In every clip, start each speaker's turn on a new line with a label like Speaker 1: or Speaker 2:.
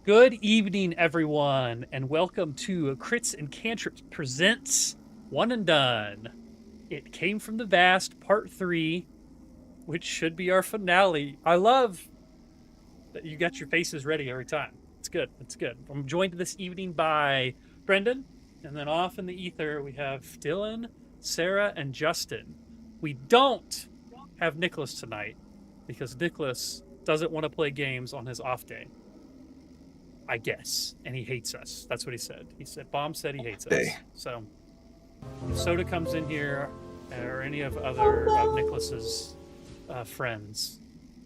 Speaker 1: Good evening, everyone, and welcome to Crits and Cantrips Presents One and Done. It Came from the Vast, Part 3, which should be our finale. I love that you got your faces ready every time. It's good. It's good. I'm joined this evening by Brendan, and then off in the ether we have Dylan, Sarah, and Justin. We don't have Nicholas tonight because Nicholas doesn't want to play games on his off day. I guess. And he hates us. That's what he said. He said, Bomb said he hates us. So if Soda comes in here or any of other Nicholas's friends,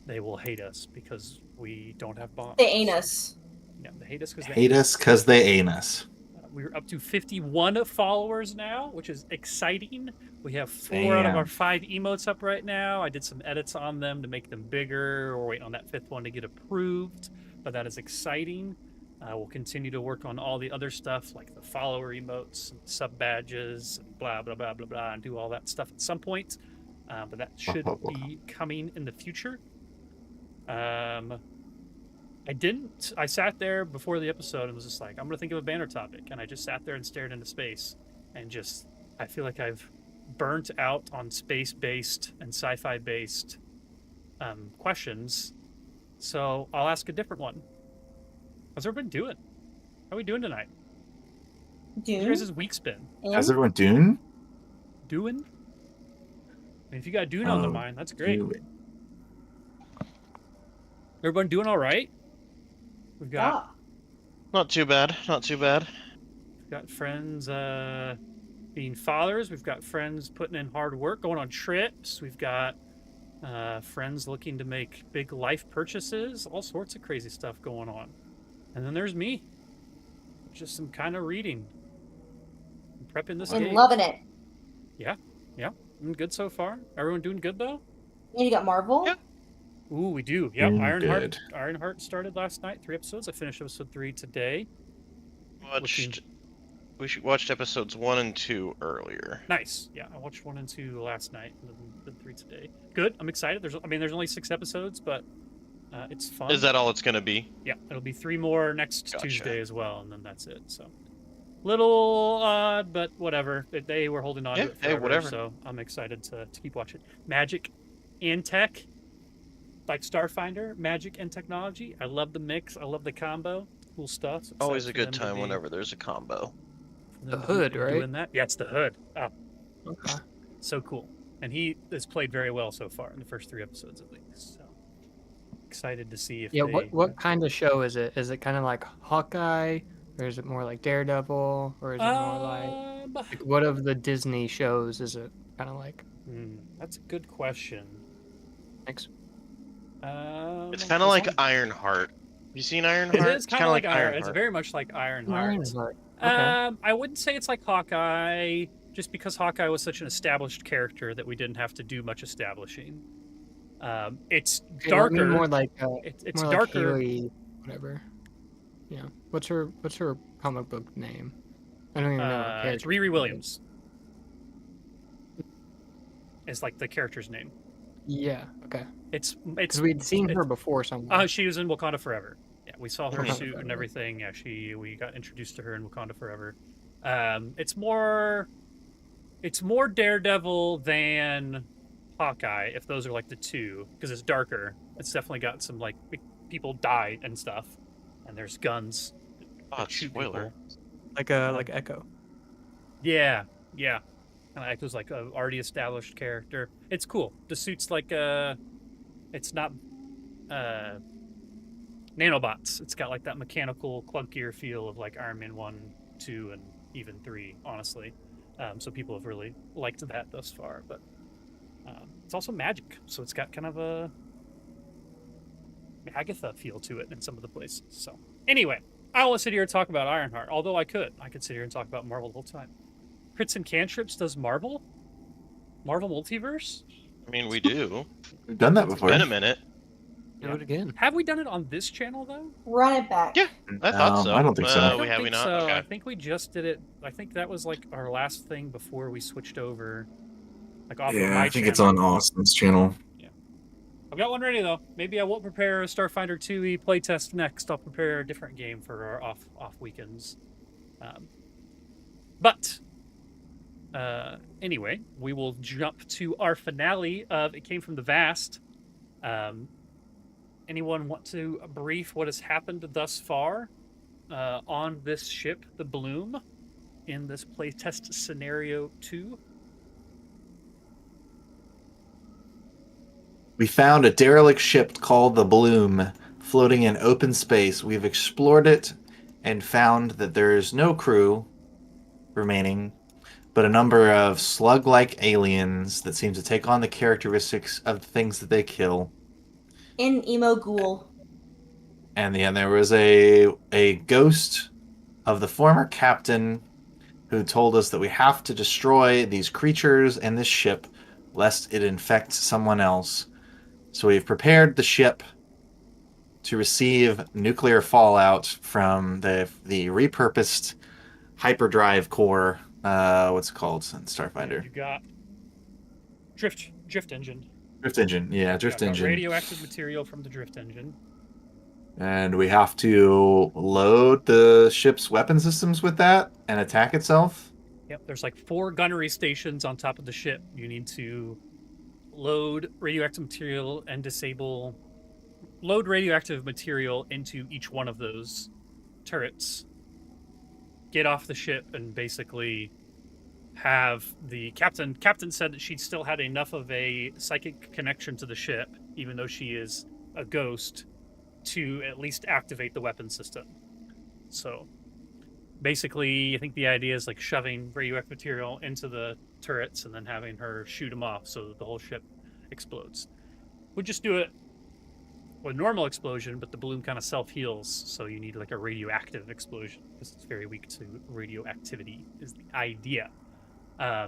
Speaker 1: they will hate us because we don't have bombs.
Speaker 2: They ain't us.
Speaker 1: Yeah, they hate us because
Speaker 3: they hate us because they ain't us.
Speaker 1: We're up to 51 followers now, which is exciting. We have 4 out of our 5 emotes up right now. I did some edits on them to make them bigger. We're waiting on that 5th one to get approved, but that is exciting. We'll continue to work on all the other stuff like the follower emotes, and sub badges, and blah, blah, blah, blah, blah, and do all that stuff at some point. But that should be coming in the future. I sat there before the episode and was just like, I'm going to think of a banner topic. And I just sat there and stared into space and I feel like I've burnt out on space-based and sci-fi-based questions. So I'll ask a different one. How's everyone doing? How are we doing tonight?
Speaker 2: Dune?
Speaker 1: How's this week's been?
Speaker 3: How's everyone doing?
Speaker 1: Doing? I mean, if you got Dune on the mind, that's great. Everyone doing all right? We've got...
Speaker 4: Not too bad. Not too bad.
Speaker 1: We've got friends being fathers. We've got friends putting in hard work, going on trips. We've got friends looking to make big life purchases. All sorts of crazy stuff going on. And then there's me. Just some kind of reading. I'm prepping this game.
Speaker 2: I'm loving it.
Speaker 1: Yeah. I'm good so far. Everyone doing good, though?
Speaker 2: And you got Marvel?
Speaker 4: Yeah.
Speaker 1: Ooh, we do. Yep, Ironheart started last night, 3 episodes. I finished episode 3 today.
Speaker 4: We watched episodes 1 and 2 earlier.
Speaker 1: Nice. Yeah, I watched 1 and 2 last night, and then 3 today. Good. I'm excited. There's only 6 episodes, but it's fun.
Speaker 4: Is that all it's gonna be?
Speaker 1: Yeah, it'll be 3 more next Tuesday as well, and then that's it. So, little odd, but whatever. They were holding on to it forever,
Speaker 4: whatever.
Speaker 1: So I'm excited to keep watching. Magic and tech, like Starfinder, magic and technology. I love the mix. I love the combo. Cool stuff. So
Speaker 4: always a good time whenever there's a combo.
Speaker 1: The Hood, right? Doing that. Yeah, it's the Hood. Oh, okay. So cool. And he has played very well so far in the first 3 episodes at least. So excited to see if
Speaker 5: what kind of show is it? Is it kind of like Hawkeye, or is it more like Daredevil, or is it more like what of the Disney shows is it kind of like?
Speaker 1: That's a good question.
Speaker 5: Thanks.
Speaker 4: It's kind of like Ironheart. You seen Ironheart?
Speaker 1: It is kind of like Ironheart. It's very much like Ironheart.
Speaker 5: Okay.
Speaker 1: I wouldn't say it's like Hawkeye, just because Hawkeye was such an established character that we didn't have to do much establishing. It's darker.
Speaker 5: More like
Speaker 1: it's
Speaker 5: more
Speaker 1: darker.
Speaker 5: Like Haley, whatever. Yeah. What's her comic book name? I don't even know.
Speaker 1: It's Riri Williams. Is like the character's name.
Speaker 5: Yeah. Okay.
Speaker 1: It's
Speaker 5: because we'd seen her before somewhere.
Speaker 1: She was in Wakanda Forever. Yeah, we saw her suit and everything. Yeah, we got introduced to her in Wakanda Forever. It's more Daredevil than Hawkeye, if those are like the two, because it's darker. It's definitely got some like people die and stuff, and there's guns.
Speaker 4: Spoiler.
Speaker 5: Like Echo.
Speaker 1: Yeah. Kind of Echo's like a already established character. It's cool. The suit's like it's not nanobots. It's got like that mechanical clunkier feel of like Iron Man 1, 2, and even 3, honestly. So people have really liked that thus far, but it's also magic, so it's got kind of a Agatha feel to it in some of the places. So anyway, I don't want to sit here and talk about Ironheart, although I could sit here and talk about Marvel the whole time. Crits and Cantrips does Marvel Multiverse?
Speaker 4: I mean, we do.
Speaker 3: We've done that before.
Speaker 4: It's been a minute.
Speaker 5: Do it again.
Speaker 1: Have we done it on this channel though?
Speaker 2: Run it back.
Speaker 4: Yeah, I thought so.
Speaker 3: I don't think so.
Speaker 4: We have not.
Speaker 1: So.
Speaker 4: Okay.
Speaker 1: I think we just did it. I think that was like our last thing before we switched over. Like off of my
Speaker 6: I think
Speaker 1: channel.
Speaker 6: it's on Austin's channel.
Speaker 1: Yeah. I've got one ready though. Maybe I won't prepare a Starfinder 2e playtest next. I'll prepare a different game for our off weekends. But anyway, we will jump to our finale of It Came from the Vast. Anyone want to brief what has happened thus far on this ship, the Bloom, in this playtest scenario 2?
Speaker 3: We found a derelict ship called the Bloom floating in open space. We've explored it and found that there is no crew remaining, but a number of slug-like aliens that seem to take on the characteristics of the things that they kill.
Speaker 2: In emo ghoul.
Speaker 3: And then there was a ghost of the former captain who told us that we have to destroy these creatures and this ship lest it infect someone else. So we've prepared the ship to receive nuclear fallout from the repurposed hyperdrive core. What's it called in Starfinder?
Speaker 1: You got drift engine.
Speaker 3: Drift engine. Yeah, drift
Speaker 1: Got
Speaker 3: engine.
Speaker 1: radioactive material from the drift engine.
Speaker 3: And we have to load the ship's weapon systems with that and attack itself.
Speaker 1: Yep, there's like 4 gunnery stations on top of the ship. You need to load radioactive material and load radioactive material into each one of those turrets. Get off the ship and basically have the captain said that she still had enough of a psychic connection to the ship, even though she is a ghost, to at least activate the weapon system. So basically, I think the idea is like shoving radioactive material into the turrets and then having her shoot them off so that the whole ship explodes. We'll just do it with normal explosion, but the Bloom kind of self-heals, so you need like a radioactive explosion because it's very weak to radioactivity is the idea.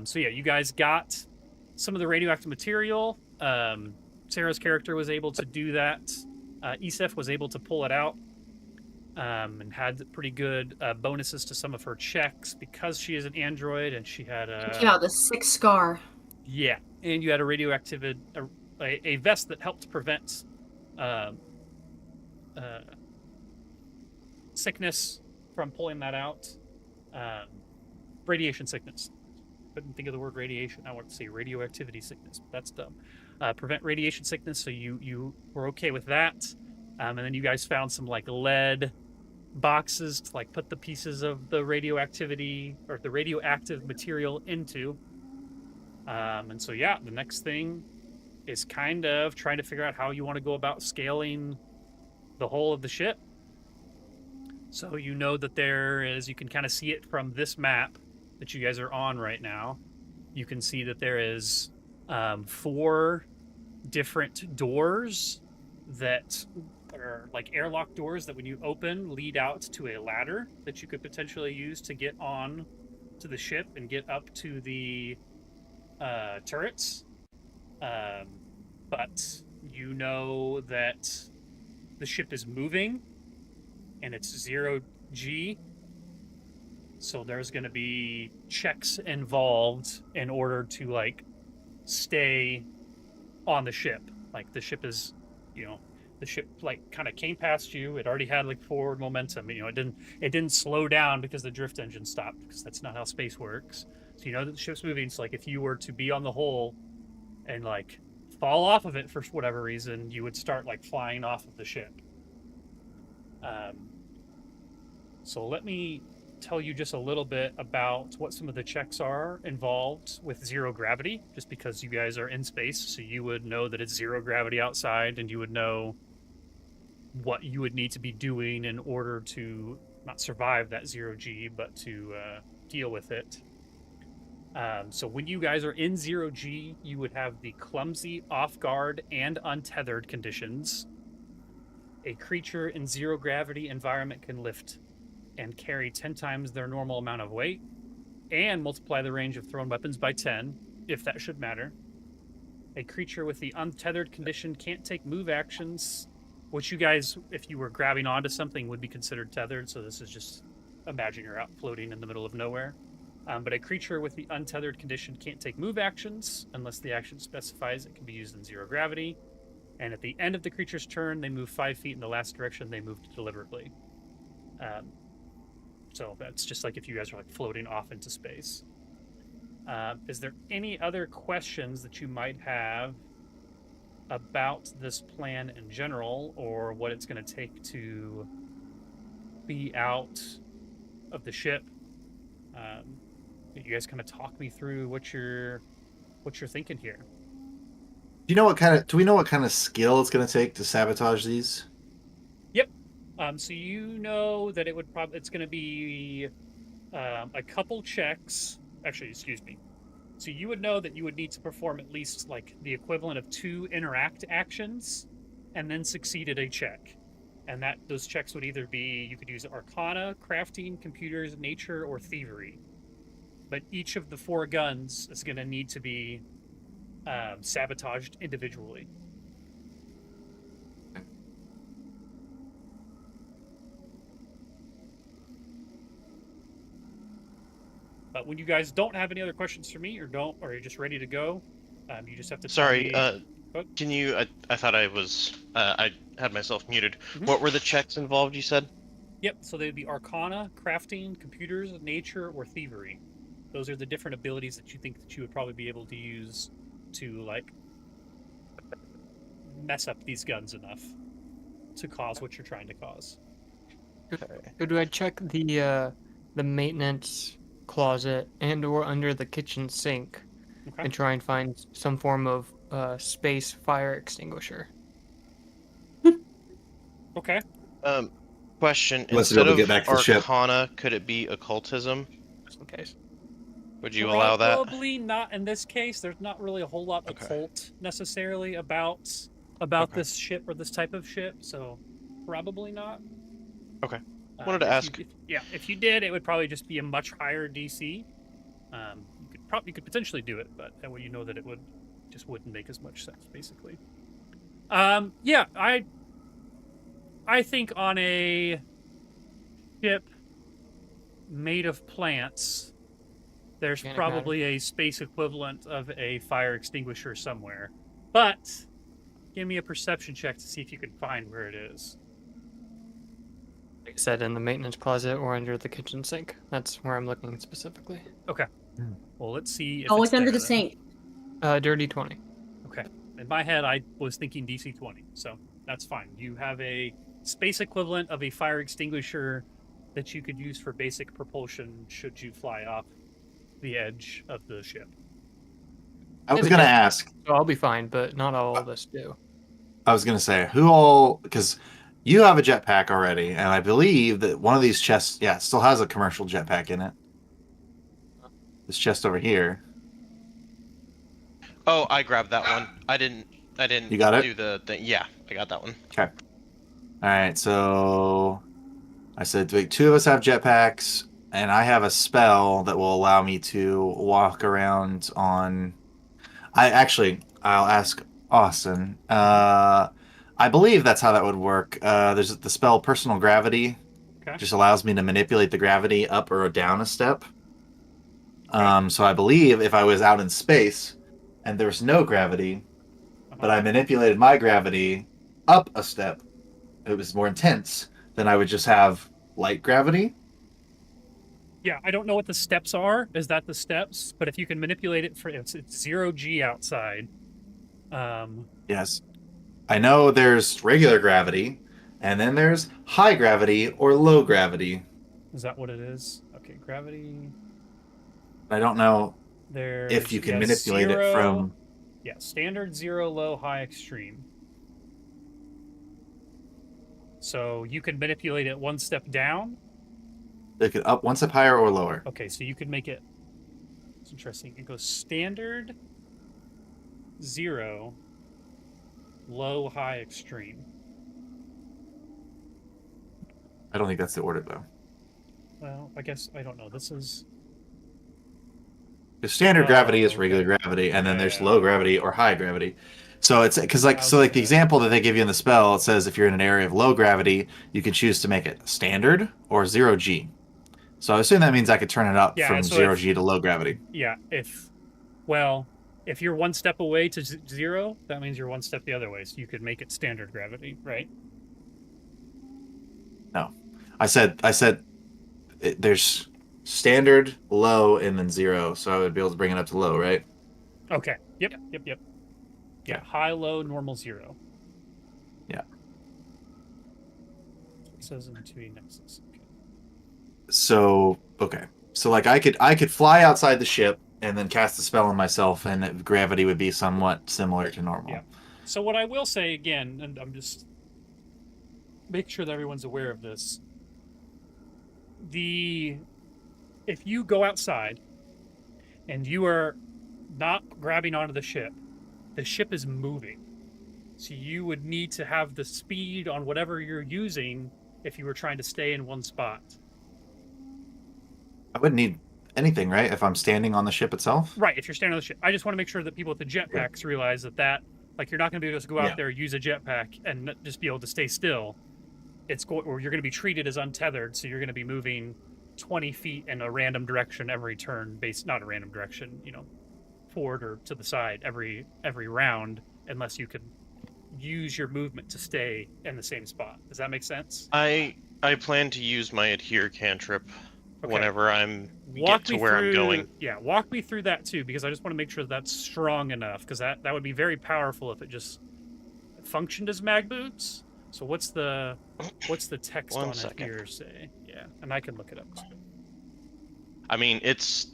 Speaker 1: So yeah, you guys got some of the radioactive material. Sarah's character was able to do that. Isef was able to pull it out and had pretty good bonuses to some of her checks because she is an android and she had a...
Speaker 2: She came out with a 6 scar.
Speaker 1: Yeah, and you had a vest that helped prevent sickness from pulling that out. Radiation sickness. Couldn't think of the word radiation. I want to say radioactivity sickness, but that's dumb. Prevent radiation sickness, so you were okay with that. And then you guys found some like lead boxes to like put the pieces of the radioactivity or the radioactive material into. And so yeah, the next thing is kind of trying to figure out how you want to go about scaling the whole of the ship. So you know that there is, you can kind of see it from this map that you guys are on right now. You can see that there is 4 different doors that are like airlock doors that when you open lead out to a ladder that you could potentially use to get on to the ship and get up to the turrets. But you know that the ship is moving and it's 0G. So there's going to be checks involved in order to like stay on the ship. Like the ship is, the ship like kind of came past you. It already had like forward momentum. It didn't slow down because the drift engine stopped, because that's not how space works. So you know that the ship's moving. So like if you were to be on the hull and like fall off of it for whatever reason, you would start like flying off of the ship. So let me tell you just a little bit about what some of the checks are involved with zero gravity, just because you guys are in space, so you would know that it's zero gravity outside, and you would know what you would need to be doing in order to not survive that 0G, but to deal with it. So when you guys are in 0G, you would have the clumsy, off-guard, and untethered conditions. A creature in zero gravity environment can lift and carry 10 times their normal amount of weight, and multiply the range of thrown weapons by 10, if that should matter. A creature with the untethered condition can't take move actions, which you guys, if you were grabbing onto something, would be considered tethered, so this is just, imagine you're out floating in the middle of nowhere. But a creature with the untethered condition can't take move actions, unless the action specifies it can be used in zero gravity. And at the end of the creature's turn, they move 5 feet in the last direction they moved deliberately. So that's just like if you guys are like floating off into space. Is there any other questions that you might have about this plan in general, or what it's going to take to be out of the ship? You guys kind of talk me through what you're thinking here.
Speaker 3: Do we know what kind of skill it's going to take to sabotage these?
Speaker 1: Yep. So you know that it's going to be a couple checks. Actually, excuse me. So you would know that you would need to perform at least like the equivalent of 2 interact actions, and then succeed at a check. And those checks would either be, you could use Arcana, Crafting, Computers, Nature, or Thievery. But each of the 4 guns is going to need to be sabotaged individually. But when you guys don't have any other questions for me, or you're just ready to go, you just have to.
Speaker 4: Sorry, can you? I thought I was. I had myself muted.
Speaker 1: Mhm.
Speaker 4: What were the checks involved? You said.
Speaker 1: Yep. So they'd be Arcana, Crafting, Computers, Nature, or Thievery. Those are the different abilities that you think that you would probably be able to use to like mess up these guns enough to cause what you're trying to cause.
Speaker 5: Could I check the maintenance closet and/or under the kitchen sink
Speaker 1: Okay.
Speaker 5: and try and find some form of space fire extinguisher?
Speaker 1: Okay.
Speaker 3: Let's
Speaker 4: Question.
Speaker 3: be
Speaker 4: Instead
Speaker 3: able to
Speaker 4: of
Speaker 3: get back to the ship.
Speaker 4: Arcana, could it be occultism?
Speaker 5: Just in case.
Speaker 4: Would you allow that?
Speaker 1: Probably not in this case. There's not really a whole lot occult necessarily about this ship or this type of ship, so probably not.
Speaker 4: Okay. Wanted to ask.
Speaker 1: If you did, it would probably just be a much higher DC. You could potentially do it, but that way you know that it wouldn't make as much sense, basically. I think on a ship made of plants, there's probably a space equivalent of a fire extinguisher somewhere. But give me a perception check to see if you can find where it is.
Speaker 5: Like I said, in the maintenance closet or under the kitchen sink. That's where I'm looking specifically.
Speaker 1: Okay. Well, let's see if
Speaker 2: It's under the
Speaker 1: then.
Speaker 2: sink.
Speaker 5: Dirty 20.
Speaker 1: Okay. In my head, I was thinking DC 20, so that's fine. You have a space equivalent of a fire extinguisher that you could use for basic propulsion should you fly off the edge of the ship.
Speaker 3: I was going to ask.
Speaker 5: So I'll be fine, but not all of us do.
Speaker 3: I was going to say, because you have a jetpack already, and I believe that one of these chests, still has a commercial jetpack in it. This chest over here.
Speaker 4: Oh, I grabbed that one. I didn't.
Speaker 3: You got it?
Speaker 4: Do the thing. Yeah, I got that one.
Speaker 3: Okay. All right, so I said 2 of us have jetpacks, and I have a spell that will allow me to walk around on. I'll ask Austin. I believe that's how that would work. There's the spell Personal Gravity.
Speaker 1: Okay.
Speaker 3: Just allows me to manipulate the gravity up or down a step. So I believe if I was out in space and there was no gravity, but I manipulated my gravity up a step, it was more intense, then I would just have light gravity.
Speaker 1: Yeah, I don't know what the steps are. Is that the steps? But if you can manipulate it it's 0G outside.
Speaker 3: Yes. I know there's regular gravity, and then there's high gravity or low gravity.
Speaker 1: Is that what it is? Okay, gravity.
Speaker 3: I don't know
Speaker 1: There's,
Speaker 3: if you can manipulate it from...
Speaker 1: Yeah, standard, 0, low, high, extreme. So you can manipulate it one step down?
Speaker 3: It could up one step higher or lower.
Speaker 1: Okay, so you could make it... It's interesting. It goes standard, 0, low, high, extreme.
Speaker 3: I don't think that's the order, though.
Speaker 1: Well, I guess, I don't know. This is...
Speaker 3: The standard gravity is regular gravity, and then there's low gravity or high gravity. So it's because the example that they give you in the spell, it says if you're in an area of low gravity, you can choose to make it standard or 0G. So I assume that means I could turn it up from 0G to low gravity.
Speaker 1: Yeah, If you're one step away to zero, that means you're one step the other way. So you could make it standard gravity, right?
Speaker 3: No, I said there's standard, low, and then zero. So I would be able to bring it up to low, right?
Speaker 1: Okay. Yep. Yeah.
Speaker 3: Okay.
Speaker 1: High, low, normal, zero.
Speaker 3: Yeah.
Speaker 1: It says in 2D Nexus. Okay.
Speaker 3: So okay, so like I could fly outside the ship and then cast a spell on myself, and gravity would be somewhat similar to normal.
Speaker 1: Yeah. So what I will say again, and I'm just make sure that everyone's aware of this. If you go outside and you are not grabbing onto the ship is moving. So you would need to have the speed on whatever you're using if you were trying to stay in one spot.
Speaker 3: I wouldn't need anything, right? If I'm standing on the ship itself.
Speaker 1: Right, if you're standing on the ship. I just want to make sure that people with the jetpacks realize that like you're not going to be able to go out there, use a jetpack, and just be able to stay still. Or you're going to be treated as untethered, so you're going to be moving 20 feet in a random direction every turn, not a random direction, forward or to the side every round, unless you can use your movement to stay in the same spot. Does that make sense?
Speaker 4: I plan to use my adhere cantrip whenever I'm
Speaker 1: I'm
Speaker 4: going.
Speaker 1: Yeah, walk me through that too, because I just want to make sure that's strong enough, because that would be very powerful if it just functioned as mag boots. So what's the text on it here say? Yeah, and I can look it up too.
Speaker 4: I mean, it's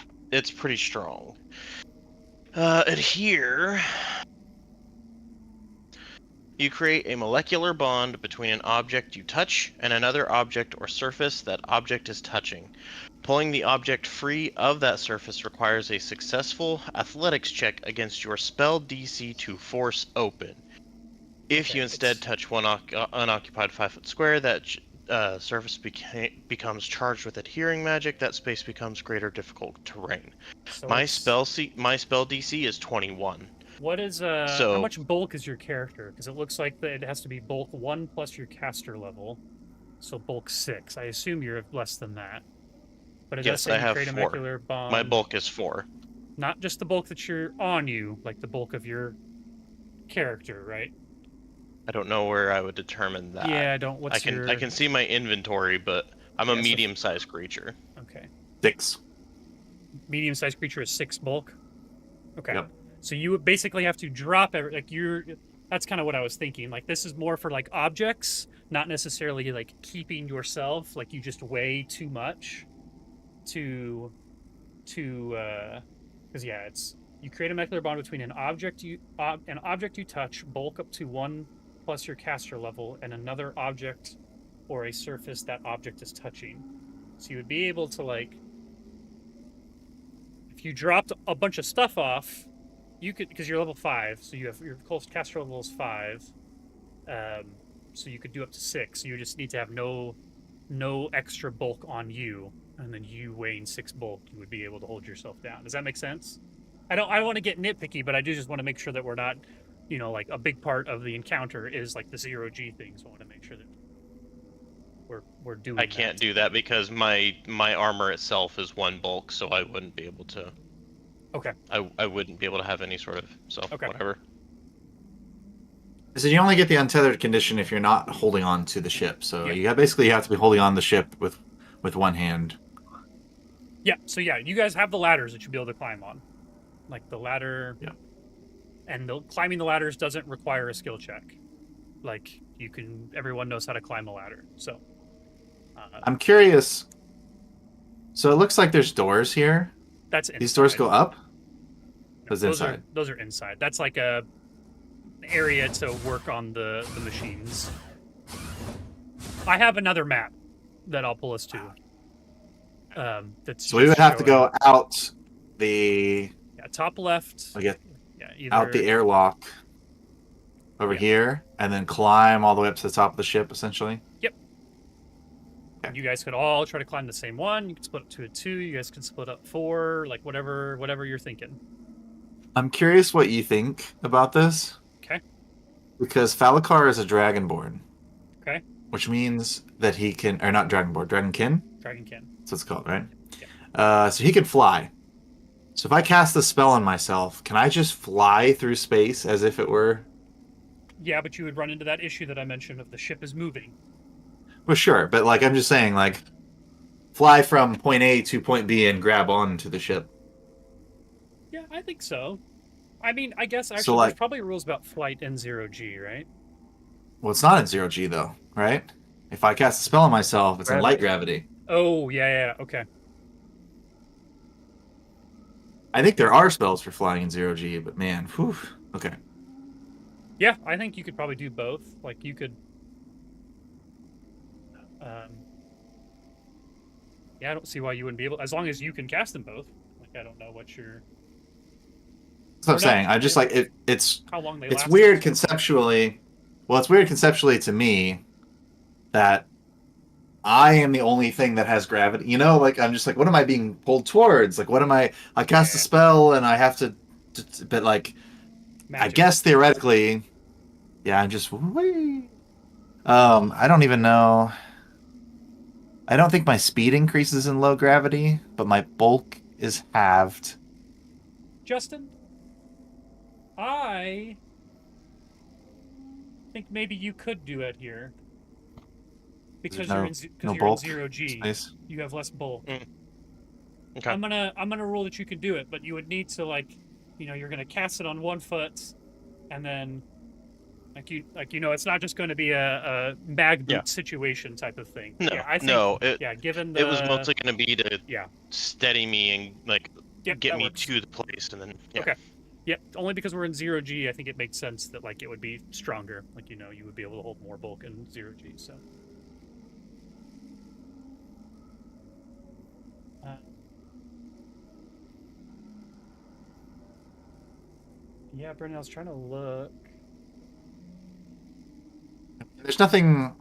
Speaker 4: pretty strong. Adhere. You create a molecular bond between an object you touch and another object or surface that object is touching. Pulling the object free of that surface requires a successful athletics check against your spell DC to force open. If you instead touch one unoccupied 5-foot square, that surface becomes charged with adhering magic. That space becomes greater difficult terrain.
Speaker 1: So
Speaker 4: my spell DC is 21.
Speaker 1: What is how much bulk is your character? Because it looks like it has to be bulk 1 plus your caster level, so bulk 6. I assume you're less than that. But it does say you create a molecular bond.
Speaker 4: My bulk is 4.
Speaker 1: Not just the bulk that you're on you, like the bulk of your character, right?
Speaker 4: I don't know where I would determine that.
Speaker 1: Yeah, I don't.
Speaker 4: I can see my inventory, but I'm a medium-sized creature.
Speaker 1: Okay.
Speaker 3: 6.
Speaker 1: Medium-sized creature is 6 bulk. Okay.
Speaker 3: Yep.
Speaker 1: So you would basically have to drop that's kind of what I was thinking. Like this is more for like objects, not necessarily like keeping yourself. Like you just weigh too much because it's you create a molecular bond between an object you touch, bulk up to 1 plus your caster level, and another object or a surface that object is touching. So you would be able to like, if you dropped a bunch of stuff off, you could, because you're level 5, so you have your close caster level is 5, so you could do up to 6. So you just need to have no extra bulk on you, and then you weighing 6 bulk, you would be able to hold yourself down. Does that make sense? I don't want to get nitpicky, but I do just want to make sure that we're not, like a big part of the encounter is like the 0G thing. So I want to make sure that we're doing.
Speaker 4: I can't do that because my armor itself is 1 bulk, so I wouldn't be able to.
Speaker 1: Okay.
Speaker 4: I wouldn't be able to have any sort of whatever.
Speaker 3: So you only get the untethered condition if you're not holding on to the ship. So you basically have to be holding on the ship with one hand.
Speaker 1: Yeah. So you guys have the ladders that you'll be able to climb on, like the ladder.
Speaker 3: Yeah.
Speaker 1: And climbing the ladders doesn't require a skill check. Like everyone knows how to climb a ladder. So.
Speaker 3: I'm curious. So it looks like there's doors here.
Speaker 1: That's inside.
Speaker 3: These doors go up?
Speaker 1: No, those are inside. That's like an area to work on the machines. I have another map that I'll pull us to.
Speaker 3: So we would have to go out the
Speaker 1: top left.
Speaker 3: Out the airlock over here, and then climb all the way up to the top of the ship, essentially.
Speaker 1: Yep.
Speaker 3: Okay.
Speaker 1: You guys could all try to climb the same one. You could split up to a 2. You guys could split up 4. Like whatever you're thinking.
Speaker 3: I'm curious what you think about this.
Speaker 1: Okay.
Speaker 3: Because Falakar is a Dragonborn.
Speaker 1: Okay.
Speaker 3: Which means that he can, or not Dragonborn, Dragonkin?
Speaker 1: Dragonkin.
Speaker 3: That's what it's called, right?
Speaker 1: Yeah.
Speaker 3: So he can fly. So if I cast the spell on myself, can I just fly through space as if it were?
Speaker 1: Yeah, but you would run into that issue that I mentioned of the ship is moving.
Speaker 3: Well, sure, but like I'm just saying, like fly from point A to point B and grab onto the ship.
Speaker 1: Yeah, I think so. I mean, I guess
Speaker 3: So
Speaker 1: actually there's
Speaker 3: like,
Speaker 1: probably rules about flight in 0G, right?
Speaker 3: well, it's not in 0G though, right? If I cast a spell on myself, it's in light
Speaker 5: Gravity.
Speaker 3: gravity.
Speaker 1: Oh, yeah, okay.
Speaker 3: I think there are spells for flying in 0G, but man, whew. Okay.
Speaker 1: Yeah, I think you could probably do both. Like you could um yeah, I don't see why you wouldn't be able as long as you can cast them both. Like I don't know what your
Speaker 3: That's what I'm
Speaker 1: or no,
Speaker 3: saying. I just like it's
Speaker 1: how long they
Speaker 3: it's
Speaker 1: last.
Speaker 3: weird conceptually. Well, it's weird conceptually to me that I am the only thing that has gravity. You know, like I'm just like, what am I being pulled towards? Like, what am I? I cast a
Speaker 1: Yeah,
Speaker 3: spell and I have to, but like, I
Speaker 1: magic.
Speaker 3: guess theoretically, yeah, I'm just. Whee. I don't even know. I don't think my speed increases in low gravity, but my bulk is halved.
Speaker 1: Justin, I think maybe you could do it here
Speaker 3: There's
Speaker 1: because
Speaker 3: no
Speaker 1: you're in
Speaker 3: bulk
Speaker 1: 0G.
Speaker 3: space.
Speaker 1: You have less bulk.
Speaker 4: Mm, okay.
Speaker 1: I'm gonna rule that you can do it, but you would need to like, you're gonna cast it on one foot, and then it's not just going to be a mag
Speaker 4: Yeah.
Speaker 1: boot situation type of thing.
Speaker 4: No,
Speaker 1: Yeah, I think
Speaker 4: no.
Speaker 1: given
Speaker 4: It was
Speaker 1: the
Speaker 4: mostly going to be to
Speaker 1: yeah,
Speaker 4: steady me and like
Speaker 1: yep,
Speaker 4: get
Speaker 1: that
Speaker 4: me
Speaker 1: works.
Speaker 4: to the place, and then yeah.
Speaker 1: Okay. Yep, only because we're in 0G, I think it makes sense that like it would be stronger. Like you would be able to hold more bulk in 0G. So uh, yeah, Brendan, I was trying to look.
Speaker 3: There's nothing.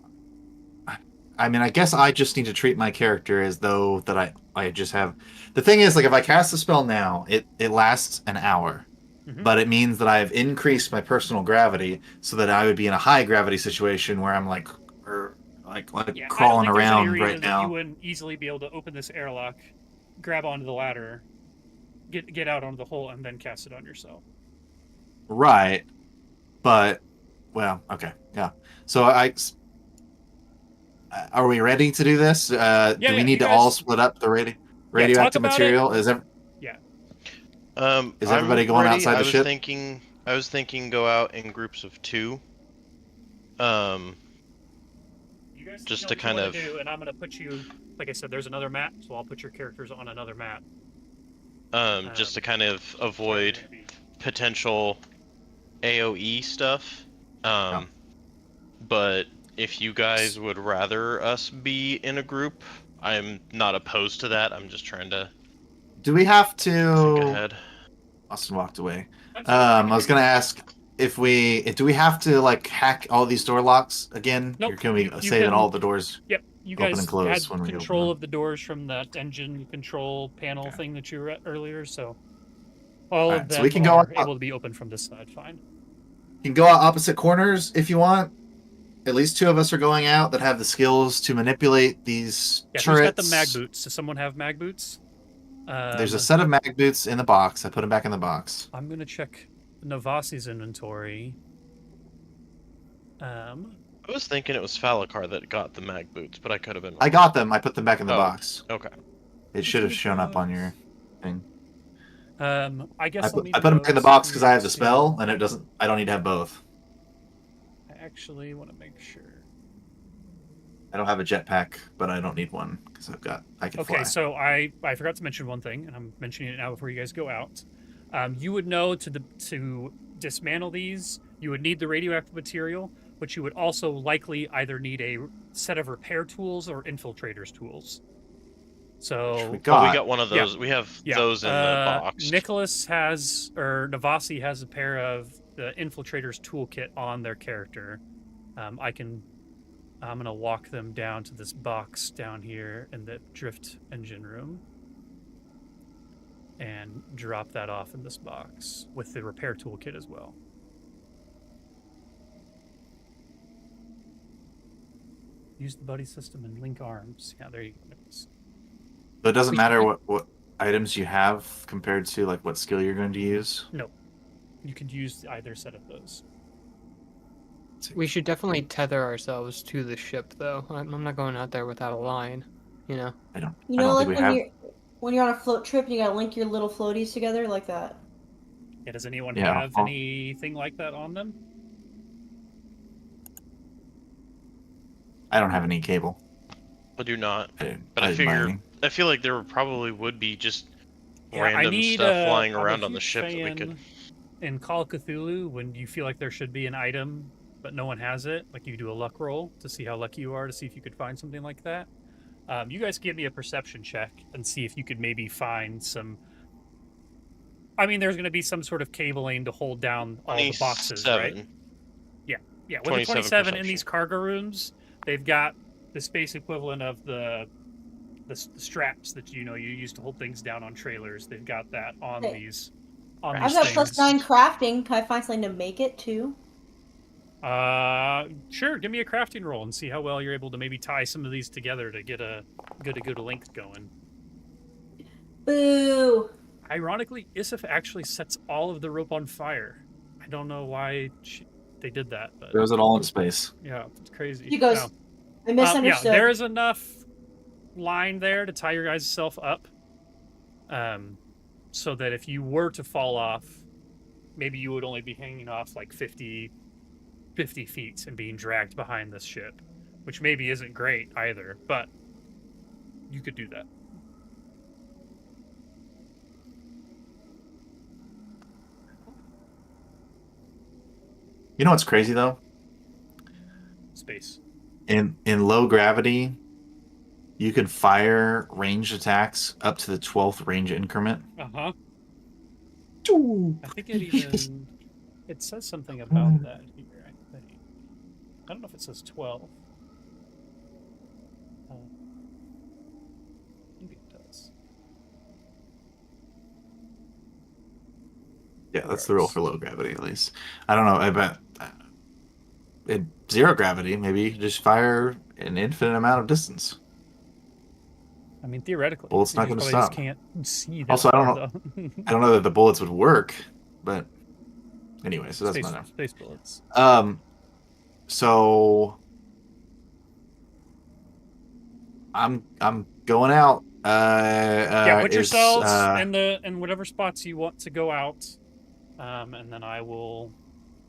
Speaker 3: I mean, I guess I just need to treat my character as though that I just have. The thing is, like, if I cast a spell now, it lasts an hour,
Speaker 1: Mm-hmm.
Speaker 3: but it means that I've increased my personal gravity so that I would be in a high gravity situation where I'm like,
Speaker 1: Yeah, I don't
Speaker 3: crawling
Speaker 1: think there's any
Speaker 3: around
Speaker 1: reason
Speaker 3: right
Speaker 1: that you
Speaker 3: now.
Speaker 1: wouldn't easily be able to open this airlock, grab onto the ladder, get out onto the hole, and then cast it on yourself.
Speaker 3: Right, but well, okay, yeah. So are we ready to do this? Do we
Speaker 1: Yeah.
Speaker 3: need
Speaker 1: You
Speaker 3: to all
Speaker 1: guys,
Speaker 3: split up the
Speaker 1: yeah, talk
Speaker 3: radioactive
Speaker 1: about it.
Speaker 3: material?
Speaker 1: Yeah.
Speaker 3: Is everybody
Speaker 4: I'm
Speaker 3: going
Speaker 4: ready.
Speaker 3: outside the ship?
Speaker 4: I was thinking go out in groups of two.
Speaker 1: You guys
Speaker 4: Just
Speaker 1: know
Speaker 4: to
Speaker 1: what you
Speaker 4: kind
Speaker 1: want
Speaker 4: of
Speaker 1: to do, and I'm gonna put you. Like I said, there's another map, so I'll put your characters on another map.
Speaker 4: just to kind of avoid potential AOE stuff.
Speaker 3: Yeah.
Speaker 4: But if you guys would rather us be in a group, I'm not opposed to that. I'm just trying to
Speaker 3: Do we have
Speaker 4: think
Speaker 3: to?
Speaker 4: ahead.
Speaker 3: Austin walked away.
Speaker 1: That's all right.
Speaker 3: I was gonna ask if do we have to like hack all these door locks again?
Speaker 1: Nope.
Speaker 3: Or can we
Speaker 1: You
Speaker 3: say that
Speaker 1: can.
Speaker 3: all the doors
Speaker 1: Yep. You
Speaker 3: open and
Speaker 1: guys
Speaker 3: close
Speaker 1: had
Speaker 3: when we open
Speaker 1: control
Speaker 3: them?
Speaker 1: of the doors from that engine control panel
Speaker 3: Okay.
Speaker 1: thing that you were at earlier, so
Speaker 3: All
Speaker 1: all of
Speaker 3: right, so we
Speaker 1: them
Speaker 3: can go
Speaker 1: are
Speaker 3: out,
Speaker 1: able to be open from this side. Fine.
Speaker 3: you can go out opposite corners if you want. At least two of us are going out that have the skills to manipulate these
Speaker 1: Yeah.
Speaker 3: turrets.
Speaker 1: Who's got the mag boots? Does someone have mag boots?
Speaker 3: There's a set of mag boots in the box. I put them back in the box.
Speaker 1: I'm gonna check Navasi's inventory.
Speaker 4: I was thinking it was Falakar that got the mag boots, but I could have been.
Speaker 3: I got them. I put them back in the
Speaker 4: Oh.
Speaker 3: box.
Speaker 4: Okay.
Speaker 3: It should have shown up on your thing.
Speaker 1: I guess
Speaker 3: I put them back in the box because I have the spell, and it doesn't. I don't need to have both.
Speaker 1: I actually want to make sure.
Speaker 3: I don't have a jetpack, but I don't need one because I can fly.
Speaker 1: Okay, so I forgot to mention one thing, and I'm mentioning it now before you guys go out. You would know to dismantle these, you would need the radioactive material, but you would also likely either need a set of repair tools or infiltrators tools. So
Speaker 3: we
Speaker 4: We
Speaker 3: got.
Speaker 4: got one of those. We have those in the box.
Speaker 1: Nicholas or Navasi has a pair of the infiltrators toolkit on their character. I'm gonna walk them down to this box down here in the drift engine room and drop that off in this box with the repair toolkit as well. Use the buddy system and link arms. Yeah, there you go.
Speaker 3: So it doesn't matter what items you have compared to like what skill you're going to use?
Speaker 1: No, you could use either set of those.
Speaker 5: We should definitely tether ourselves to the ship, though. I'm not going out there without a line, you know?
Speaker 3: I don't.
Speaker 2: You
Speaker 3: I
Speaker 2: know,
Speaker 3: don't think
Speaker 2: like
Speaker 3: we have.
Speaker 2: when you're on a float trip and you gotta link your little floaties together like that.
Speaker 1: Yeah, does anyone
Speaker 3: Yeah,
Speaker 1: have
Speaker 3: I'll-
Speaker 1: anything like that on them?
Speaker 3: I don't have any cable.
Speaker 4: I do not. But
Speaker 3: I
Speaker 4: I
Speaker 3: didn't buy
Speaker 4: figure
Speaker 3: any.
Speaker 4: I feel like there probably would be just
Speaker 1: Yeah, I
Speaker 4: random
Speaker 1: need
Speaker 4: stuff
Speaker 1: a,
Speaker 4: flying
Speaker 1: I'm a
Speaker 4: around on the
Speaker 1: huge
Speaker 4: ship that we
Speaker 1: fan
Speaker 4: could.
Speaker 1: in Call of Cthulhu, when you feel like there should be an item but no one has it, like you do a luck roll to see how lucky you are to see if you could find something like that. You guys give me a perception check and see if you could maybe find some. I mean, there's going to be some sort of cabling to hold down all the boxes, right?
Speaker 4: 27.
Speaker 1: Yeah, with the
Speaker 4: 27
Speaker 1: 27 in these
Speaker 4: perception.
Speaker 1: cargo rooms, they've got the space equivalent of the straps that you use to hold things down on trailers. They've got that on
Speaker 2: Hey,
Speaker 1: these on
Speaker 2: I've
Speaker 1: these
Speaker 2: got
Speaker 1: things.
Speaker 2: +9 crafting. Can I find something to make it too?
Speaker 1: Sure. Give me a crafting roll and see how well you're able to maybe tie some of these together to get a good length going.
Speaker 2: Boo!
Speaker 1: Ironically, Isif actually sets all of the rope on fire. I don't know why they did that, but
Speaker 3: Throws it all in space.
Speaker 1: yeah, it's crazy.
Speaker 2: She goes,
Speaker 1: No.
Speaker 2: I misunderstood.
Speaker 1: Yeah, there is enough line there to tie your guys' self up, so that if you were to fall off, maybe you would only be hanging off like 50 feet and being dragged behind this ship, which maybe isn't great either, but you could do that.
Speaker 3: You know what's crazy though?
Speaker 1: Space.
Speaker 3: In low gravity, you can fire ranged attacks up to the 12th range increment.
Speaker 1: Uh-huh. I think it says something about that here, I think. I don't know if it says 12. Maybe it does.
Speaker 3: Yeah, that's the rule for low gravity, at least. I don't know. I bet in zero gravity, maybe you can just fire an infinite amount of distance.
Speaker 1: I mean, theoretically,
Speaker 3: Bullet's not
Speaker 1: you
Speaker 3: going to
Speaker 1: probably just
Speaker 3: stop.
Speaker 1: can't see that
Speaker 3: Also, I don't
Speaker 1: far,
Speaker 3: know.
Speaker 1: though.
Speaker 3: I don't know that the bullets would work, but anyway, so that's matter.
Speaker 1: Space bullets.
Speaker 3: So I'm going out.
Speaker 1: Yeah, put yourselves in whatever spots you want to go out, and then I will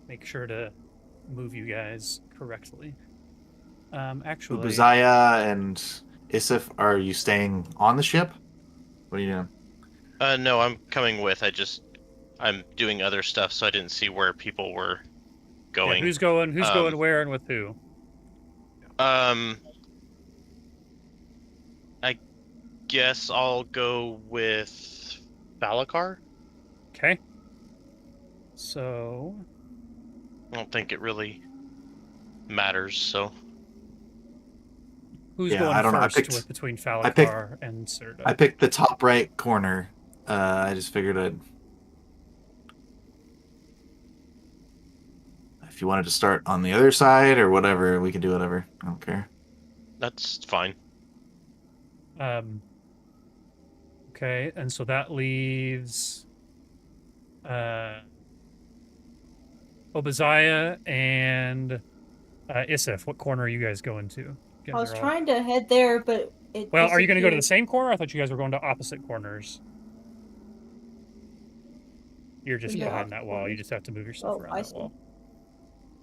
Speaker 1: make sure to move you guys correctly. Actually,
Speaker 3: Ubuzaya and Isif, are you staying on the ship? What are you doing?
Speaker 4: No, I'm coming with. I'm doing other stuff, so I didn't see where people were going.
Speaker 1: yeah, who's going where and with who?
Speaker 4: I guess I'll go with Balakar.
Speaker 1: Okay. So
Speaker 4: I don't think it really matters. So
Speaker 1: who's
Speaker 3: Yeah,
Speaker 1: going
Speaker 3: I don't know.
Speaker 1: first between Falakar and Serta?
Speaker 3: I picked the top right corner. I just figured I'd. If you wanted to start on the other side or whatever, we can do whatever. I don't care.
Speaker 4: that's fine.
Speaker 1: Okay, and so that leaves Obadiah and Isif. What corner are you guys going to?
Speaker 2: I was trying to head there, but it.
Speaker 1: Well, are you going to go to the
Speaker 2: disappeared.
Speaker 1: same corner? I thought you guys were going to opposite corners. You're just
Speaker 2: Yeah.
Speaker 1: behind that wall. You just have to move yourself around
Speaker 2: I
Speaker 1: that
Speaker 2: see.
Speaker 1: wall.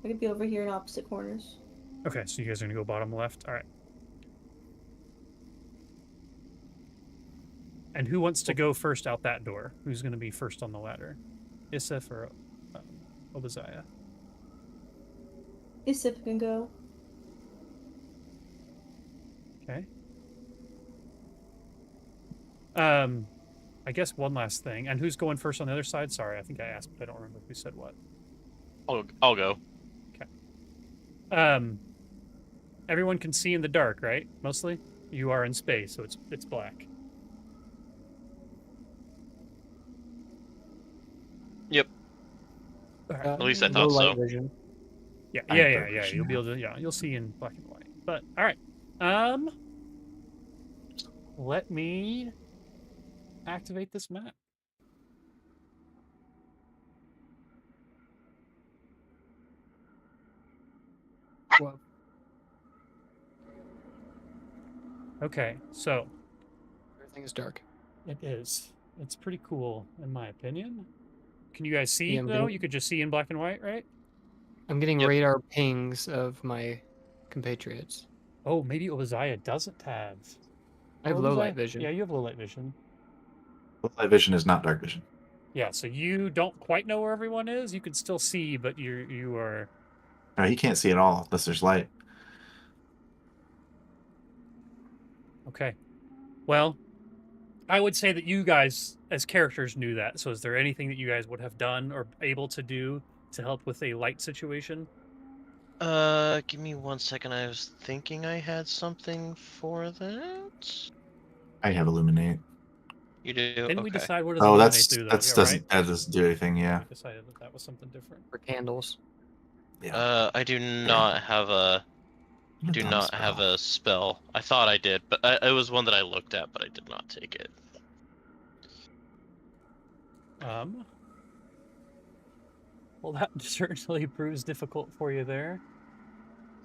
Speaker 2: I could be over here in opposite corners.
Speaker 1: Okay, so you guys are going to go bottom left. All right. And who wants to go first out that door? Who's going to be first on the ladder? Isif or Obadiah?
Speaker 2: Isif can go.
Speaker 1: Okay. I guess one last thing. And who's going first on the other side? Sorry, I think I asked, but I don't remember who said what.
Speaker 4: I'll go.
Speaker 1: Everyone can see in the dark, right? Mostly? You are in space, so it's black.
Speaker 4: Yep.
Speaker 1: Alright.
Speaker 4: At least I
Speaker 5: low
Speaker 4: thought
Speaker 5: light
Speaker 4: so.
Speaker 5: vision.
Speaker 1: Yeah,
Speaker 3: I have
Speaker 1: yeah.
Speaker 3: dark vision
Speaker 1: You'll be
Speaker 3: now.
Speaker 1: able to, you'll see in black and white. But all right. Let me activate this map.
Speaker 5: Well,
Speaker 1: Okay, so
Speaker 5: everything is dark.
Speaker 1: it is. It's pretty cool, in my opinion. Can you guys see,
Speaker 5: Yeah, I'm
Speaker 1: though?
Speaker 5: getting-
Speaker 1: You could just see in black and white, right?
Speaker 5: I'm getting
Speaker 4: Yep.
Speaker 5: radar pings of my compatriots.
Speaker 1: Oh, maybe Oziah doesn't have.
Speaker 5: I have
Speaker 1: Or
Speaker 5: low
Speaker 1: Oziah-
Speaker 5: light vision.
Speaker 1: Yeah, you have low light vision.
Speaker 3: Light vision is not dark vision.
Speaker 1: Yeah, so you don't quite know where everyone is. You can still see, but you are.
Speaker 3: No, he can't see at all unless there's light.
Speaker 1: Okay. Well, I would say that you guys, as characters, knew that. So, is there anything that you guys would have done or able to do to help with a light situation?
Speaker 4: Give me 1 second. I was thinking I had something for that.
Speaker 3: I have illuminate.
Speaker 4: You do?
Speaker 1: Didn't we
Speaker 4: Okay.
Speaker 1: decide what does
Speaker 3: Oh,
Speaker 1: illuminate
Speaker 3: that's
Speaker 1: do, though?
Speaker 3: that's
Speaker 1: Yeah,
Speaker 3: doesn't
Speaker 1: right?
Speaker 3: that doesn't do anything. Yeah.
Speaker 1: We decided that that was something different.
Speaker 5: For candles.
Speaker 3: Yeah.
Speaker 4: I do not have a
Speaker 3: You
Speaker 4: do
Speaker 3: dumb
Speaker 4: not have
Speaker 3: spell.
Speaker 4: a spell. I thought I did, but it was one that I looked at, but I did not take it.
Speaker 1: Well, that certainly proves difficult for you there.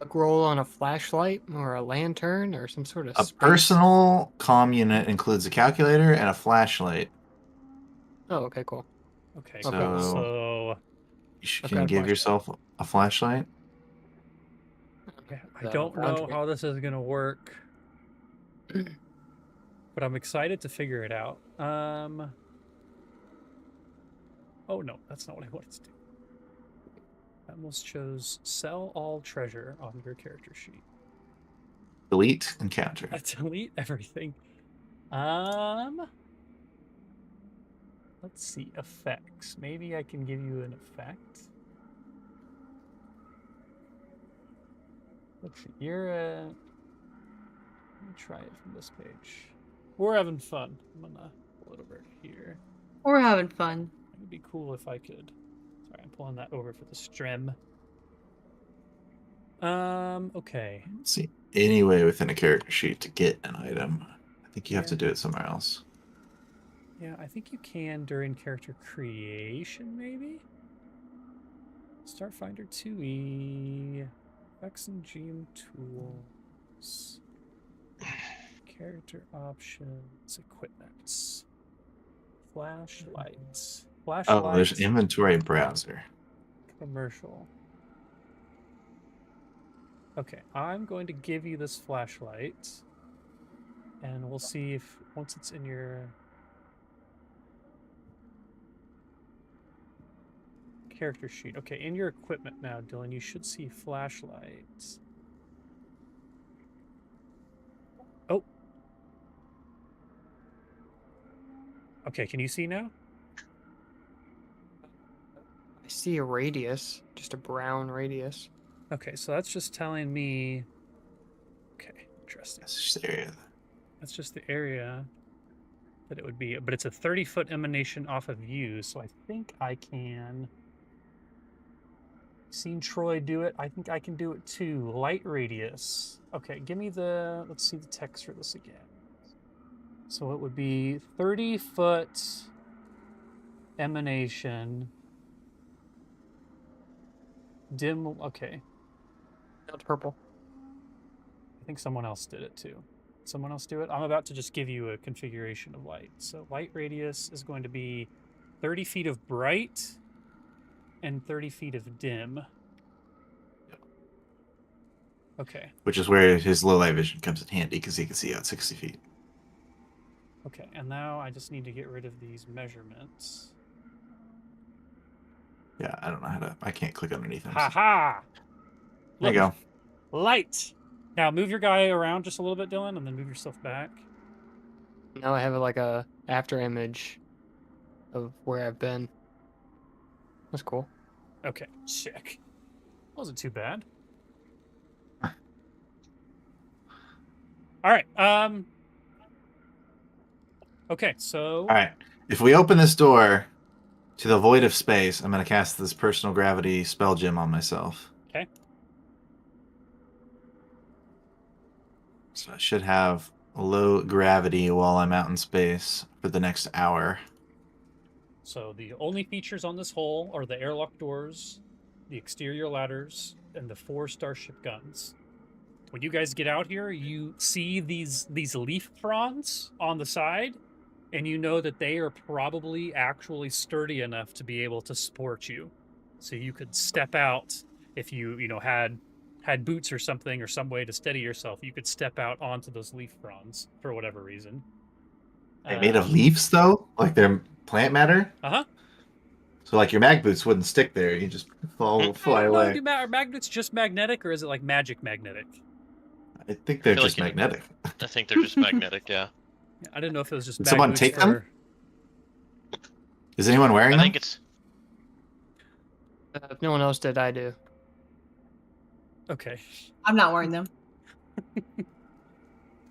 Speaker 5: A roll on a flashlight or a lantern or some sort of
Speaker 3: A
Speaker 5: space.
Speaker 3: personal comm unit includes a calculator and a flashlight.
Speaker 5: Oh, okay, cool.
Speaker 1: Okay,
Speaker 5: Okay,
Speaker 1: cool.
Speaker 5: well,
Speaker 1: So,
Speaker 5: I've
Speaker 3: Can
Speaker 5: got
Speaker 3: you
Speaker 5: a
Speaker 3: give
Speaker 5: flashlight.
Speaker 3: yourself a flashlight?
Speaker 1: yeah, I
Speaker 5: The
Speaker 1: don't
Speaker 5: round
Speaker 1: know
Speaker 5: tree.
Speaker 1: how this is gonna work, but I'm excited to figure it out. Oh no, that's not what I wanted to do. I almost chose sell all treasure on your character sheet.
Speaker 3: Delete encounter.
Speaker 1: Delete everything. Let's see, effects. Maybe I can give you an effect. Let's see, you're let me try it from this page. We're having fun. I'm gonna pull it over here.
Speaker 2: We're having fun.
Speaker 1: It would be cool if I could. Sorry, I'm pulling that over for the stream. Okay.
Speaker 3: Let's see any way within a character sheet to get an item. I think you have to
Speaker 1: Yeah.
Speaker 3: do it somewhere else.
Speaker 1: Yeah, I think you can during character creation, maybe? Starfinder 2E. X and GM tools. Character options. Equipments. Flashlights.
Speaker 3: Oh, there's
Speaker 1: Flashlights.
Speaker 3: inventory browser.
Speaker 1: Commercial. Okay, I'm going to give you this flashlight. And we'll see if once it's in your character sheet. Okay, in your equipment now, Dylan, you should see flashlights. Oh. Okay, can you see now?
Speaker 5: I see a radius, just a brown radius.
Speaker 1: Okay, so that's just telling me. Okay, interesting.
Speaker 3: That's just the area.
Speaker 1: That's just the area that it would be, but it's a 30-foot emanation off of you, so I think I can. Seen Troy do it. I think I can do it too. Light radius. Okay, give me the. Let's see the text for this again. So it would be 30-foot emanation. Dim. Okay.
Speaker 5: That's purple.
Speaker 1: I think someone else did it too. Someone else do it? I'm about to just give you a configuration of light. So light radius is going to be 30 feet of bright and 30 feet of dim. Okay.
Speaker 3: Which is where his low light vision comes in handy because he can see out 60 feet.
Speaker 1: Okay, and now I just need to get rid of these measurements.
Speaker 3: Yeah, I don't know how to. I can't click underneath him.
Speaker 1: Ha ha!
Speaker 3: There you go.
Speaker 1: Light! Now move your guy around just a little bit, Dylan, and then move yourself back.
Speaker 5: Now I have like a after image of where I've been. That's cool.
Speaker 1: Okay, sick. Wasn't too bad. All right. Okay, so
Speaker 3: All right. If we open this door to the void of space, I'm going to cast this personal gravity spell gem on myself.
Speaker 1: Okay.
Speaker 3: So I should have low gravity while I'm out in space for the next hour.
Speaker 1: So the only features on this hull are the airlock doors, the exterior ladders, and the 4 starship guns. When you guys get out here, you see these leaf fronds on the side, and you know that they are probably actually sturdy enough to be able to support you. So you could step out if you know had boots or something or some way to steady yourself. You could step out onto those leaf fronds for whatever reason.
Speaker 3: They made of leaves though, like they're plant matter.
Speaker 1: Uh-huh.
Speaker 3: So like your mag boots wouldn't stick there. You just fly
Speaker 1: I don't know.
Speaker 3: away.
Speaker 1: Are magnets just magnetic, or is it like magic magnetic?
Speaker 3: I think they're
Speaker 4: feel
Speaker 3: just
Speaker 4: like
Speaker 3: magnetic.
Speaker 4: I think they're just magnetic. Yeah.
Speaker 1: Yeah, I didn't know if it was just
Speaker 3: Did
Speaker 1: mag
Speaker 3: someone
Speaker 1: boots
Speaker 3: take
Speaker 1: for...
Speaker 3: them? Is anyone wearing
Speaker 4: I
Speaker 3: them?
Speaker 4: think it's.
Speaker 5: If no one else did, I do.
Speaker 1: Okay.
Speaker 2: I'm not wearing them.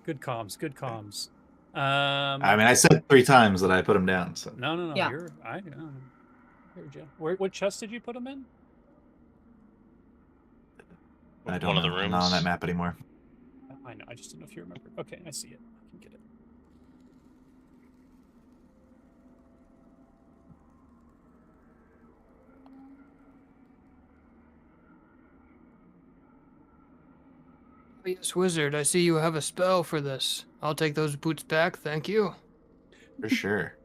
Speaker 1: Good comms. Good comms.
Speaker 3: I mean, I said 3 times that I put them down. So
Speaker 1: No.
Speaker 2: Yeah.
Speaker 1: I heard you. What chest did you put them in?
Speaker 3: I don't
Speaker 4: One
Speaker 3: know.
Speaker 4: of the
Speaker 3: I'm not on that
Speaker 4: rooms.
Speaker 3: map anymore.
Speaker 1: I know. I just didn't know if you remember. Okay, I see it. I can get it.
Speaker 5: Oh, yes, wizard. I see you have a spell for this. I'll take those boots back, thank you.
Speaker 3: For sure.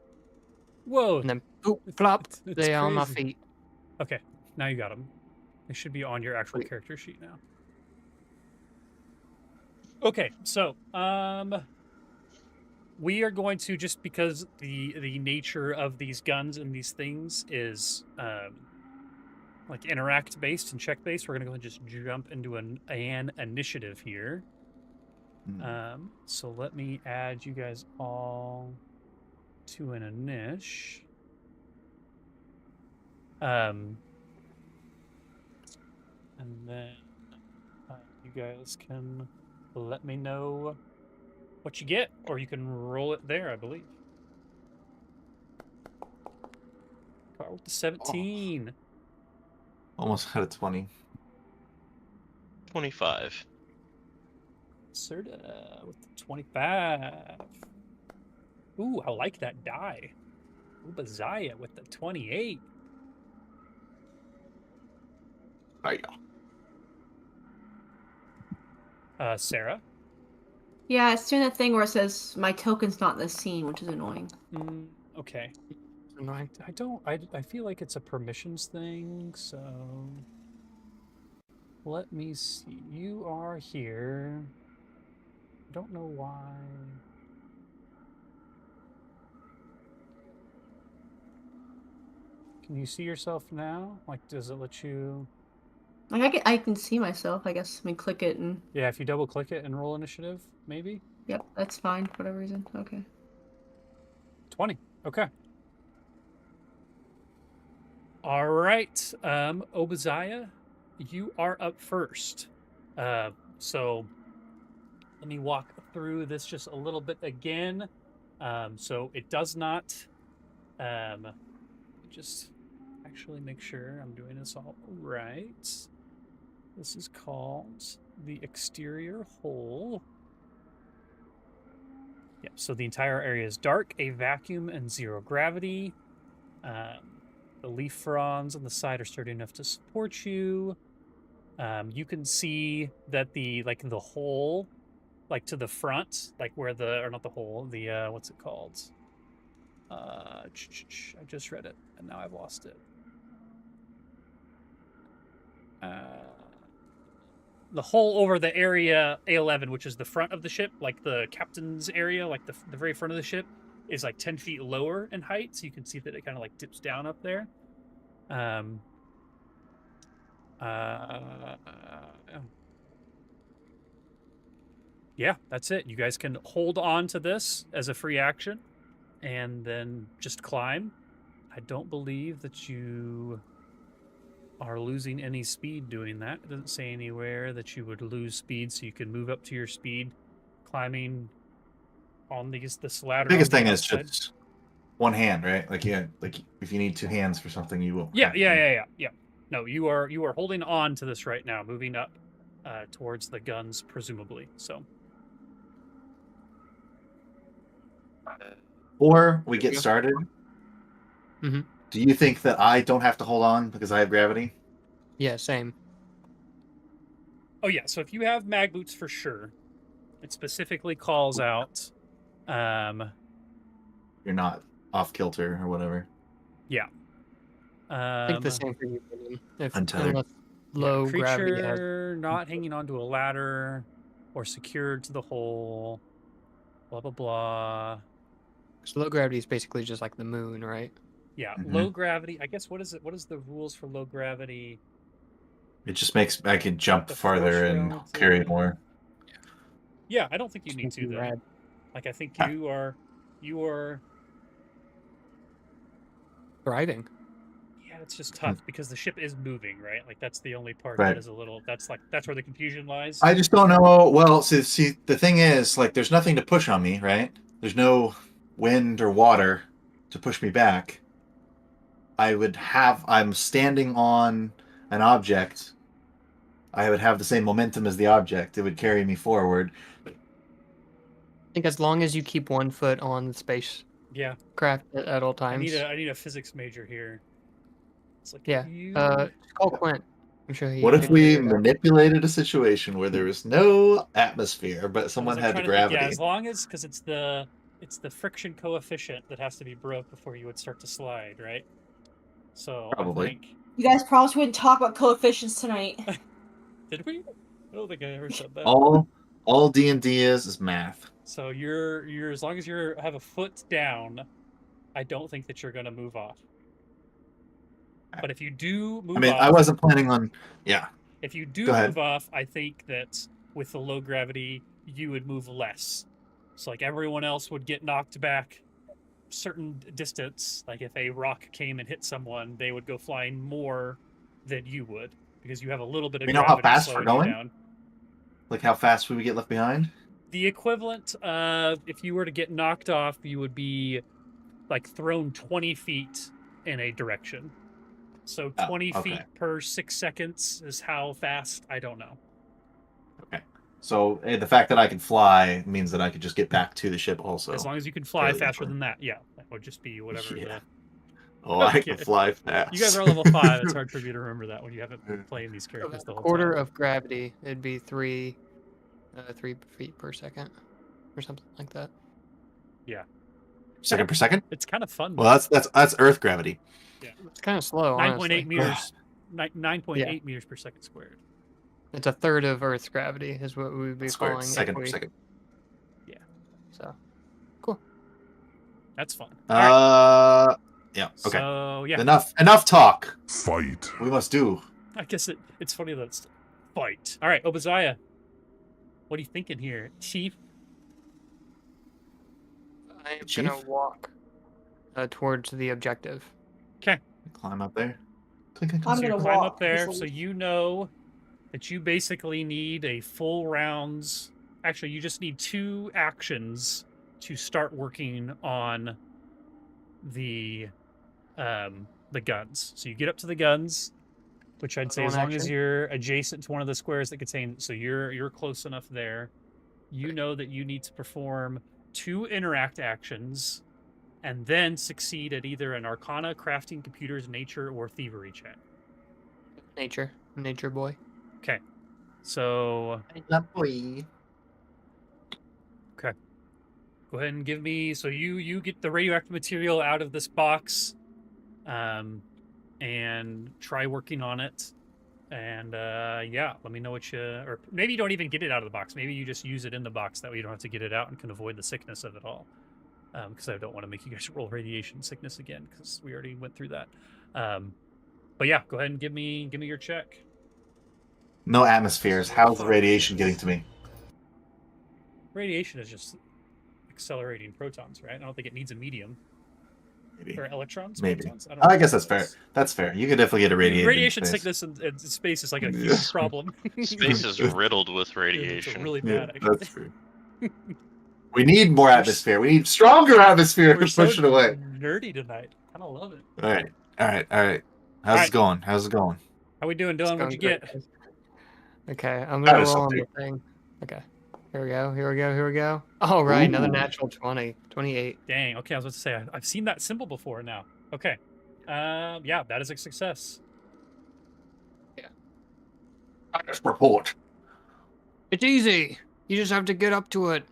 Speaker 1: Whoa.
Speaker 5: And then boop, plop,
Speaker 1: It's
Speaker 5: they are on my
Speaker 1: crazy.
Speaker 5: feet.
Speaker 1: Okay, now you got them. They should be on your actual
Speaker 5: Wait.
Speaker 1: character sheet now. Okay, so we are going to, just because the nature of these guns and these things is like interact based and check based, we're gonna go ahead and just jump into an initiative here. So let me add you guys all to an inish. And then you guys can let me know what you get, or you can roll it there, I believe. Car with the 17.
Speaker 3: Almost had a 20.
Speaker 4: 25.
Speaker 1: Serta with the 25. Ooh, I like that die. Ubazaya with the 28. Sarah?
Speaker 2: Yeah, it's doing that thing where it says my token's not in the scene, which is annoying.
Speaker 1: Okay.
Speaker 5: It's annoying.
Speaker 1: I feel like it's a permissions thing, so let me see. You are here. Don't know why. Can you see yourself now? Like, does it let you?
Speaker 2: Like I can see myself. I guess. I mean, click it and.
Speaker 1: Yeah, if you double click it and roll initiative, maybe.
Speaker 2: Yep, that's fine for whatever reason. Okay.
Speaker 1: 20. Okay. All right. Obadiah, you are up first. So let me walk through this just a little bit again. So it does not just actually make sure I'm doing this all right. This is called the exterior hole. Yep, so the entire area is dark, a vacuum, and 0 gravity. The leaf fronds on the side are sturdy enough to support you. You can see that the hole, like to the front, like where the, or not the hole, the what's it called? I just read it and now I've lost it. The hole over the area A11, which is the front of the ship, like the captain's area, like the very front of the ship, is like 10 feet lower in height. So you can see that it kind of like dips down up there. Yeah, that's it. You guys can hold on to this as a free action and then just climb. I don't believe that you are losing any speed doing that. It doesn't say anywhere that you would lose speed, so you can move up to your speed climbing on this ladder.
Speaker 3: The biggest
Speaker 1: on the
Speaker 3: thing is
Speaker 1: outside.
Speaker 3: just one hand, right? Like if you need 2 hands for something, you will.
Speaker 1: Yeah. No, you are holding on to this right now, moving up towards the guns, presumably. So
Speaker 3: Before we get started,
Speaker 5: Mhm.
Speaker 3: do you think that I don't have to hold on because I have gravity?
Speaker 5: Yeah, same.
Speaker 1: Oh yeah, so if you have mag boots for sure, it specifically calls out.
Speaker 3: You're not off kilter or whatever.
Speaker 1: Yeah.
Speaker 5: I think the same for you, William.
Speaker 3: Untethered.
Speaker 5: Unless low gravity has.
Speaker 1: Creature not hanging onto a ladder or secured to the hole. Blah blah blah.
Speaker 5: Because low gravity is basically just like the moon, right?
Speaker 1: Yeah,
Speaker 3: Mhm.
Speaker 1: low gravity. I guess what is it? What is the rules for low gravity?
Speaker 3: It just makes I could jump
Speaker 1: The
Speaker 3: farther
Speaker 1: force
Speaker 3: and
Speaker 1: relative-
Speaker 3: carry more.
Speaker 1: Yeah, I don't think you
Speaker 5: Just
Speaker 1: need
Speaker 5: makes
Speaker 1: to
Speaker 5: you
Speaker 1: then.
Speaker 5: rad.
Speaker 1: Like I think
Speaker 3: Huh.
Speaker 1: you are.
Speaker 5: Thriving.
Speaker 1: Yeah, it's just tough because the ship is moving, right? Like that's the only part
Speaker 3: Right.
Speaker 1: that is a little. That's where the confusion lies.
Speaker 3: I just don't know. Well, see, the thing is, like, there's nothing to push on me, right? There's no wind or water to push me back. I'm standing on an object. I would have the same momentum as the object. It would carry me forward.
Speaker 5: I think as long as you keep 1 foot on the spacecraft
Speaker 1: Yeah,
Speaker 5: at all
Speaker 1: I
Speaker 5: times.
Speaker 1: need a physics major here. It's like
Speaker 5: Yeah.
Speaker 1: you.
Speaker 5: Just call Quint. I'm sure he
Speaker 3: What if
Speaker 5: could
Speaker 3: we
Speaker 5: figure it out.
Speaker 3: manipulated a situation where there was no atmosphere, but someone
Speaker 1: I'm
Speaker 3: had
Speaker 1: trying to think,
Speaker 3: gravity?
Speaker 1: yeah, as long as because it's the friction coefficient that has to be broke before you would start to slide, right? So
Speaker 3: Probably.
Speaker 1: I think
Speaker 2: You guys promised we wouldn't talk about coefficients tonight.
Speaker 1: did we? I don't think I ever said that.
Speaker 3: All D&D is math.
Speaker 1: So you're as long as you have a foot down, I don't think that you're gonna move off. But if you do move
Speaker 3: I mean,
Speaker 1: off,
Speaker 3: I wasn't planning on. Yeah.
Speaker 1: if you do
Speaker 3: Go ahead.
Speaker 1: move off, I think that with the low gravity, you would move less. So like everyone else would get knocked back certain distance. Like if a rock came and hit someone, they would go flying more than you would because you have a little bit of
Speaker 3: We know how
Speaker 1: gravity
Speaker 3: fast we're
Speaker 1: slowing you
Speaker 3: going?
Speaker 1: down.
Speaker 3: Like how fast we would get left behind?
Speaker 1: The equivalent of if you were to get knocked off, you would be like thrown 20 feet in a direction. So 20
Speaker 3: okay.
Speaker 1: feet per 6 seconds is how fast? I don't know.
Speaker 3: Okay. So the fact that I can fly means that I could just get back to the ship also.
Speaker 1: As long as you can fly
Speaker 3: fairly
Speaker 1: faster
Speaker 3: easily.
Speaker 1: than that, yeah. That would just be whatever
Speaker 3: Yeah.
Speaker 1: the...
Speaker 3: Oh, I
Speaker 1: Okay.
Speaker 3: can fly fast.
Speaker 1: You guys are level 5. It's hard for me to remember that when you haven't been playing these characters the whole
Speaker 5: Quarter
Speaker 1: time.
Speaker 5: of gravity, it'd be 3 feet per second, or something like that.
Speaker 1: Yeah.
Speaker 3: Second per second?
Speaker 1: It's kind of fun.
Speaker 3: Well, that's Earth gravity.
Speaker 5: It's kind of slow,
Speaker 1: 9.8
Speaker 5: honestly.
Speaker 1: meters. 9.8
Speaker 5: Yeah.
Speaker 1: meters per second squared.
Speaker 5: It's a third of Earth's gravity is what we would be
Speaker 3: Squared,
Speaker 5: falling.
Speaker 3: second per second.
Speaker 5: So
Speaker 1: That's fun.
Speaker 3: Yeah. Okay.
Speaker 1: So, yeah.
Speaker 3: Enough talk.
Speaker 6: Fight.
Speaker 3: We must do.
Speaker 1: I guess it's funny that it's fight. All right, Obadiah. What are you thinking here? Chief?
Speaker 5: I am
Speaker 3: Chief?
Speaker 5: gonna walk towards the objective.
Speaker 1: Okay.
Speaker 3: Climb up there. Click, click,
Speaker 2: I'm
Speaker 1: So
Speaker 3: click.
Speaker 1: you
Speaker 2: gonna
Speaker 1: climb
Speaker 2: walk.
Speaker 1: up there,
Speaker 2: Just a-
Speaker 1: so you know that you basically need a full rounds. Actually, you just need 2 actions to start working on the guns. So you get up to the guns, which I'd say
Speaker 5: One
Speaker 1: as long as
Speaker 5: action?
Speaker 1: you're adjacent to one of the squares that contain. So you're close enough there. You know that you need to perform 2 interact actions, and then succeed at either an Arcana, Crafting, Computers, Nature, or Thievery check.
Speaker 5: Nature boy.
Speaker 1: Okay. So
Speaker 3: That boy.
Speaker 1: go ahead and give me. So you get the radioactive material out of this box, and try working on it. And yeah, let me know what you. Or maybe you don't even get it out of the box. Maybe you just use it in the box. That way you don't have to get it out and can avoid the sickness of it all. Because I don't want to make you guys roll radiation sickness again because we already went through that. But yeah, go ahead and give me your check.
Speaker 3: No atmospheres. How's the radiation getting to me?
Speaker 1: Radiation is just accelerating protons, right? I don't think it needs a medium.
Speaker 3: Maybe.
Speaker 1: Or electrons?
Speaker 3: Maybe.
Speaker 1: Protons? I don't know
Speaker 3: I
Speaker 1: what
Speaker 3: guess
Speaker 1: it
Speaker 3: that's fair.
Speaker 1: is.
Speaker 3: That's fair. You could definitely get a radiation.
Speaker 1: Radiation
Speaker 3: space.
Speaker 1: sickness in space is like a
Speaker 3: Yeah.
Speaker 1: huge problem.
Speaker 4: Space is riddled with
Speaker 1: It's
Speaker 4: radiation.
Speaker 1: really
Speaker 3: Yeah,
Speaker 1: bad, actually.
Speaker 3: that's true. We need more atmosphere. We need stronger atmosphere
Speaker 1: We're
Speaker 3: to push it away.
Speaker 1: nerdy tonight. Kind of love it.
Speaker 3: All right. How's
Speaker 1: Alright.
Speaker 3: it going? How's it going?
Speaker 1: How we doing,
Speaker 5: It's
Speaker 1: Dylan? What'd you
Speaker 5: going
Speaker 1: get?
Speaker 5: great. Okay, I'm
Speaker 3: That
Speaker 5: gonna
Speaker 3: is
Speaker 5: roll on the
Speaker 3: something.
Speaker 5: thing. Okay. Here we go. Here we go. Here we go. All right, another
Speaker 3: Ooh.
Speaker 5: natural 20. 28.
Speaker 1: Dang. Okay, I was about to say I've seen that symbol before now. Okay. Yeah, that is a success.
Speaker 3: Status report.
Speaker 5: It's easy. You just have to get up to it.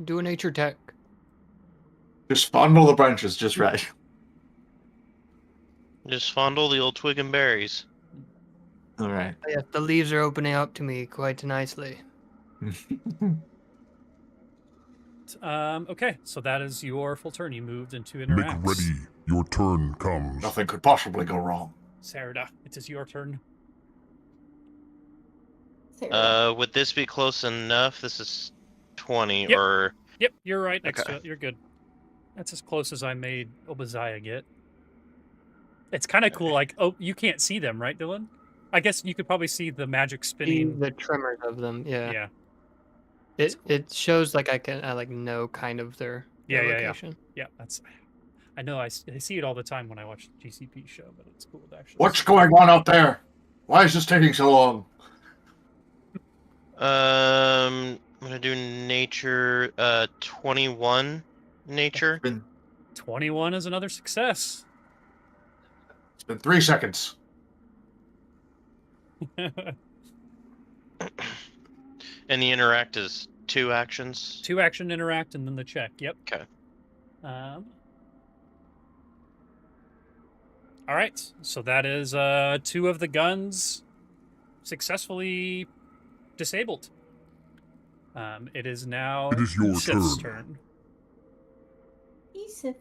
Speaker 5: Do a nature tech.
Speaker 3: Just fondle the branches just right.
Speaker 4: Just fondle the old twig and berries.
Speaker 3: All right.
Speaker 5: Yes, the leaves are opening up to me quite nicely.
Speaker 1: Okay, so that is your full turn. You moved into
Speaker 6: Make
Speaker 1: interacts.
Speaker 6: ready. Your turn comes.
Speaker 3: Nothing could possibly go wrong.
Speaker 1: Sarada, it is your turn.
Speaker 2: Sarah.
Speaker 4: Would this be close enough? This is 20
Speaker 1: Yep.
Speaker 4: or
Speaker 1: Yep, you're right next
Speaker 4: Okay.
Speaker 1: to it. You're good. That's as close as I made Obadiah get. It's kind of cool. Like, oh, you can't see them, right, Dylan? I guess you could probably see the magic
Speaker 5: See
Speaker 1: spinning.
Speaker 5: the tremors of them. Yeah.
Speaker 1: Yeah.
Speaker 5: It shows like I like know kind of their
Speaker 1: Yeah.
Speaker 5: location.
Speaker 1: Yeah, that's. I know. I see it all the time when I watch the GCP show, but it's cool to actually.
Speaker 3: What's
Speaker 1: see.
Speaker 3: going on out there? Why is this taking so long?
Speaker 4: I'm gonna do nature 21 nature.
Speaker 3: It's
Speaker 1: 21 is another success.
Speaker 3: been 3 seconds.
Speaker 4: And the interact is 2 actions.
Speaker 1: 2 action interact and then the check. Yep.
Speaker 4: Okay.
Speaker 1: All right. So that is 2 of the guns successfully disabled. It is now
Speaker 6: It is your
Speaker 1: Sif's
Speaker 6: turn.
Speaker 1: turn.
Speaker 2: Yusuf.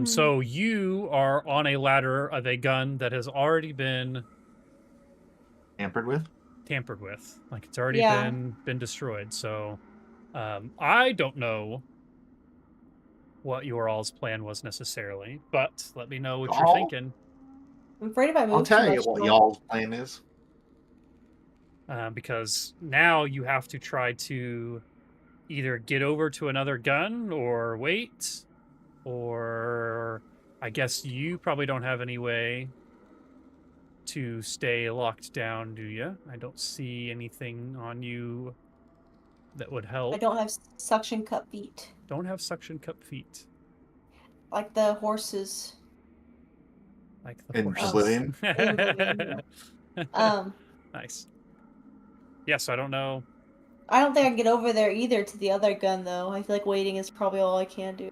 Speaker 1: So you are on a ladder of a gun that has already been
Speaker 3: Tampered with?
Speaker 1: tampered with. Like it's already
Speaker 2: Yeah.
Speaker 1: been destroyed. So I don't know what your all's plan was necessarily, but let me know what you're
Speaker 3: Oh.
Speaker 1: thinking.
Speaker 2: I'm afraid if I move
Speaker 3: I'll tell
Speaker 2: too
Speaker 3: you
Speaker 2: much,
Speaker 3: what
Speaker 2: it'll-
Speaker 3: y'all's plan is.
Speaker 1: Because now you have to try to either get over to another gun or wait, or I guess you probably don't have any way to stay locked down, do you? I don't see anything on you that would help.
Speaker 2: I don't have suction cup feet
Speaker 1: Don't have suction cup feet
Speaker 2: like the horses.
Speaker 1: like the
Speaker 3: In
Speaker 1: horses.
Speaker 3: Oblivion?
Speaker 2: In Oblivion,
Speaker 1: Nice. Yeah, so I don't know.
Speaker 2: I don't think I can get over there either to the other gun though. I feel like waiting is probably all I can do.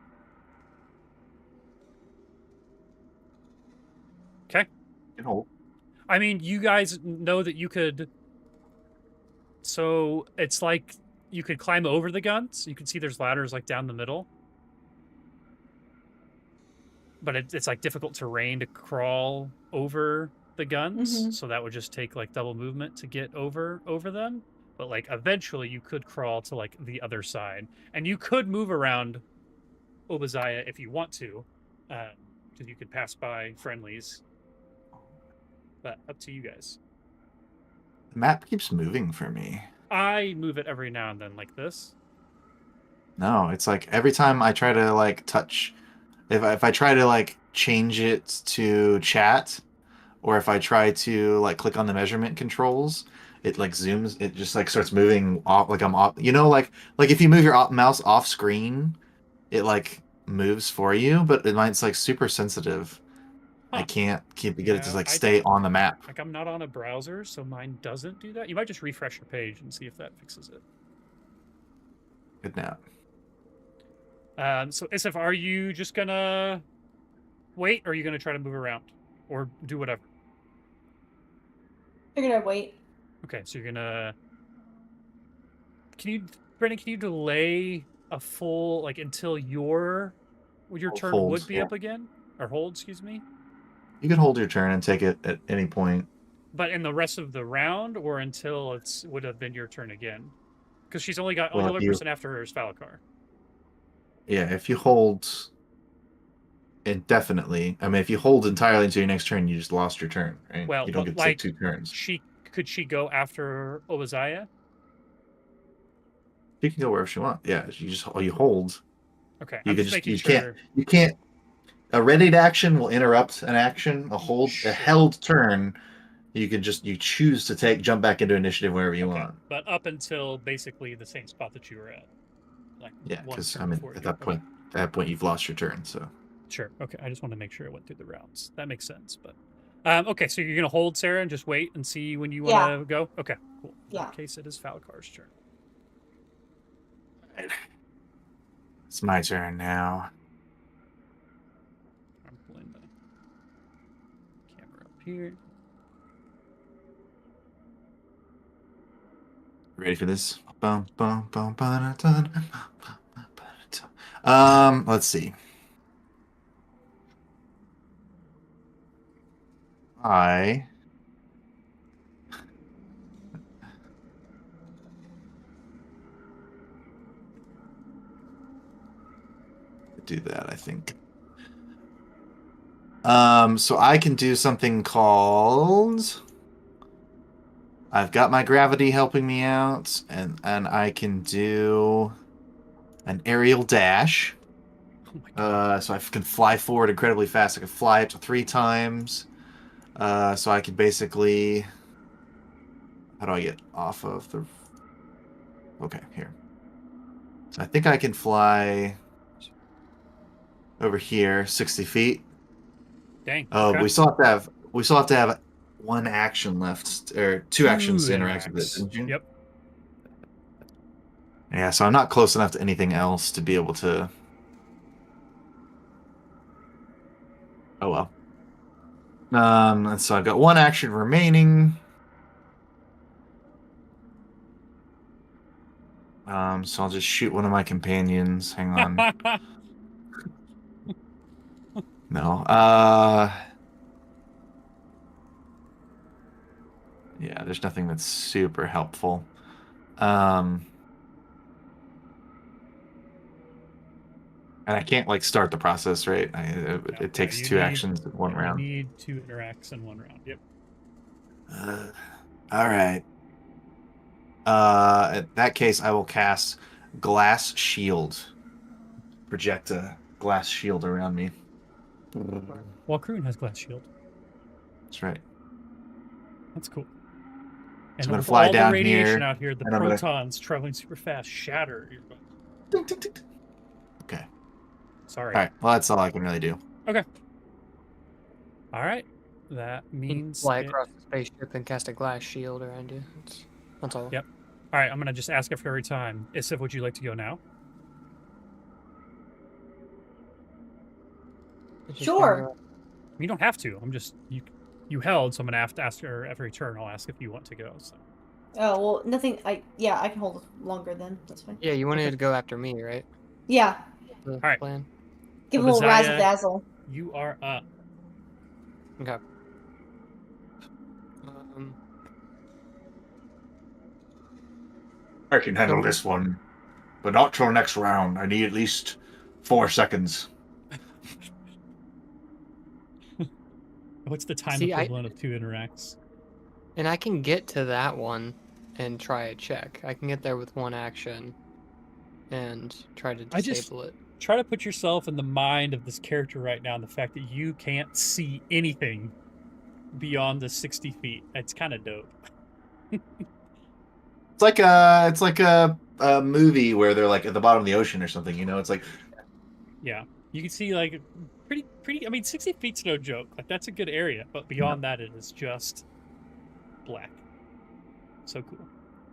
Speaker 1: Okay.
Speaker 3: You know,
Speaker 1: I mean, you guys know that you could. So it's like you could climb over the guns. You can see there's ladders like down the middle. But it's like difficult terrain to crawl over the guns.
Speaker 2: Mhm.
Speaker 1: So that would just take like double movement to get over them. But like eventually you could crawl to like the other side. And you could move around Obadiah if you want to. Because you could pass by friendlies. But up to you guys.
Speaker 3: the map keeps moving for me.
Speaker 1: I move it every now and then like this.
Speaker 3: No, it's like every time I try to like touch, if I try to like change it to chat, or if I try to like click on the measurement controls, it like zooms. It just like starts moving off. Like I'm off. You know, like if you move your mouse off screen, it like moves for you, but it's like super sensitive. I
Speaker 1: Huh.
Speaker 3: can't get it to
Speaker 1: Yeah,
Speaker 3: like
Speaker 1: I
Speaker 3: stay
Speaker 1: don't-
Speaker 3: on the map.
Speaker 1: Like I'm not on a browser, so mine doesn't do that. You might just refresh your page and see if that fixes it.
Speaker 3: Good nap.
Speaker 1: So Isif, are you just gonna wait, or are you gonna try to move around, or do whatever?
Speaker 2: Figured I'd wait.
Speaker 1: Okay, so you're gonna. Brendan? Can you delay a full like until your turn
Speaker 3: Hold,
Speaker 1: would be
Speaker 3: yeah.
Speaker 1: up again, or hold? Excuse me.
Speaker 3: You can hold your turn and take it at any point.
Speaker 1: But in the rest of the round, or until it's would have been your turn again, because she's only got
Speaker 3: Well,
Speaker 1: the only
Speaker 3: you-
Speaker 1: person after her is Falakar.
Speaker 3: Yeah, if you hold indefinitely, I mean, if you hold entirely until your next turn, you just lost your turn, right?
Speaker 1: Well,
Speaker 3: you don't
Speaker 1: but,
Speaker 3: get
Speaker 1: like,
Speaker 3: to take 2 turns.
Speaker 1: Could she go after Obadiah?
Speaker 3: You can go wherever you want. Yeah, you hold.
Speaker 1: Okay,
Speaker 3: You
Speaker 1: I'm
Speaker 3: can
Speaker 1: just making
Speaker 3: you
Speaker 1: sure.
Speaker 3: can't a readied action will interrupt an action. A held turn, you choose to jump back into initiative wherever you want.
Speaker 1: But up until basically the same spot that you were at. Like
Speaker 3: Yeah,
Speaker 1: one
Speaker 3: because
Speaker 1: turn
Speaker 3: I mean,
Speaker 1: before
Speaker 3: at
Speaker 1: you.
Speaker 3: that point, you've lost your turn. So
Speaker 1: Sure. Okay. I just want to make sure I went through the routes. That makes sense. But okay, so you're gonna hold Sarah and just wait and see when you want to go. Okay. Cool. In that case, it is Falcar's turn.
Speaker 3: it's my turn now.
Speaker 1: I'm pulling the camera up here.
Speaker 3: Ready for this? Let's see. I do that, I think. So I can do something called. I've got my gravity helping me out, and I can do an aerial dash.
Speaker 1: Oh my god.
Speaker 3: So I can fly forward incredibly fast. I can fly up to 3 times. So I can basically. How do I get off of the? Okay, here. So I think I can fly over here 60 feet.
Speaker 1: Dang.
Speaker 3: Oh,
Speaker 1: okay.
Speaker 3: we still have to have one action left, or two actions to interact with it, didn't you?
Speaker 1: Yep.
Speaker 3: Yeah, so I'm not close enough to anything else to be able to. Oh well. And so I've got one action remaining. So I'll just shoot one of my companions. Hang on. No. Yeah, there's nothing that's super helpful. And I can't like start the process, right? It takes two actions in one round.
Speaker 1: You need 2 interacts in 1 round. Yep.
Speaker 3: All right. In that case, I will cast Glass Shield. Project a glass shield around me.
Speaker 1: Walkroon has glass shield.
Speaker 3: That's right.
Speaker 1: That's cool.
Speaker 3: So
Speaker 1: And
Speaker 3: I'm gonna
Speaker 1: with
Speaker 3: fly
Speaker 1: all
Speaker 3: down
Speaker 1: the radiation
Speaker 3: here,
Speaker 1: out here, the
Speaker 3: and I'm gonna-
Speaker 1: protons traveling super fast shatter your boat.
Speaker 3: Ding, ding, ding, ding. Okay.
Speaker 1: Sorry.
Speaker 3: All right. Well, that's all I can really do.
Speaker 1: Okay. All right. That
Speaker 5: You can
Speaker 1: means
Speaker 5: fly across the spaceship and cast a glass shield around you. That's all.
Speaker 1: Yep. All right. I'm gonna just ask after every time. Isif, would you like to go now?
Speaker 5: It's just
Speaker 2: Sure.
Speaker 5: gonna-
Speaker 1: You don't have to. I'm just you held, so I'm gonna have to ask her every turn. I'll ask if you want to go. So.
Speaker 2: Oh well, nothing. I can hold longer then. That's fine.
Speaker 5: Yeah, you wanted to go after me, right?
Speaker 2: Yeah,
Speaker 5: The
Speaker 1: right.
Speaker 5: plan.
Speaker 2: give
Speaker 1: So
Speaker 2: a little razzle
Speaker 1: Bazaya-
Speaker 2: dazzle.
Speaker 1: You are up.
Speaker 5: Okay.
Speaker 3: I can handle this one, but not till next round. I need at least 4 seconds.
Speaker 1: What's the time
Speaker 5: See,
Speaker 1: equivalent of 2 interacts?
Speaker 5: And I can get to that one and try a check. I can get there with 1 action and try to
Speaker 1: I just-
Speaker 5: disable it.
Speaker 1: Try to put yourself in the mind of this character right now, and the fact that you can't see anything beyond the 60 feet. It's kind of dope.
Speaker 3: It's like a movie where they're like at the bottom of the ocean or something. You know, it's like
Speaker 1: Yeah, you can see like pretty. I mean, 60 feet's no joke. Like that's a good area, but beyond that, it is just black. So cool.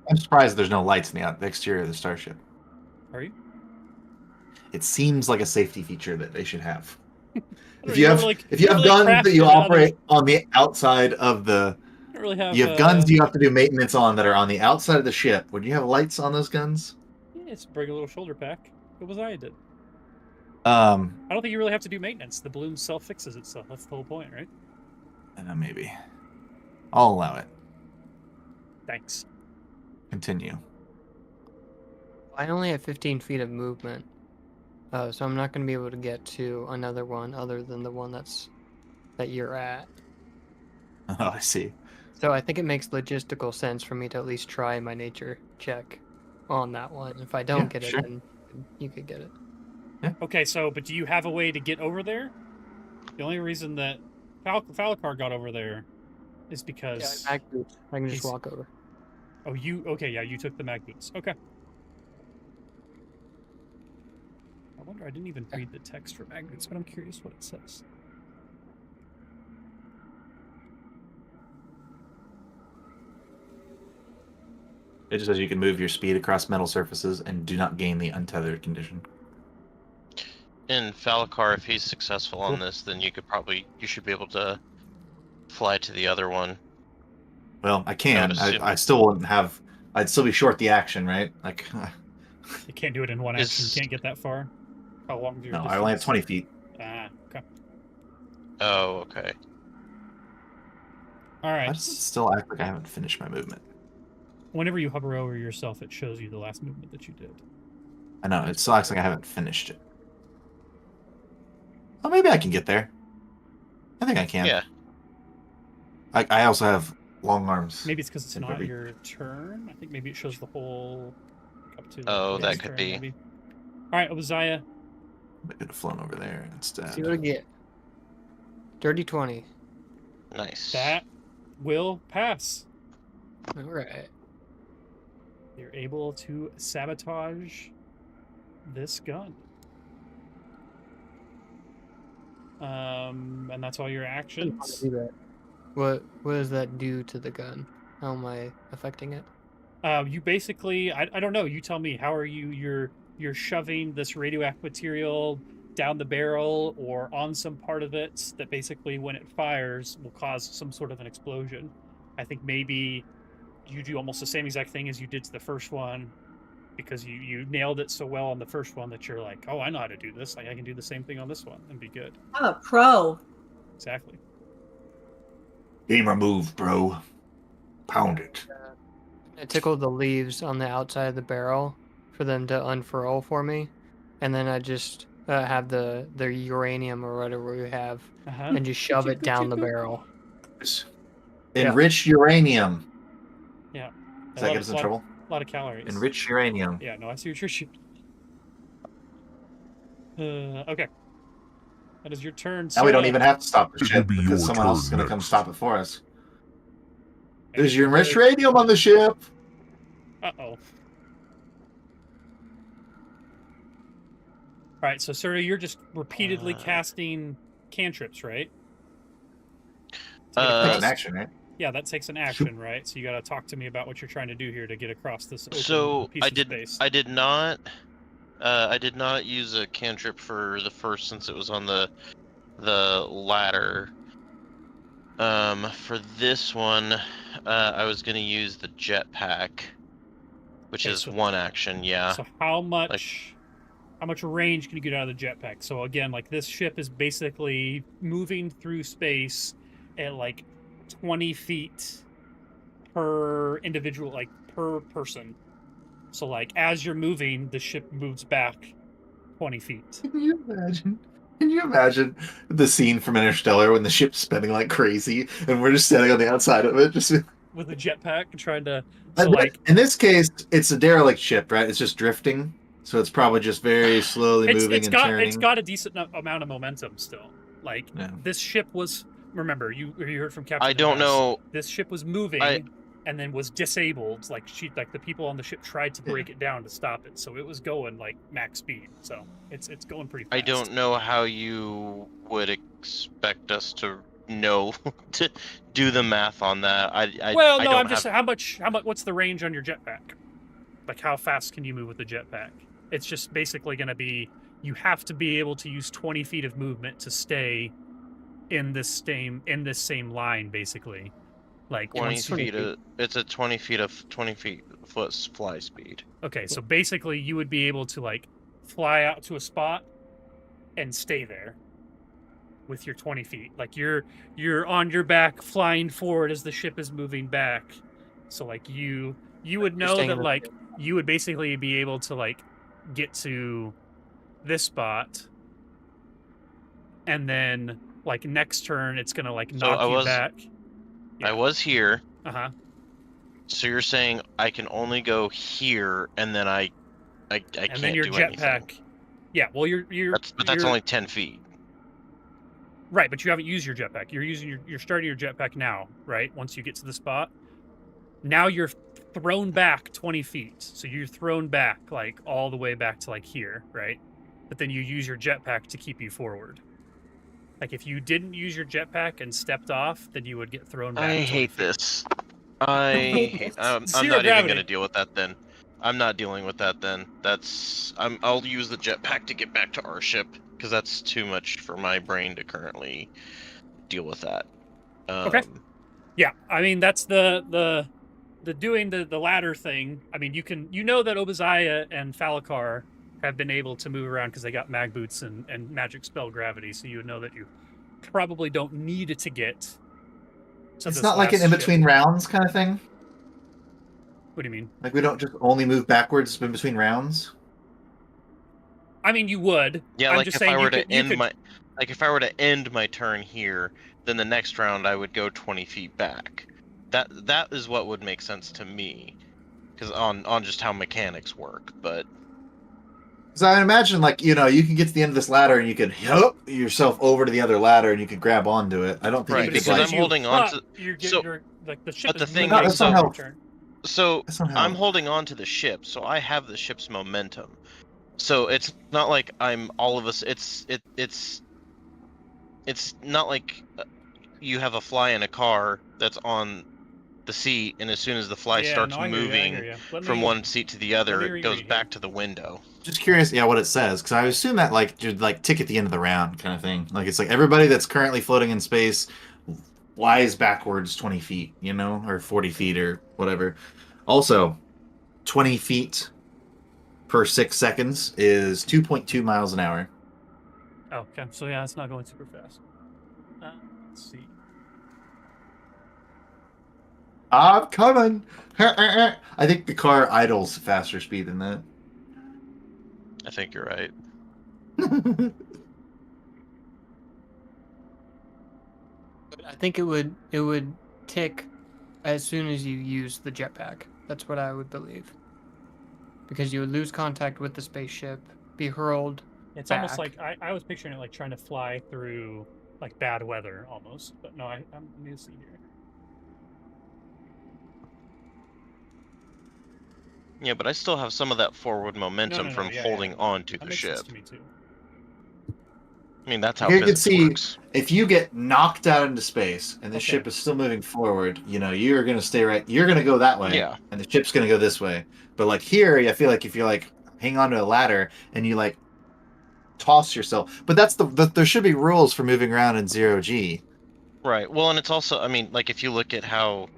Speaker 3: I'm surprised there's no lights in the exterior of the starship.
Speaker 1: Are you?
Speaker 3: It seems like a safety feature that they should have. If
Speaker 1: You
Speaker 3: you
Speaker 1: don't
Speaker 3: have
Speaker 1: really-
Speaker 3: if you have
Speaker 1: don't really
Speaker 3: guns that you
Speaker 1: craft it out of-
Speaker 3: operate on the outside of the,
Speaker 1: I don't really have.
Speaker 3: you have guns you have to do maintenance on that are on the outside of the ship. Would you have lights on those guns?
Speaker 1: Yeah, it's bring a little shoulder pack. It was I did.
Speaker 3: I
Speaker 1: I don't think you really have to do maintenance. The balloon self fixes itself. That's the whole point, right?
Speaker 3: maybe. I'll allow it.
Speaker 1: Thanks.
Speaker 3: Continue.
Speaker 5: I only have 15 feet of movement. So I'm not going to be able to get to another one other than the one that you're at.
Speaker 3: Oh, I see.
Speaker 5: So I think it makes logistical sense for me to at least try my nature check on that one. If I don't
Speaker 3: Yeah,
Speaker 5: get it,
Speaker 3: sure.
Speaker 5: then you could get it.
Speaker 1: Okay, but do you have a way to get over there? The only reason that Falakar got over there is
Speaker 5: Yeah,
Speaker 1: because
Speaker 5: mag boots. I can just
Speaker 1: he's-
Speaker 5: walk over.
Speaker 1: oh, you took the mag boots. Okay. I wonder, I didn't even read the text for mag boots, but I'm curious what it says.
Speaker 3: It just says you can move your speed across metal surfaces and do not gain the untethered condition.
Speaker 4: In Falakar, if he's successful on
Speaker 1: Cool.
Speaker 4: this, then you should be able to fly to the other one.
Speaker 3: Well, I can.
Speaker 4: assume.
Speaker 3: I still wouldn't have. I'd still be short the action, right? Like,
Speaker 1: You can't do it in one action. You
Speaker 4: Is-
Speaker 1: can't get that far. How long do your
Speaker 3: no, I only have
Speaker 1: distance?
Speaker 3: 20 feet.
Speaker 1: Ah, okay.
Speaker 4: Oh, okay.
Speaker 1: All
Speaker 3: Why
Speaker 1: right.
Speaker 3: does it still act like I haven't finished my movement?
Speaker 1: Whenever you hover over yourself, it shows you the last movement that you did.
Speaker 3: I know, it still acts like I haven't finished it. Oh, maybe I can get there. I think I can.
Speaker 4: Yeah.
Speaker 3: I also have long arms.
Speaker 1: Maybe it's because it's
Speaker 3: in
Speaker 1: not
Speaker 3: every-
Speaker 1: your turn. I think maybe it shows the whole up to.
Speaker 4: Oh,
Speaker 1: the
Speaker 4: that
Speaker 1: next
Speaker 4: could
Speaker 1: turn,
Speaker 4: be.
Speaker 1: Maybe. All right, Obadiah.
Speaker 3: I could have flown over there instead.
Speaker 5: See what I get. Dirty 20.
Speaker 4: Nice.
Speaker 1: That will pass.
Speaker 5: All right.
Speaker 1: You're able to sabotage this gun. And that's all your
Speaker 5: Shouldn't want to
Speaker 1: actions.
Speaker 5: do that. What does that do to the gun? How am I affecting it?
Speaker 1: You basically, I don't know. You tell me. How are you? You're shoving this radioactive material down the barrel or on some part of it that basically, when it fires, will cause some sort of an explosion. I think maybe you do almost the same exact thing as you did to the first one, because you nailed it so well on the first one that you're like, oh, I know how to do this. Like, I can do the same thing on this one and be good.
Speaker 2: I'm a pro.
Speaker 1: Exactly.
Speaker 3: Game removed, bro. Pound it.
Speaker 5: I tickled the leaves on the outside of the barrel for them to unfurl for me, and then I just have the uranium or whatever we have,
Speaker 1: Uh-huh.
Speaker 5: and just shove it down the barrel.
Speaker 3: Enriched uranium.
Speaker 1: Yeah.
Speaker 3: Does that get us in trouble?
Speaker 1: A lot of calories.
Speaker 3: Enriched uranium.
Speaker 1: Yeah, no, I see what you're shooting. Okay. That is your turn.
Speaker 3: Now we don't
Speaker 1: Sarah.
Speaker 3: even have to stop the
Speaker 6: It will
Speaker 3: ship
Speaker 6: be
Speaker 3: because
Speaker 6: your
Speaker 3: someone else is
Speaker 6: turn
Speaker 3: going to come
Speaker 6: next.
Speaker 3: stop it for us. There's your enriched uranium on the ship.
Speaker 1: Uh-oh. All right, so Sarah, you're just repeatedly casting cantrips, right? To get
Speaker 3: That's
Speaker 1: across-
Speaker 3: an action, right?
Speaker 1: Yeah, that takes an action, right? So you got to talk to me about what you're trying to do here to get across this open
Speaker 4: So
Speaker 1: piece
Speaker 4: I
Speaker 1: of
Speaker 4: did.
Speaker 1: space.
Speaker 4: I did not use a cantrip for the first, since it was on the ladder. For this one, I was gonna use the jetpack, which
Speaker 1: Okay,
Speaker 4: is
Speaker 1: so-
Speaker 4: one action. Yeah.
Speaker 1: So how much range can you get out of the jetpack? So again, like this ship is basically moving through space at like 20 feet per individual, like per person. So like as you're moving, the ship moves back 20 feet.
Speaker 3: Can you imagine? Can you imagine the scene from Interstellar when the ship's spinning like crazy and we're just standing on the outside of it? Just
Speaker 1: With a jetpack and trying to, so like,
Speaker 3: in this case, it's a derelict ship, right? It's just drifting, so it's probably just very slowly moving and turning.
Speaker 1: it's got a decent amount of momentum still. Like
Speaker 3: Yeah.
Speaker 1: this ship was, remember you heard from Captain.
Speaker 4: I don't
Speaker 1: Bass,
Speaker 4: know.
Speaker 1: This ship was moving and then was disabled. Like the people on the ship tried to break it down to stop it, so it was going like max speed. So it's going pretty fast.
Speaker 4: I don't know how you would expect us to know to do the math on that.
Speaker 1: Well,
Speaker 4: I
Speaker 1: no,
Speaker 4: don't
Speaker 1: I'm just
Speaker 4: have-
Speaker 1: how much what's the range on your jetpack? Like how fast can you move with the jetpack? It's just basically going to be you have to be able to use 20 feet of movement to stay in this same line, basically. Like
Speaker 4: 20
Speaker 1: once you-
Speaker 4: feet. It's a 20 feet foot fly speed.
Speaker 1: Okay, so basically you would be able to like fly out to a spot and stay there with your 20 feet. Like you're on your back flying forward as the ship is moving back. So like you would know
Speaker 5: staying
Speaker 1: that
Speaker 5: in the
Speaker 1: like
Speaker 5: ship.
Speaker 1: you would basically be able to like get to this spot and then like next turn it's gonna like knock
Speaker 4: I
Speaker 1: you
Speaker 4: was-
Speaker 1: back.
Speaker 4: I was here,
Speaker 1: Uh-huh.
Speaker 4: so you're saying I can only go here, and then I
Speaker 1: And
Speaker 4: can't
Speaker 1: then your
Speaker 4: do anything.
Speaker 1: jetpack. Yeah, well you're
Speaker 4: But that's
Speaker 1: you're-
Speaker 4: only 10 feet.
Speaker 1: Right, but you haven't used your jetpack. You're starting your jetpack now, right? Once you get to the spot. Now you're thrown back 20 feet. So you're thrown back like all the way back to like here, right? But then you use your jetpack to keep you forward. Like if you didn't use your jetpack and stepped off, then you would get thrown back.
Speaker 4: I
Speaker 1: 20
Speaker 4: hate
Speaker 1: feet.
Speaker 4: this. I hate. I'm
Speaker 1: Zero
Speaker 4: not even
Speaker 1: gravity.
Speaker 4: gonna deal with that then. I'm not dealing with that then. I'll use the jetpack to get back to our ship because that's too much for my brain to currently deal with that.
Speaker 1: Okay. Yeah, I mean that's the doing the ladder thing. I mean you know that Obadiah and Falakar have been able to move around because they got mag boots and magic spell gravity, so you would know that you probably don't need it to get to
Speaker 3: It's
Speaker 1: this
Speaker 3: not like an
Speaker 1: last
Speaker 3: in
Speaker 1: ship.
Speaker 3: between rounds kind of thing.
Speaker 1: What do you mean?
Speaker 3: Like we don't just only move backwards in between rounds.
Speaker 1: I mean you would.
Speaker 4: Yeah,
Speaker 1: I'm
Speaker 4: like
Speaker 1: just
Speaker 4: if
Speaker 1: saying
Speaker 4: I were
Speaker 1: you
Speaker 4: to
Speaker 1: could,
Speaker 4: if I were to end my turn here, then the next round I would go 20 feet back. That is what would make sense to me, because on just how mechanics work. But
Speaker 3: So I imagine, like, you can get to the end of this ladder and you could hook yourself over to the the ladder and you could grab onto it. I don't think
Speaker 4: Right,
Speaker 3: you
Speaker 1: but
Speaker 3: could,
Speaker 1: as
Speaker 4: because
Speaker 1: soon
Speaker 3: like,
Speaker 1: as
Speaker 4: I'm
Speaker 1: you
Speaker 4: holding on
Speaker 1: up,
Speaker 4: to-
Speaker 1: you get
Speaker 4: so-
Speaker 1: your like the ship
Speaker 4: but
Speaker 1: is
Speaker 4: the thing
Speaker 1: moving
Speaker 3: is,
Speaker 1: so
Speaker 3: so-
Speaker 1: your turn.
Speaker 4: so
Speaker 3: that's not how.
Speaker 4: I'm holding on to the ship, so I have the ship's momentum. So it's not like I'm all of us. It's not like you have a fly in a car that's on the seat, and as soon as the fly
Speaker 1: Yeah,
Speaker 4: starts
Speaker 1: no, I hear you,
Speaker 4: moving
Speaker 1: Let
Speaker 4: from
Speaker 1: me-
Speaker 4: one seat to the other,
Speaker 1: me
Speaker 4: it goes
Speaker 1: reread
Speaker 4: back
Speaker 1: here.
Speaker 4: to the window.
Speaker 3: Just curious, what it says, because I assume that, like, you'd, like, tick at the end of the round kind of thing. Like, it's like everybody that's currently floating in space flies backwards 20 feet, or 40 feet or whatever. Also, 20 feet per 6 seconds is 2.2 miles an hour.
Speaker 1: Oh, okay. So yeah, it's not going super fast. Let's see.
Speaker 3: I'm coming. I think the car idles faster speed than that.
Speaker 4: I think you're right.
Speaker 5: I think it would tick as soon as you use the jetpack. That's what I would believe. Because you would lose contact with the spaceship, be hurled.
Speaker 1: It's
Speaker 5: back.
Speaker 1: almost like I was picturing it like trying to fly through like bad weather almost, but no, I'm let me see here.
Speaker 4: Yeah, but I still have some of that forward momentum
Speaker 1: No,
Speaker 4: from
Speaker 1: yeah,
Speaker 4: holding on to
Speaker 1: That
Speaker 4: the
Speaker 1: makes
Speaker 4: ship.
Speaker 1: sense to me too.
Speaker 4: I mean, that's how
Speaker 3: You can
Speaker 4: physics
Speaker 3: see
Speaker 4: works.
Speaker 3: if you get knocked out into space and the
Speaker 1: Okay.
Speaker 3: ship is still moving forward, you're going to stay right. You're going to go that way,
Speaker 4: Yeah.
Speaker 3: and the ship's going to go this way. But like here, I feel like if you like hang onto a ladder and you like toss yourself, but that's there should be rules for moving around in 0G.
Speaker 4: Right. Well, and it's also, I mean, like if you look at how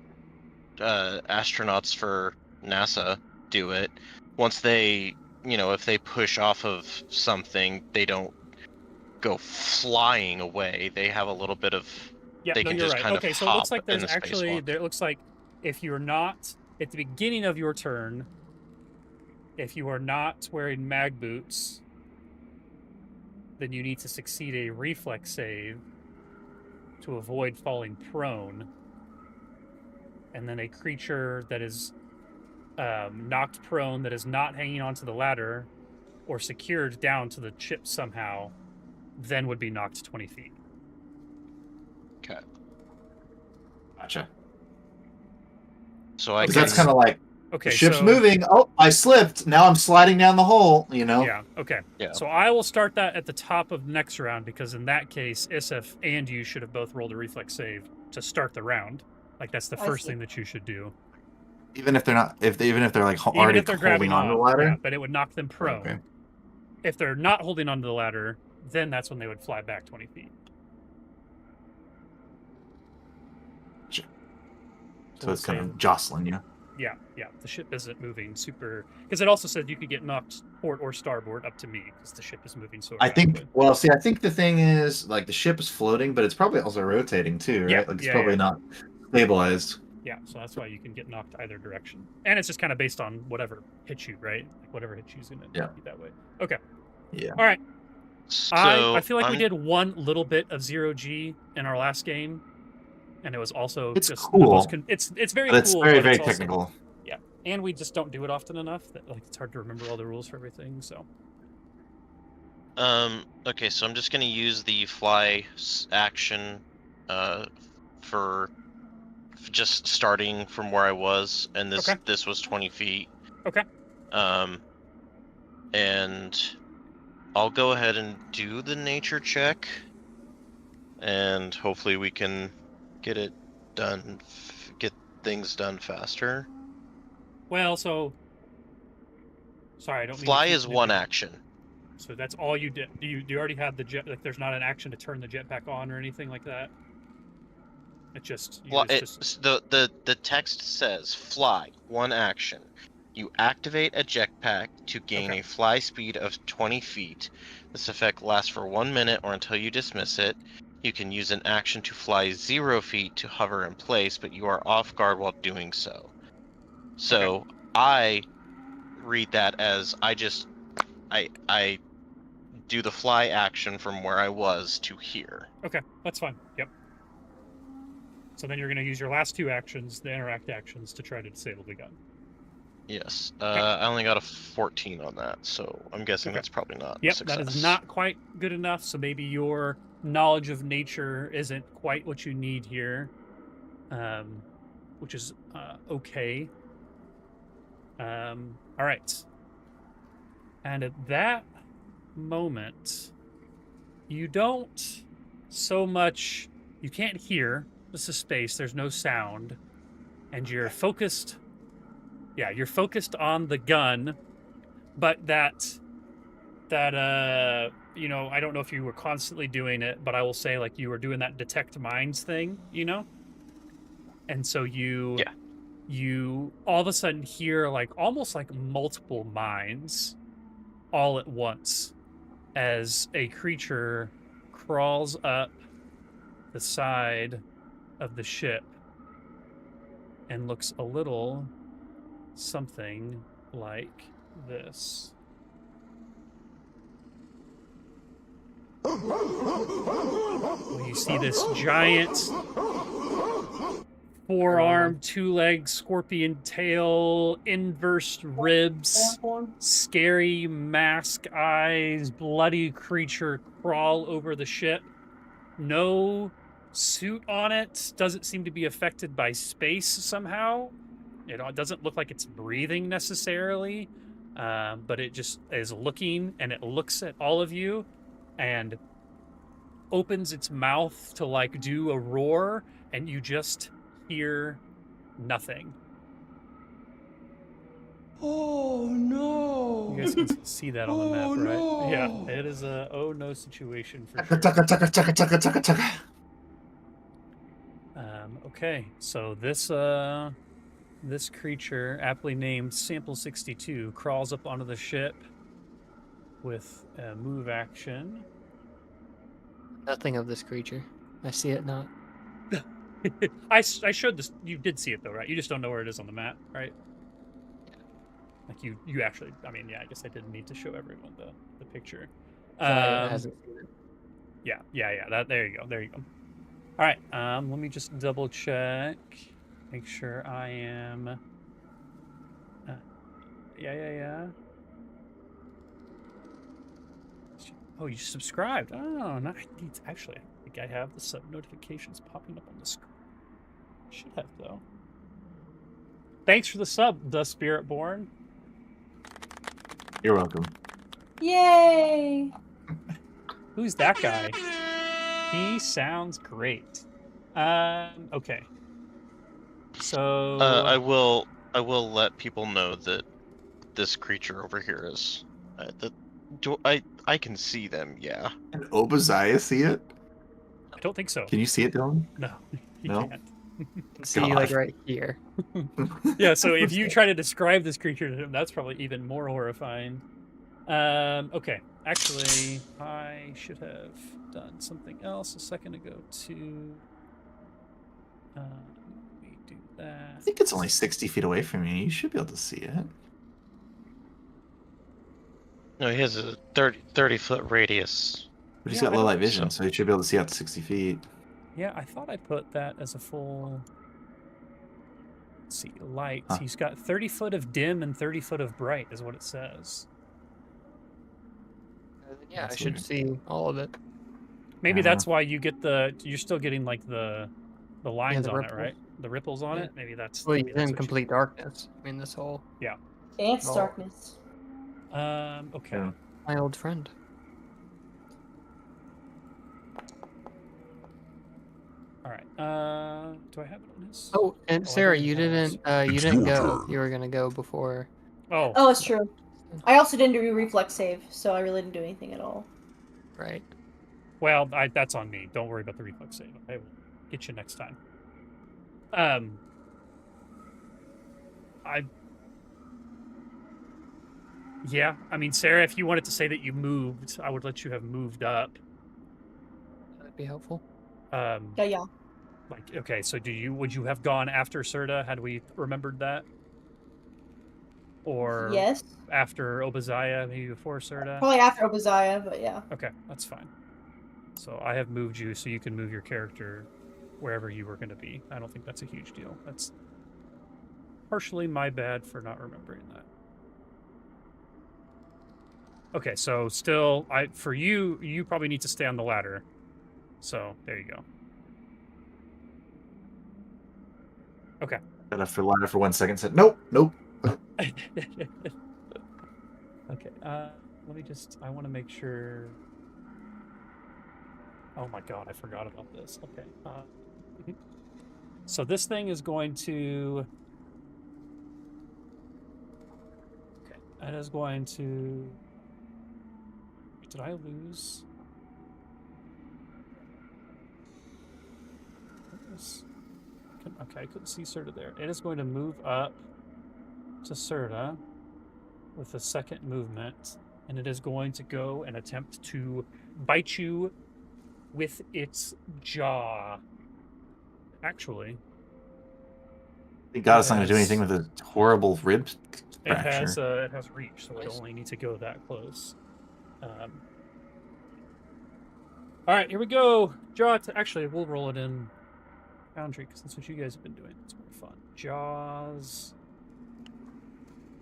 Speaker 4: astronauts for NASA do it, once they, if they push off of something, they don't go flying away. They have a little bit of,
Speaker 1: Yeah,
Speaker 4: they
Speaker 1: no,
Speaker 4: can
Speaker 1: you're
Speaker 4: just
Speaker 1: right.
Speaker 4: kind
Speaker 1: Okay,
Speaker 4: of
Speaker 1: so it looks
Speaker 4: hop
Speaker 1: like
Speaker 4: in
Speaker 1: there's
Speaker 4: the
Speaker 1: actually
Speaker 4: spacewalk.
Speaker 1: there looks like if you're not at the beginning of your turn, if you are not wearing mag boots, then you need to succeed a reflex save to avoid falling prone. And then a creature that is knocked prone that is not hanging onto the ladder or secured down to the ship somehow, then would be knocked 20 feet.
Speaker 4: Okay.
Speaker 3: Gotcha.
Speaker 4: So I
Speaker 3: Because
Speaker 1: Okay.
Speaker 3: that's kind of like
Speaker 1: Okay,
Speaker 3: the ship's
Speaker 1: so,
Speaker 3: moving. Oh, I slipped. Now I'm sliding down the hole.
Speaker 1: Yeah, okay.
Speaker 4: Yeah.
Speaker 1: So I will start that at the top of the next round because in that case, Isif and you should have both rolled a reflex save to start the round. Like that's the
Speaker 2: I
Speaker 1: first
Speaker 2: see.
Speaker 1: thing that you should do.
Speaker 3: Even if they're not, even if they're like
Speaker 1: Even
Speaker 3: already
Speaker 1: if they're
Speaker 3: holding
Speaker 1: grabbing
Speaker 3: onto the
Speaker 1: on,
Speaker 3: ladder.
Speaker 1: yeah, but it would knock them prone.
Speaker 3: Okay.
Speaker 1: If they're not holding onto the ladder, then that's when they would fly back 20 feet.
Speaker 3: So it's kind
Speaker 1: same.
Speaker 3: of jostling you.
Speaker 1: Yeah, the ship isn't moving super because it also said you could get knocked port or starboard up to me because the ship is moving so
Speaker 3: I think.
Speaker 1: rapidly.
Speaker 3: Well, see, I think the thing is, like, the ship is floating, but it's probably also rotating too, right?
Speaker 1: Yeah,
Speaker 3: Like, it's
Speaker 1: yeah,
Speaker 3: probably
Speaker 1: yeah.
Speaker 3: not stabilized.
Speaker 1: Yeah, so that's why you can get knocked either direction. And it's just kind of based on whatever hits you, right? Like whatever hits you is going to be that way. Okay.
Speaker 3: Yeah.
Speaker 1: All right.
Speaker 4: So
Speaker 1: I feel like we
Speaker 4: I'm-
Speaker 1: did one little bit of 0G in our last game. And it was also
Speaker 3: It's
Speaker 1: just
Speaker 3: cool.
Speaker 1: the most it's very
Speaker 3: But it's
Speaker 1: cool.
Speaker 3: very,
Speaker 1: but
Speaker 3: very
Speaker 1: it's also-
Speaker 3: technical.
Speaker 1: yeah. And we just don't do it often enough that like it's hard to remember all the rules for everything, so
Speaker 4: Okay, so I'm just gonna use the fly action, for just starting from where I was, and
Speaker 1: Okay.
Speaker 4: this was 20 feet.
Speaker 1: Okay.
Speaker 4: And I'll go ahead and do the nature check, and hopefully we can get it done, get things done faster.
Speaker 1: Well, so sorry, I don't mean to
Speaker 4: Fly
Speaker 1: keep
Speaker 4: is one
Speaker 1: nipping.
Speaker 4: action.
Speaker 1: So that's all you did. Do you already have the jet? Like, there's not an action to turn the jetpack on or anything like that. It just
Speaker 4: The text says fly, one action. You activate a jetpack to gain
Speaker 1: Okay.
Speaker 4: a fly speed of 20 feet. This effect lasts for 1 minute or until you dismiss it. You can use an action to fly 0 feet to hover in place, but you are off guard while doing so. So I read that as I do the fly action from where I was to here.
Speaker 1: Okay, that's fine. Yep. So then you're going to use your last two actions, the interact actions, to try to disable the gun.
Speaker 4: Yes.
Speaker 1: Okay.
Speaker 4: I only got a 14 on that, so I'm guessing
Speaker 1: Okay.
Speaker 4: that's probably not a
Speaker 1: Yep,
Speaker 4: success.
Speaker 1: that is not quite good enough. So maybe your knowledge of nature isn't quite what you need here, which is okay. All right. And at that moment, you don't so much. You can't hear. This is space. There's no sound, and you're focused. Yeah, you're focused on the gun, but that I don't know if you were constantly doing it, but I will say, like, you were doing that detect minds thing, and so
Speaker 4: Yeah.
Speaker 1: you all of a sudden hear, like, almost like multiple minds all at once as a creature crawls up the side of the ship and looks a little something like this. Well, you see this giant four-armed, two-legged scorpion tail, inverse ribs, scary mask eyes, bloody creature crawl over the ship. No suit on it. Doesn't seem to be affected by space somehow. It doesn't look like it's breathing necessarily, but it just is looking, and it looks at all of you and opens its mouth to, like, do a roar, and you just hear nothing.
Speaker 5: Oh no!
Speaker 1: You guys can see that on the map,
Speaker 5: Oh,
Speaker 1: right?
Speaker 5: no.
Speaker 1: Yeah, it is a oh no situation for
Speaker 3: Tucka,
Speaker 1: sure.
Speaker 3: tucka, tucka, tucka, tucka, tucka, tucka.
Speaker 1: Okay, so this creature, aptly named Sample 62, crawls up onto the ship with a move action.
Speaker 5: Nothing of this creature. I see it not.
Speaker 1: I showed this. You did see it though, right? You just don't know where it is on the map, right? Like you actually. I mean, yeah. I guess I didn't need to show everyone the picture.
Speaker 5: Wyatt hasn't seen it.
Speaker 1: Yeah. That there you go. There you go. All right. Let me just double check. Make sure I am. Yeah. Oh, you subscribed. Oh, nice. Actually, I think I have the sub notifications popping up on the screen. Should have, though. Thanks for the sub, The Spiritborn.
Speaker 3: You're welcome.
Speaker 2: Yay!
Speaker 1: Who's that guy? He sounds great. Okay. So
Speaker 4: I will let people know that this creature over here is. I can see them. Yeah.
Speaker 3: Can Obadiah see it?
Speaker 1: I don't think so.
Speaker 3: Can you see it, Dylan?
Speaker 1: No, you
Speaker 3: No?
Speaker 1: can't.
Speaker 5: See,
Speaker 3: God.
Speaker 5: like right here.
Speaker 1: Yeah, so if you try to describe this creature to him, that's probably even more horrifying. Okay. Actually, I should have done something else a second ago too. Let me do that.
Speaker 3: I think it's only 60 feet away from you. You should be able to see it.
Speaker 4: No, he has a 30-foot radius.
Speaker 3: But he's
Speaker 1: Yeah,
Speaker 3: got
Speaker 1: I
Speaker 3: low light
Speaker 1: don't-
Speaker 3: vision, so he should be able to see out to 60 feet.
Speaker 1: Yeah, I thought I put that as a full. Let's see, light.
Speaker 3: Huh.
Speaker 1: He's got 30 foot of dim and 30 foot of bright, is what it says.
Speaker 5: Yeah, I
Speaker 3: That's
Speaker 5: should
Speaker 3: weird.
Speaker 5: see all of it.
Speaker 1: Maybe
Speaker 3: Uh-huh.
Speaker 1: that's why you get you're still getting like the lines
Speaker 5: the
Speaker 1: on it,
Speaker 5: ripples.
Speaker 1: right? The ripples on
Speaker 5: Yeah.
Speaker 1: it. Maybe that's.
Speaker 5: Well,
Speaker 1: Maybe
Speaker 5: he's
Speaker 1: that's
Speaker 5: in
Speaker 1: what
Speaker 5: complete darkness. I mean, this whole
Speaker 2: Dance
Speaker 5: Oh.
Speaker 2: darkness.
Speaker 1: Okay.
Speaker 3: Yeah.
Speaker 5: my old friend.
Speaker 1: All right. Do I have it on this?
Speaker 5: Oh, and
Speaker 1: I
Speaker 5: Sarah,
Speaker 1: don't
Speaker 5: you
Speaker 1: even have
Speaker 5: didn't. You
Speaker 6: It's
Speaker 5: didn't
Speaker 6: your
Speaker 5: go.
Speaker 6: turn.
Speaker 5: You were gonna go before.
Speaker 1: Oh.
Speaker 2: Oh, it's true. I also didn't do a reflex save, so I really didn't do anything at all.
Speaker 5: Right.
Speaker 1: Well, that's on me. Don't worry about the reflex save. I will get you next time. Yeah, I mean, Sarah, if you wanted to say that you moved, I would let you have moved up.
Speaker 5: That'd be helpful.
Speaker 2: Yeah.
Speaker 1: Like, okay, so would you have gone after Serta had we remembered that? Or
Speaker 2: Yes.
Speaker 1: after Obaziah, maybe before Serta?
Speaker 2: Probably after Obaziah, but yeah.
Speaker 1: Okay, that's fine. So I have moved you so you can move your character wherever you were going to be. I don't think that's a huge deal. That's partially my bad for not remembering that. Okay, so still, for you probably need to stay on the ladder. So there you go. Okay.
Speaker 3: Got up for ladder for 1 second. Said nope.
Speaker 1: Okay. Let me just. I want to make sure. Oh my god, I forgot about this. Okay. So this thing is going to. Okay, that is going to. Did I lose? Okay, I couldn't see Serta there. It is going to move up to Serta with a second movement, and it is going to go and attempt to bite you with its jaw. Actually,
Speaker 3: Thank God it's not going to do
Speaker 1: Yes.
Speaker 3: anything with a horrible rib
Speaker 1: it
Speaker 3: fracture.
Speaker 1: has reach, so I
Speaker 5: Nice.
Speaker 1: only need to go that close. All right, here we go. Jaw. Actually, we'll roll it in Foundry because that's what you guys have been doing. It's more fun. Jaws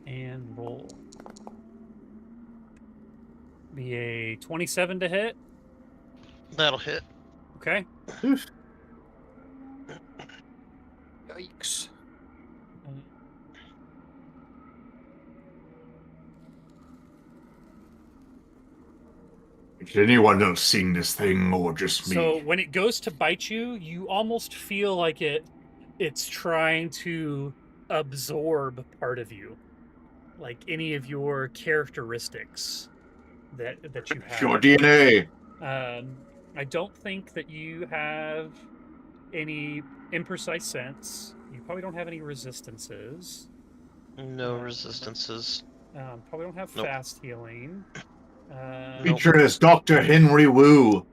Speaker 1: and roll. Be a 27 to hit.
Speaker 4: That'll hit.
Speaker 1: Okay.
Speaker 5: Yikes.
Speaker 6: Is anyone else seeing this thing or just me?
Speaker 1: So when it goes to bite you, you almost feel like it's trying to absorb part of you, like any of your characteristics that you have.
Speaker 6: Your DNA.
Speaker 1: I don't think that you have any imprecise sense. You probably don't have any resistances.
Speaker 4: No resistances.
Speaker 1: Probably don't have
Speaker 4: Nope.
Speaker 1: fast healing.
Speaker 6: Feature is Dr. Henry Wu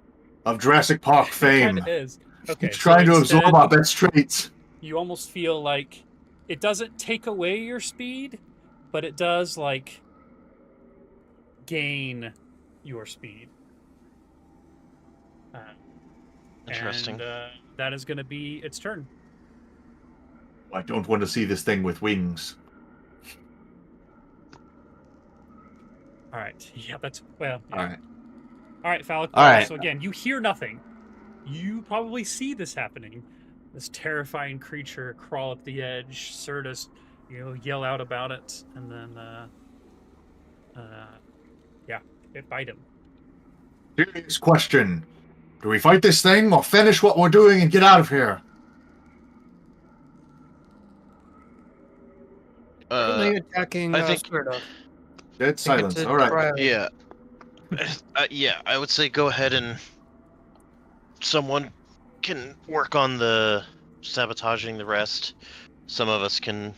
Speaker 6: of Jurassic Park
Speaker 1: It
Speaker 6: fame.
Speaker 1: kind of is. Okay,
Speaker 6: He's trying to absorb
Speaker 1: instead,
Speaker 6: our best traits.
Speaker 1: you almost feel like it doesn't take away your speed, but it does like gain your speed.
Speaker 4: Interesting.
Speaker 1: And that is going to be its turn.
Speaker 6: I don't want to see this thing with wings.
Speaker 1: All right. Yeah, that's well. Yeah.
Speaker 3: All right.
Speaker 1: All right, Falcon.
Speaker 3: All right.
Speaker 1: So again, you hear nothing. You probably see this happening. This terrifying creature crawl up the edge. Certus, yell out about it, and then, yeah, it bite him.
Speaker 6: Serious question. Do we fight this thing or finish what we're doing and get out of here?
Speaker 5: Currently attacking
Speaker 4: I think-
Speaker 5: Smirnoff.
Speaker 6: Dead
Speaker 5: I think it's
Speaker 6: silence.
Speaker 5: a
Speaker 6: All right.
Speaker 5: priority.
Speaker 4: Yeah. Yeah, I would say go ahead and someone can work on the sabotaging the rest. Some of us can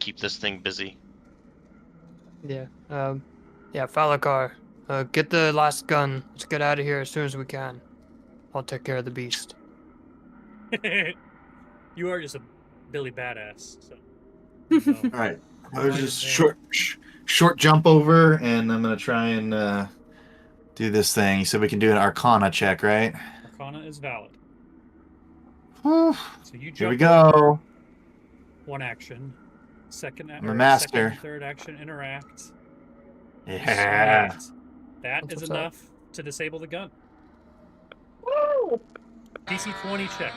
Speaker 4: keep this thing busy.
Speaker 5: Yeah. Yeah, Falakar. Get the last gun. Let's get out of here as soon as we can. I'll take care of the beast.
Speaker 1: You are just a Billy badass. So.
Speaker 3: All right. I was
Speaker 1: Right
Speaker 3: just
Speaker 1: there.
Speaker 3: short jump over, and I'm gonna try and do this thing. You said we can do an Arcana check, right?
Speaker 1: Arcana is valid.
Speaker 3: Whew.
Speaker 1: So you jump
Speaker 3: Here we go.
Speaker 1: one action. Second,
Speaker 3: I'm a master.
Speaker 1: Second, third action, interact.
Speaker 3: Yeah.
Speaker 1: Select. That
Speaker 5: That's
Speaker 1: is
Speaker 5: what's up.
Speaker 1: enough to disable the gun. DC 20 check.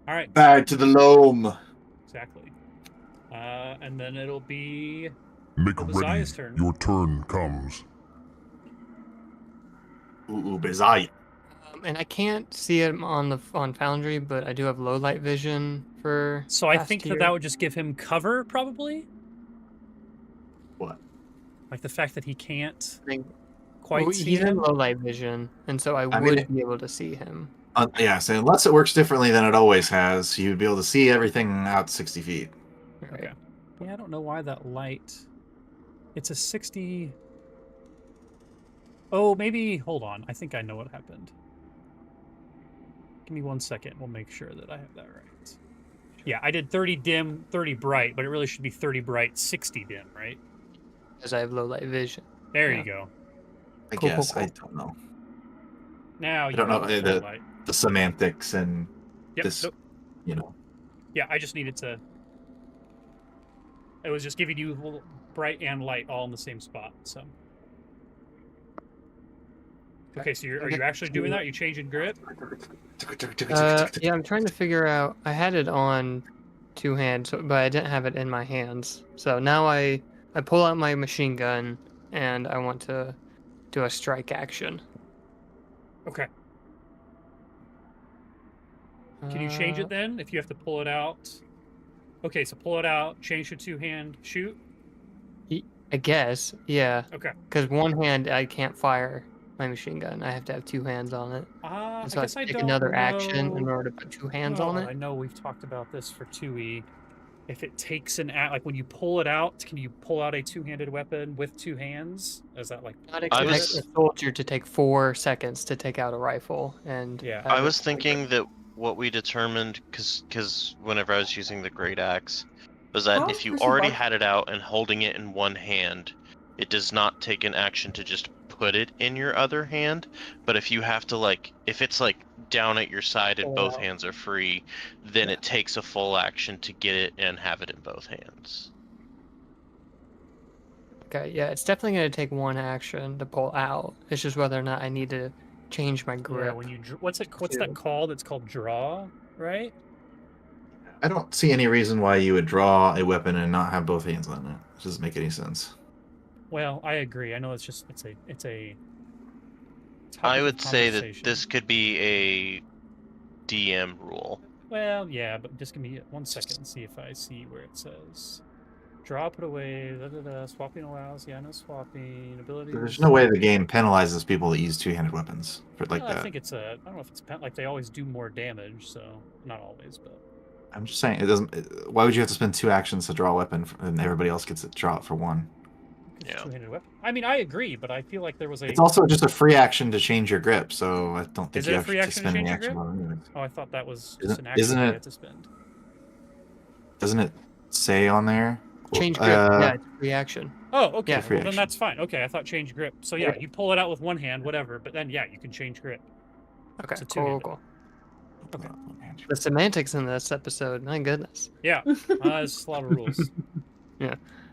Speaker 1: All right,
Speaker 6: Back to the loam.
Speaker 1: exactly. And then it'll be
Speaker 7: Make
Speaker 1: Obaziah's
Speaker 7: ready.
Speaker 1: turn.
Speaker 7: Your turn comes.
Speaker 6: Ooh, Bizarre.
Speaker 5: And I can't see him on Foundry, but I do have low light vision for.
Speaker 1: So I
Speaker 5: past
Speaker 1: think
Speaker 5: tier.
Speaker 1: that would just give him cover, probably.
Speaker 6: What?
Speaker 1: Like the fact that he can't
Speaker 5: I think
Speaker 1: quite see
Speaker 5: he's in
Speaker 1: him.
Speaker 5: low light vision, and so I
Speaker 6: mean,
Speaker 5: would be able to see him.
Speaker 6: Yeah, so unless it works differently than it always has, you'd be able to see everything out 60 feet.
Speaker 5: Right.
Speaker 1: Okay. Yeah, I don't know why that light. It's a 60. Oh, maybe. Hold on. I think I know what happened. Give me 1 second. We'll make sure that I have that right. Yeah, I did 30 dim, 30 bright, but it really should be 30 bright, 60 dim, right?
Speaker 5: Because I have low light vision.
Speaker 1: There
Speaker 5: Yeah.
Speaker 1: you go.
Speaker 6: I
Speaker 5: Cool,
Speaker 6: guess.
Speaker 5: cool,
Speaker 6: I don't know.
Speaker 1: Now you
Speaker 6: don't know,
Speaker 1: have full light.
Speaker 6: The semantics and
Speaker 1: Yep.
Speaker 6: this,
Speaker 1: Nope.
Speaker 6: you know.
Speaker 1: Yeah, I just needed to. It was just giving you bright and light all in the same spot. So. Okay, so are you actually doing that? Are you changing grip?
Speaker 5: Yeah, I'm trying to figure out. I had it on two hands, but I didn't have it in my hands. So now I pull out my machine gun and I want to do a strike action.
Speaker 1: Okay. Can you change
Speaker 5: Uh,
Speaker 1: it then if you have to pull it out? Okay, so pull it out, change to two-hand, shoot.
Speaker 5: I guess, yeah.
Speaker 1: Okay.
Speaker 5: Because one hand I can't fire my machine gun. I have to have two hands on it. And so
Speaker 1: I guess
Speaker 5: I
Speaker 1: I
Speaker 5: take
Speaker 1: don't
Speaker 5: another
Speaker 1: know.
Speaker 5: action in order to put two hands on
Speaker 1: Oh,
Speaker 5: it.
Speaker 1: I know we've talked about this for 2E. If it takes like when you pull it out, can you pull out a two-handed weapon with two hands? Is that like
Speaker 5: Not
Speaker 4: I
Speaker 5: expect
Speaker 4: was-
Speaker 5: a soldier to take 4 seconds to take out a rifle, and
Speaker 1: Yeah.
Speaker 4: I was thinking that what we determined, because whenever I was using the great axe, was that
Speaker 2: How
Speaker 4: if you
Speaker 2: does he
Speaker 4: already
Speaker 2: bark-
Speaker 4: had it out and holding it in one hand, it does not take an action to just put it in your other hand. But if you have to if it's down at your side and
Speaker 5: Pull it
Speaker 4: both
Speaker 5: out.
Speaker 4: hands are free, then
Speaker 5: Yeah.
Speaker 4: it takes a full action to get it and have it in both hands.
Speaker 5: Okay, yeah, it's definitely going to take one action to pull out. It's just whether or not I need to change my grip.
Speaker 1: yeah, when you what's that
Speaker 5: too.
Speaker 1: called? It's called draw, right?
Speaker 6: I don't see any reason why you would draw a weapon and not have both hands on it. It doesn't make any sense.
Speaker 1: Well, I agree. I know it's a topic
Speaker 4: I
Speaker 1: of
Speaker 4: would say that
Speaker 1: conversation.
Speaker 4: this could be a DM rule.
Speaker 1: Well, yeah, but just give me 1 second and see if I see where it says draw, put away, swapping allows. Yeah, no swapping abilities.
Speaker 6: There's no way the game penalizes people that use two-handed weapons for like
Speaker 1: I
Speaker 6: that.
Speaker 1: think it's I don't know if it's like they always do more damage, so not always, but
Speaker 6: I'm just saying it doesn't. Why would you have to spend 2 actions to draw a weapon and everybody else gets to draw it for 1?
Speaker 1: it's a
Speaker 4: Yeah.
Speaker 1: two-handed weapon. I mean, I agree, but I feel like there was a.
Speaker 6: It's also just a free action to change your grip, so I don't think
Speaker 1: Is
Speaker 6: you
Speaker 1: it a
Speaker 6: have
Speaker 1: free
Speaker 6: to
Speaker 1: action to
Speaker 6: spend
Speaker 1: change
Speaker 6: any
Speaker 1: your
Speaker 6: action
Speaker 1: grip?
Speaker 6: on it.
Speaker 1: Oh, I thought that was just
Speaker 6: Isn't-
Speaker 1: an action
Speaker 6: isn't
Speaker 1: you
Speaker 6: it-
Speaker 1: had to spend.
Speaker 6: Doesn't it say on there?
Speaker 5: Change grip, yeah, it's a reaction.
Speaker 1: Oh, okay.
Speaker 5: Yeah,
Speaker 1: Well,
Speaker 6: free
Speaker 1: then
Speaker 6: action.
Speaker 1: that's fine. Okay, I thought change grip. So yeah,
Speaker 5: Okay.
Speaker 1: you pull it out with one hand, whatever. But then yeah, you can change grip.
Speaker 5: Okay,
Speaker 1: It's a
Speaker 5: cool,
Speaker 1: two-handed.
Speaker 5: cool.
Speaker 1: Okay.
Speaker 5: The semantics in this episode, my goodness.
Speaker 1: Yeah, it's a lot of rules.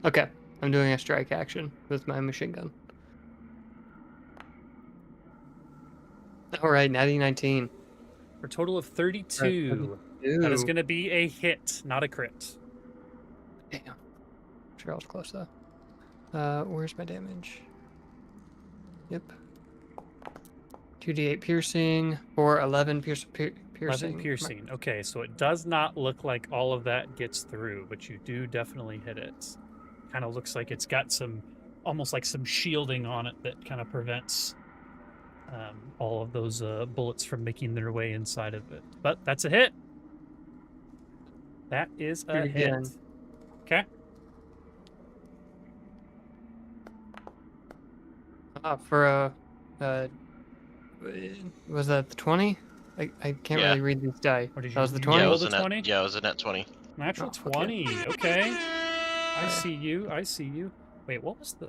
Speaker 5: Okay, I'm doing a strike action with my machine gun. All right, natty 19.
Speaker 1: For a total of 32.
Speaker 5: Ooh.
Speaker 1: That is going to be a hit, not a crit.
Speaker 5: Damn. Sure, I was close though. Where's my damage? Yep. 2d8 piercing or 11 piercing.
Speaker 1: 11 piercing. Okay, so it does not look like all of that gets through, but you do definitely hit it. Kind of looks like it's got almost like some shielding on it that kind of prevents all of those bullets from making their way inside of it. But that's a hit. That is a
Speaker 5: Shoot
Speaker 1: hit.
Speaker 5: again.
Speaker 1: Okay.
Speaker 5: For a was that the 20? I can't
Speaker 4: Yeah.
Speaker 5: really read these die.
Speaker 1: What did
Speaker 5: That was the
Speaker 1: you
Speaker 5: 20?
Speaker 4: Yeah, it
Speaker 1: rolled
Speaker 4: was
Speaker 1: a
Speaker 4: a
Speaker 1: 20?
Speaker 4: net. Yeah, it was a net 20.
Speaker 1: Natural
Speaker 5: Oh, okay.
Speaker 1: 20. Okay. I
Speaker 5: Okay.
Speaker 1: see you. I see you. Wait, what was the...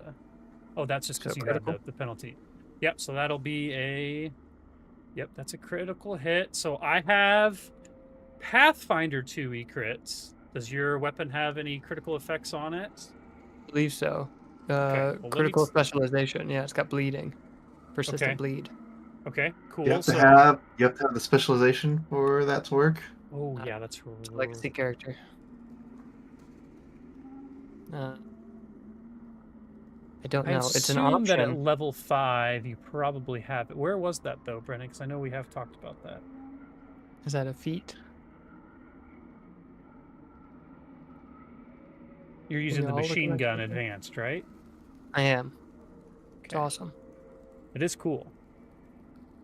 Speaker 1: Oh, that's just because
Speaker 5: So
Speaker 1: you had
Speaker 5: critical?
Speaker 1: the penalty. Yep, so that'll be a... Yep, that's a critical hit. So I have Pathfinder 2E crits. Does your weapon have any critical effects on it?
Speaker 5: I believe so.
Speaker 1: well, let me
Speaker 5: Critical
Speaker 1: t-
Speaker 5: specialization. Yeah, it's got bleeding. Persistent
Speaker 1: Okay.
Speaker 5: bleed.
Speaker 1: Okay, cool.
Speaker 6: You have to
Speaker 1: So,
Speaker 6: have the specialization for that to work.
Speaker 1: oh yeah, that's
Speaker 5: It's a legacy character. I don't
Speaker 1: I
Speaker 5: know. It's an
Speaker 1: assume that at
Speaker 5: option.
Speaker 1: level 5 you probably have it. Where was that though, Brennan? Because I know we have talked about that.
Speaker 5: Is that a feat?
Speaker 1: You're using the
Speaker 5: all look
Speaker 1: machine
Speaker 5: like
Speaker 1: gun
Speaker 5: something?
Speaker 1: advanced, right?
Speaker 5: I am. It's
Speaker 1: Okay.
Speaker 5: awesome.
Speaker 1: It is cool.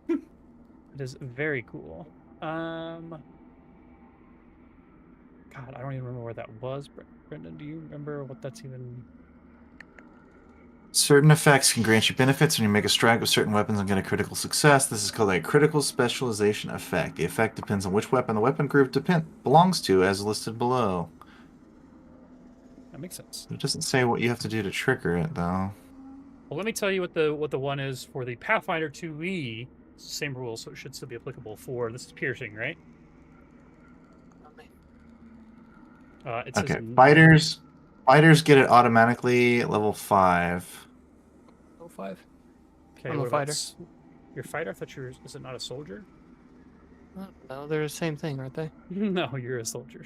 Speaker 1: It is very cool. God, I don't even remember where that was. Brendan, do you remember what that's even?
Speaker 6: Certain effects can grant you benefits when you make a strike with certain weapons and get a critical success. This is called a critical specialization effect. The effect depends on which weapon the weapon group belongs to, as listed below.
Speaker 1: That makes sense.
Speaker 6: It doesn't say what you have to do to trigger it, though.
Speaker 1: Well, let me tell you what the one is for the Pathfinder 2E. Same rules, so it should still be applicable for this is piercing, right? It says
Speaker 6: Okay, fighters get it automatically at level 5.
Speaker 5: Level 5.
Speaker 1: Okay,
Speaker 5: I'm a
Speaker 1: what about
Speaker 5: fighter.
Speaker 1: your fighter? I thought you were. Is it not a soldier?
Speaker 5: No, they're the same thing, aren't they?
Speaker 1: No, you're a soldier.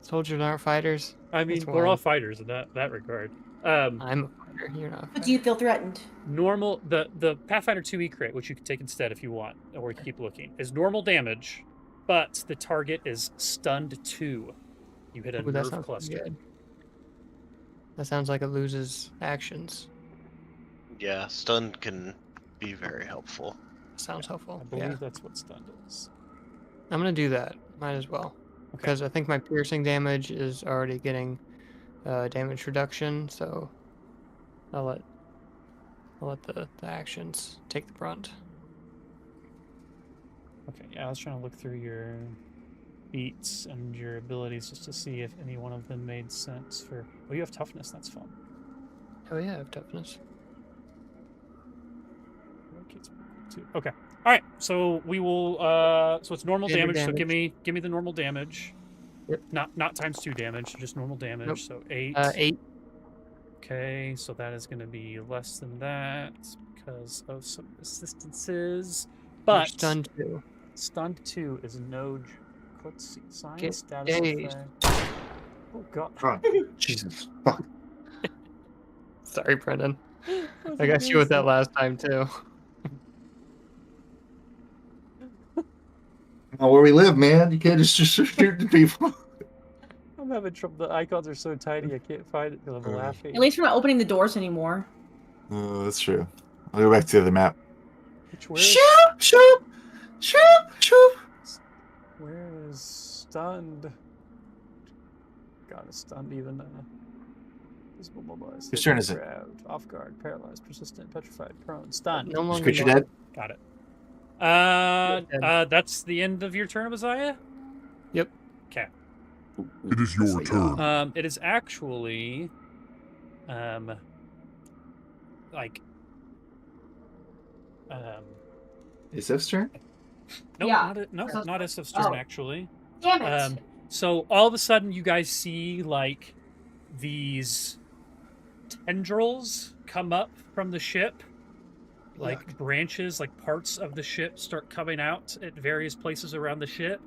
Speaker 5: Soldiers aren't fighters.
Speaker 1: I mean,
Speaker 5: That's
Speaker 1: we're all
Speaker 5: wild.
Speaker 1: fighters in that regard.
Speaker 5: I'm a fighter. You're not a
Speaker 2: But
Speaker 5: fighter.
Speaker 2: do you feel threatened?
Speaker 1: Normal the Pathfinder 2E crit, which you can take instead if you want, or you keep looking, is normal damage, but the target is stunned 2. You hit a
Speaker 5: Ooh, that
Speaker 1: nerve
Speaker 5: sounds
Speaker 1: cluster.
Speaker 5: good. That sounds like it loses actions.
Speaker 4: Yeah, stun can be very helpful.
Speaker 5: Sounds
Speaker 1: I
Speaker 5: helpful.
Speaker 1: believe
Speaker 5: Yeah.
Speaker 1: that's what stunned is.
Speaker 5: I'm gonna do that. Might as well. Because I think my piercing damage is already getting damage reduction, so I'll let the actions take the brunt.
Speaker 1: Okay, yeah, I was trying to look through your feats and your abilities just to see if any one of them made sense for. Oh, you have toughness. That's fun.
Speaker 5: Oh yeah, I have toughness.
Speaker 1: Okay. All right. So we will. So it's normal
Speaker 5: Standard
Speaker 1: damage. So
Speaker 5: damage.
Speaker 1: give me the normal damage.
Speaker 5: Yep.
Speaker 1: Not times 2 damage. Just normal damage.
Speaker 5: Nope.
Speaker 1: So 8.
Speaker 5: 8.
Speaker 1: Okay. So that is going to be less than that because of some assistances.
Speaker 5: You're
Speaker 1: But
Speaker 5: stunned too.
Speaker 1: stunned 2 is no. Let's see. Sign
Speaker 5: Get
Speaker 1: status
Speaker 5: dazed.
Speaker 1: effect. Oh god.
Speaker 6: Oh, Jesus. Fuck.
Speaker 5: Sorry, Brendan. I got you with that last time too.
Speaker 6: Not where we live, man. You can't just shoot the people.
Speaker 1: I'm having trouble. The icons are so tiny, I can't find it because I'm laughing.
Speaker 2: At least we're not opening the doors anymore.
Speaker 6: Oh, that's true. I'll go back to the other map.
Speaker 1: Where is,
Speaker 6: Shoot!
Speaker 1: where is stunned? God, is stunned even. Visible, mobilized.
Speaker 6: Whose turn is it?
Speaker 1: Grabbed, off guard, paralyzed, persistent, petrified, prone, stunned.
Speaker 5: No
Speaker 6: Is
Speaker 5: longer
Speaker 6: creature
Speaker 5: not.
Speaker 6: dead?
Speaker 1: Got it.
Speaker 5: Dead.
Speaker 1: That's the end of your turn, Messiah?
Speaker 5: Yep.
Speaker 1: Okay.
Speaker 7: It is your turn.
Speaker 1: It is actually, like,
Speaker 6: Isif's turn?
Speaker 1: no,
Speaker 2: Yeah.
Speaker 1: not Isif's turn,
Speaker 2: Oh.
Speaker 1: actually.
Speaker 2: Damn it!
Speaker 1: So all of a sudden, you guys see like these tendrils come up from the ship, like branches, like parts of the ship start coming out at various places around the ship,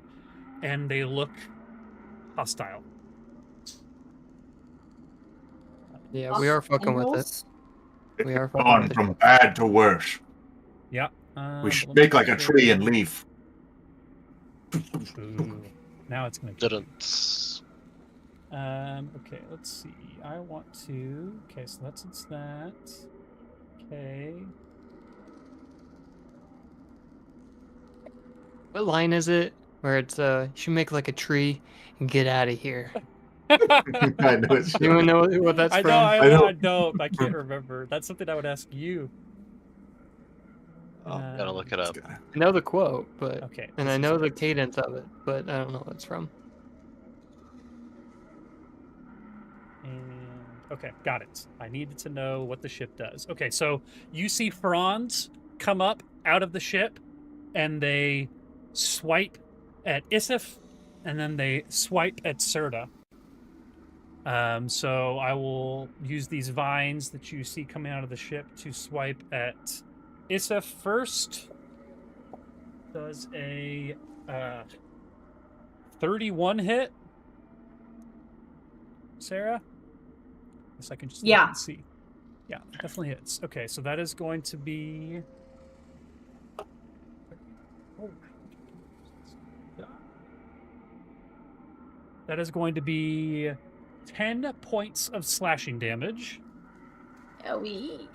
Speaker 1: and they look hostile.
Speaker 5: Yeah, we are fucking with it. We are fucking
Speaker 6: Gone
Speaker 5: with
Speaker 6: from
Speaker 5: it.
Speaker 6: bad to worse.
Speaker 1: Yeah.
Speaker 6: We
Speaker 1: but let me
Speaker 6: shake like a
Speaker 1: make
Speaker 6: tree
Speaker 1: sure-
Speaker 6: and leaf.
Speaker 1: Ooh, now it's gonna.
Speaker 4: Didn't.
Speaker 1: Okay, let's see. I want to. Okay, so it's that. Okay.
Speaker 5: What line is it where it's you should make like a tree and get out of here?
Speaker 6: I know it's
Speaker 5: Anyone know what that's
Speaker 1: I
Speaker 5: from?
Speaker 1: know,
Speaker 6: I know.
Speaker 1: I don't. I can't remember. That's something I would ask you.
Speaker 4: Gotta look it up.
Speaker 5: I know the quote, but
Speaker 1: Okay.
Speaker 5: and
Speaker 1: this
Speaker 5: I
Speaker 1: is
Speaker 5: know the
Speaker 1: it.
Speaker 5: cadence of it, but I don't know what it's from.
Speaker 1: And okay, got it. I needed to know what the ship does. Okay, so you see fronds come up out of the ship, and they swipe at Isif, and then they swipe at Serta. So I will use these vines that you see coming out of the ship to swipe at Isif first. Does a 31 hit? Sarah? Guess I can just look
Speaker 2: Yeah.
Speaker 1: and see. Yeah, definitely hits. Okay, so that is going to be... That is going to be 10 points of slashing damage.
Speaker 2: Owie.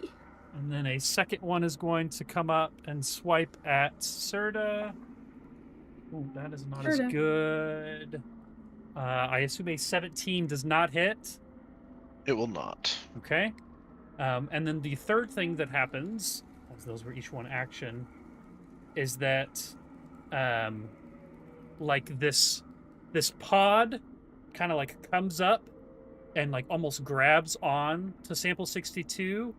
Speaker 1: And then a second one is going to come up and swipe at Serta. Ooh, that is not as
Speaker 2: Serta.
Speaker 1: good. I assume a 17 does not hit.
Speaker 4: It will not.
Speaker 1: Okay. And then the third thing that happens, as those were each one action, is that like this pod kind of like comes up and like almost grabs on to sample 62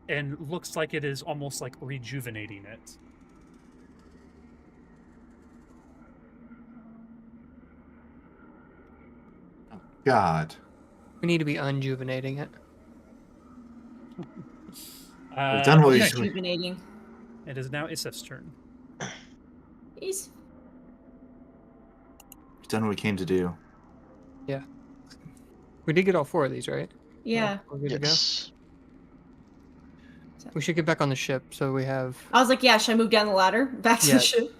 Speaker 1: and looks like it is almost like rejuvenating it.
Speaker 6: God.
Speaker 5: We need to be unjuvenating it.
Speaker 6: We've done what we
Speaker 1: okay.
Speaker 6: should.
Speaker 2: Rejuvenating.
Speaker 1: It is now Isif's turn.
Speaker 2: He's
Speaker 6: We've done what we came to do.
Speaker 5: We did get all 4 of these, right?
Speaker 2: yeah.
Speaker 5: We're good to go.
Speaker 4: Yes.
Speaker 5: We should get back on the ship so we have
Speaker 2: I was like, yeah, should I move down the ladder? Back to
Speaker 5: Yeah.
Speaker 2: the ship.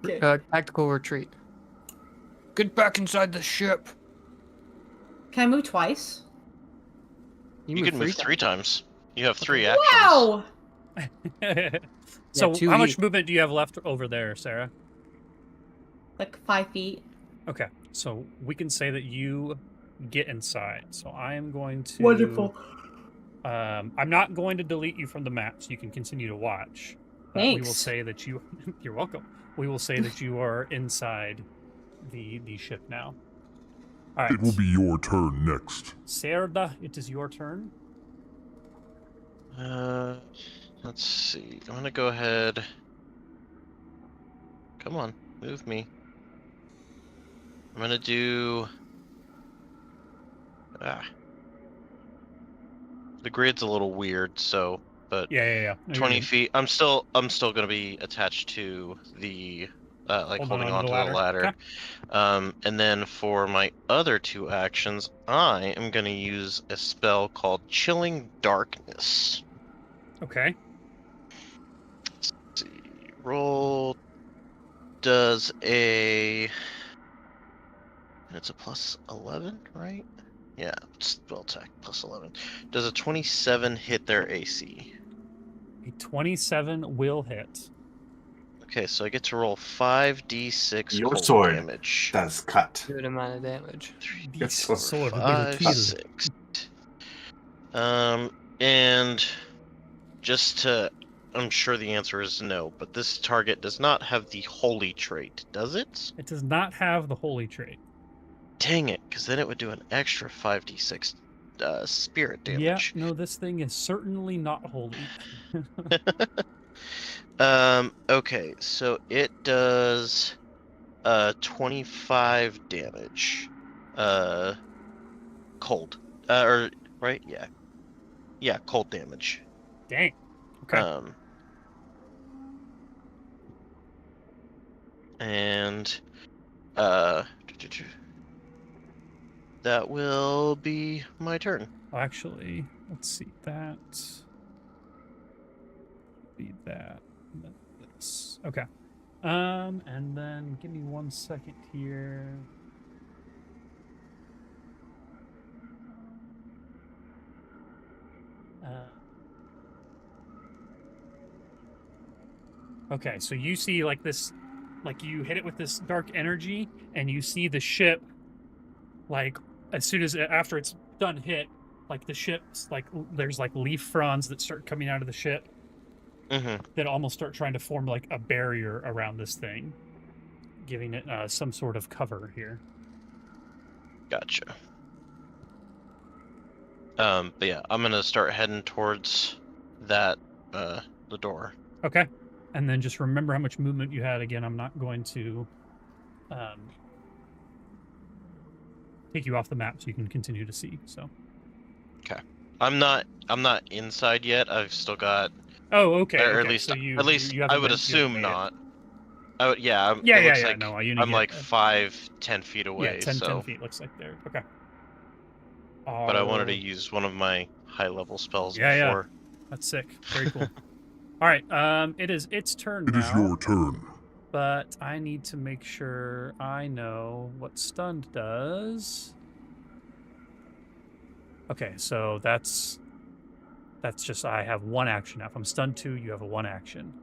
Speaker 2: Okay.
Speaker 5: tactical retreat. Get back inside the ship.
Speaker 2: Can I move twice?
Speaker 4: You can move 3 times. You have 3
Speaker 5: Okay.
Speaker 4: actions.
Speaker 2: Wow!
Speaker 1: So
Speaker 5: 2
Speaker 1: how much
Speaker 5: each.
Speaker 1: movement do you have left over there, Sarah?
Speaker 2: Like 5 feet.
Speaker 1: Okay, so we can say that you get inside. So I am going to...
Speaker 2: Wonderful.
Speaker 1: I'm not going to delete you from the map, so you can continue to watch. We will
Speaker 2: Thanks.
Speaker 1: say that you... You're welcome. We will say that you are inside the ship now. All right.
Speaker 7: It will be your turn next.
Speaker 1: Serda, it is your turn.
Speaker 4: Let's see. I'm gonna go ahead. Come on, move me. I'm gonna do. The grid's a little weird, so but
Speaker 1: Yeah. No,
Speaker 4: 20
Speaker 1: you're good.
Speaker 4: feet. I'm still gonna be attached to the like holding
Speaker 1: on
Speaker 4: onto the ladder.
Speaker 1: Okay.
Speaker 4: And then for my other 2 actions, I am gonna use a spell called Chilling Darkness.
Speaker 1: Okay.
Speaker 4: Let's see. Roll does a. It's a plus 11, right? Yeah, spell attack plus 11. Does a 27 hit their AC?
Speaker 1: A 27 will hit.
Speaker 4: Okay, so I get to roll 5d6
Speaker 6: Your
Speaker 4: cold
Speaker 6: sword.
Speaker 4: damage.
Speaker 6: That's cut.
Speaker 5: Good amount of damage.
Speaker 6: Your sword.
Speaker 1: Sword will be
Speaker 4: 5,
Speaker 1: killed.
Speaker 4: 6. And just to, I'm sure the answer is no, but this target does not have the holy trait, does it?
Speaker 1: It does not have the holy trait.
Speaker 4: Dang it, because then it would do an extra 5d6 spirit damage.
Speaker 1: Yeah, no, this thing is certainly not holy.
Speaker 4: Okay, so it does 25 damage. Cold. Or right? Yeah. Yeah, cold damage.
Speaker 1: Dang. Okay.
Speaker 4: And that will be my turn.
Speaker 1: Actually, let's see. That be that. And then this. Okay. And then give me 1 second here. Okay, so you see like this, like you hit it with this dark energy, and you see the ship, like as soon as after it's done hit, like the ship's like there's like leaf fronds that start coming out of the ship that almost start trying to form like a barrier around this thing, giving it some sort of cover here.
Speaker 4: Gotcha. But yeah, I'm gonna start heading towards that the door.
Speaker 1: Okay. And then just remember how much movement you had. Again, I'm not going to take you off the map so you can continue to see. So.
Speaker 4: I'm not inside yet. I've still got,
Speaker 1: Oh, okay.
Speaker 4: or at
Speaker 1: Okay.
Speaker 4: least
Speaker 1: So you
Speaker 4: I
Speaker 1: haven't
Speaker 4: would
Speaker 1: you haven't
Speaker 4: assume
Speaker 1: made it.
Speaker 4: not. Oh yeah,
Speaker 1: Yeah,
Speaker 4: it looks
Speaker 1: yeah.
Speaker 4: like
Speaker 1: No, you
Speaker 4: I'm
Speaker 1: get,
Speaker 4: like 5-10 feet away.
Speaker 1: yeah, 10
Speaker 4: so,
Speaker 1: feet looks like there. Okay.
Speaker 4: but I wanted to use one of my high level spells
Speaker 1: Yeah, yeah.
Speaker 4: before.
Speaker 1: That's sick. Very cool. All right. It is its turn
Speaker 7: It is
Speaker 1: now.
Speaker 7: your turn.
Speaker 1: But I need to make sure I know what stunned does. Okay, so that's just I have one action now. If I'm stunned 2, you have a 1 action.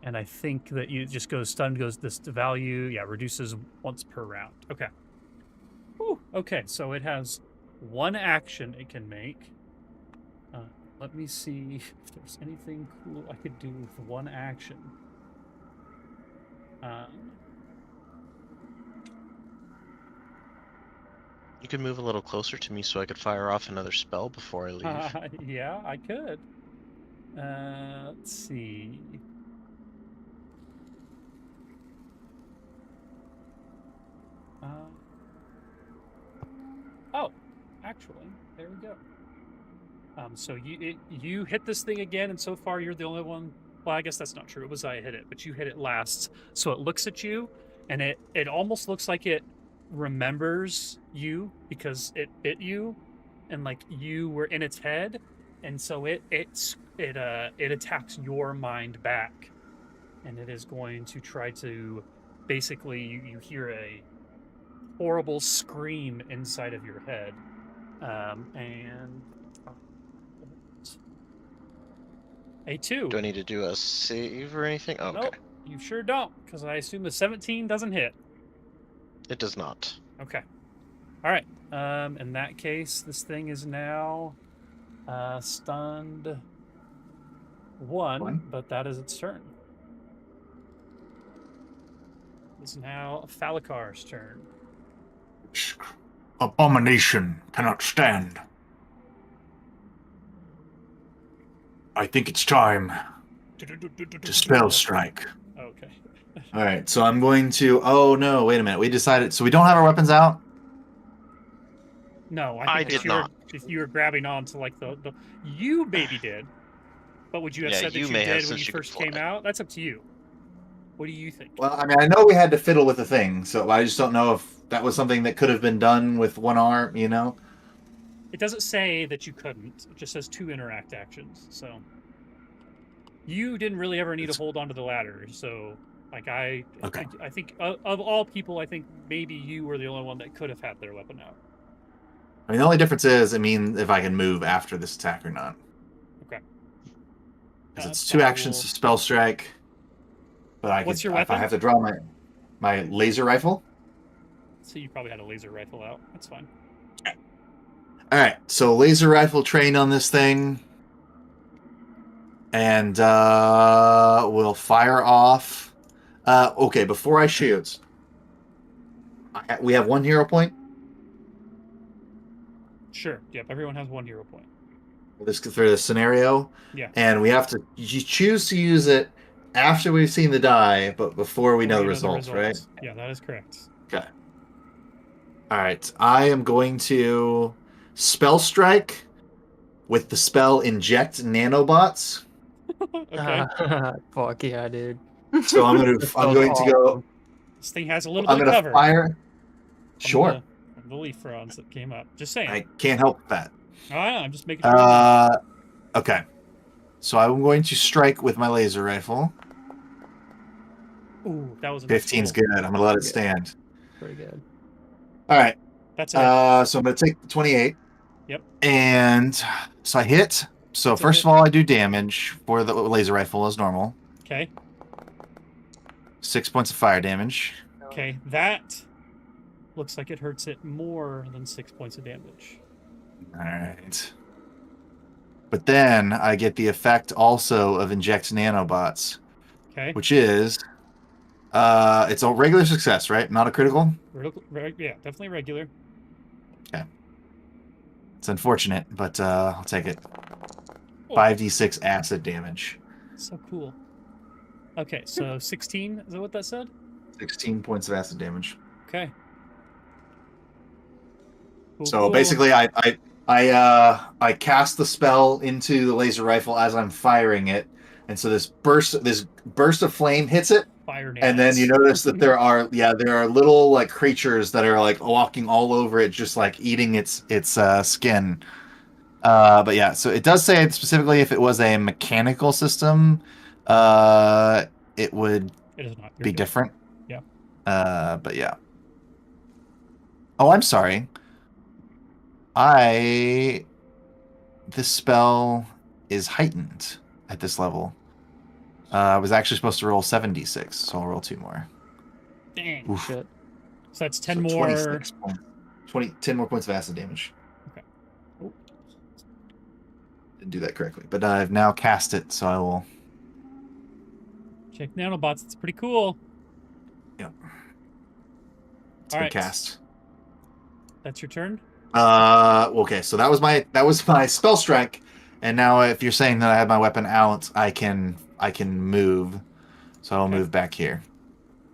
Speaker 1: And I think that you just go stunned goes this value, yeah, reduces once per round. Okay. Whew, okay, so it has 1 action it can make. Let me see if there's anything cool I could do with 1 action.
Speaker 4: You could move a little closer to me so I could fire off another spell before I leave.
Speaker 1: Yeah, I could. Let's see. Oh, actually, there we go. So you hit this thing again, and so far you're the only one. Well, I guess that's not true. It was I hit it, but you hit it last. So it looks at you, and it almost looks like it remembers you because it bit you, and like you were in its head, and so it attacks your mind back, and it is going to try to basically you hear a horrible scream inside of your head, and a 2.
Speaker 4: Do I need to do a save or anything? Oh,
Speaker 1: Nope,
Speaker 4: okay.
Speaker 1: you sure don't, because I assume the 17 doesn't hit.
Speaker 4: It does not.
Speaker 1: Okay. All right. In that case, this thing is now stunned 1, but that is its turn. It's now Thalakar's turn.
Speaker 6: Abomination cannot stand. I think it's time to spell strike.
Speaker 1: Okay.
Speaker 3: All right, so I'm going to. Oh no! Wait a minute. We decided. So we don't have our weapons out.
Speaker 1: No,
Speaker 4: I
Speaker 1: I think
Speaker 4: did not.
Speaker 1: If you were grabbing on to like the you maybe did, but would you have
Speaker 4: Yeah,
Speaker 1: said that
Speaker 4: you
Speaker 1: you
Speaker 4: may have
Speaker 1: did when
Speaker 4: since
Speaker 1: you
Speaker 4: you could
Speaker 1: first came
Speaker 4: fly.
Speaker 1: out? That's up to you. What do you think?
Speaker 3: Well, I mean, I know we had to fiddle with the thing, so I just don't know if that was something that could have been done with one arm. You know.
Speaker 1: It doesn't say that you couldn't. It just says 2 interact actions. So you didn't really ever need to hold onto the ladder. So like I think of all people, I think maybe you were the only one that could have had their weapon out.
Speaker 3: I mean, the only difference is, I mean, if I can move after this attack or not.
Speaker 1: Okay.
Speaker 3: Because it's
Speaker 1: so
Speaker 3: 2 actions to spell strike. But I
Speaker 1: What's
Speaker 3: could,
Speaker 1: your
Speaker 3: if I
Speaker 1: weapon?
Speaker 3: have to draw my laser rifle.
Speaker 1: So you probably had a laser rifle out. That's fine.
Speaker 3: All right, so laser rifle trained on this thing, and we'll fire off. Okay, before I shoot, we have 1 hero point.
Speaker 1: Sure. Yep. Everyone has 1 hero point.
Speaker 3: For this scenario,
Speaker 1: Yeah.
Speaker 3: and we have to choose to use it after we've seen the die, but before we know the results, right?
Speaker 1: Yeah, that is correct.
Speaker 3: Okay. All right, I am going to spell strike with the spell inject nanobots.
Speaker 1: Okay.
Speaker 5: Fuck yeah, dude.
Speaker 3: So I'm going to go.
Speaker 1: This thing has a little
Speaker 3: I'm
Speaker 1: bit of
Speaker 3: going
Speaker 1: cover.
Speaker 3: to fire.
Speaker 1: From
Speaker 3: Sure.
Speaker 1: the leaf frogs that came up. Just saying.
Speaker 3: I can't help that.
Speaker 1: Oh, I know. I'm just making sure.
Speaker 3: Okay. So I'm going to strike with my laser rifle.
Speaker 1: Ooh, that was a nice
Speaker 3: 15's
Speaker 1: roll.
Speaker 3: good. I'm going to let it stand.
Speaker 5: Pretty good.
Speaker 3: All right.
Speaker 1: That's it.
Speaker 3: So I'm going to take 28.
Speaker 1: Yep.
Speaker 3: And so I hit. So
Speaker 1: That's
Speaker 3: first of all, I do damage for the laser rifle as normal.
Speaker 1: Okay.
Speaker 3: 6 points of fire damage.
Speaker 1: Okay. That looks like it hurts it more than 6 points of damage.
Speaker 3: All right. But then I get the effect also of inject nanobots.
Speaker 1: Okay.
Speaker 3: Which is it's a regular success, right? Not a critical?
Speaker 1: Yeah, definitely regular.
Speaker 3: Okay. It's unfortunate, but I'll take it.
Speaker 1: Oh.
Speaker 3: 5d6 acid damage.
Speaker 1: So cool. Okay, so 16, is that what that said?
Speaker 3: 16 points of acid damage.
Speaker 1: Okay. Cool,
Speaker 3: So
Speaker 1: cool.
Speaker 3: basically, I cast the spell into the laser rifle as I'm firing it, and so this burst of flame hits it,
Speaker 1: Fire
Speaker 3: and then you
Speaker 1: nanites.
Speaker 3: notice that there are little like creatures that are like walking all over it, just like eating its skin. But yeah, so it does say specifically if it was a mechanical system, it would
Speaker 1: It is not. You're
Speaker 3: be
Speaker 1: good.
Speaker 3: different.
Speaker 1: Yeah.
Speaker 3: But yeah. Oh, I'm sorry. This spell is heightened at this level. I was actually supposed to roll 7d6, so I'll roll 2 more.
Speaker 1: Dang.
Speaker 3: Oof.
Speaker 5: Shit.
Speaker 1: So that's 10
Speaker 3: So
Speaker 1: more.
Speaker 3: 26 points. 10 more points of acid damage.
Speaker 1: Okay. Oh.
Speaker 3: Didn't do that correctly, but I've now cast it, so I will.
Speaker 1: Check nanobots. It's pretty cool.
Speaker 3: Yep. It's
Speaker 1: All
Speaker 3: been
Speaker 1: right.
Speaker 3: cast.
Speaker 1: That's your turn.
Speaker 3: Okay, so that was my spell strike, and now if you're saying that I have my weapon out, I can move, so I'll
Speaker 1: Okay.
Speaker 3: move back here.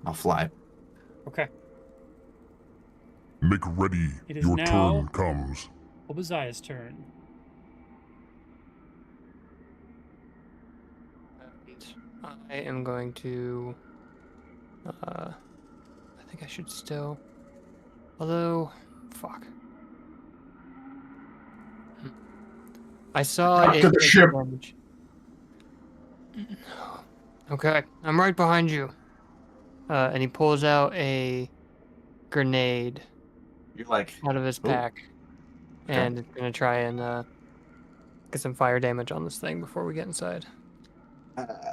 Speaker 3: I'll fly.
Speaker 1: Okay.
Speaker 7: Make ready.
Speaker 1: It is
Speaker 7: Your
Speaker 1: now-
Speaker 7: turn comes.
Speaker 1: Obadiah's turn.
Speaker 5: I am going to. I think I should still. Although, fuck. I saw
Speaker 3: Back
Speaker 5: it
Speaker 3: to the
Speaker 5: take
Speaker 3: ship.
Speaker 5: damage. Okay, I'm right behind you. And he pulls out a grenade
Speaker 3: You're like,
Speaker 5: out of his
Speaker 3: Ooh.
Speaker 5: pack, and it's gonna try and get some fire damage on this thing before we get inside.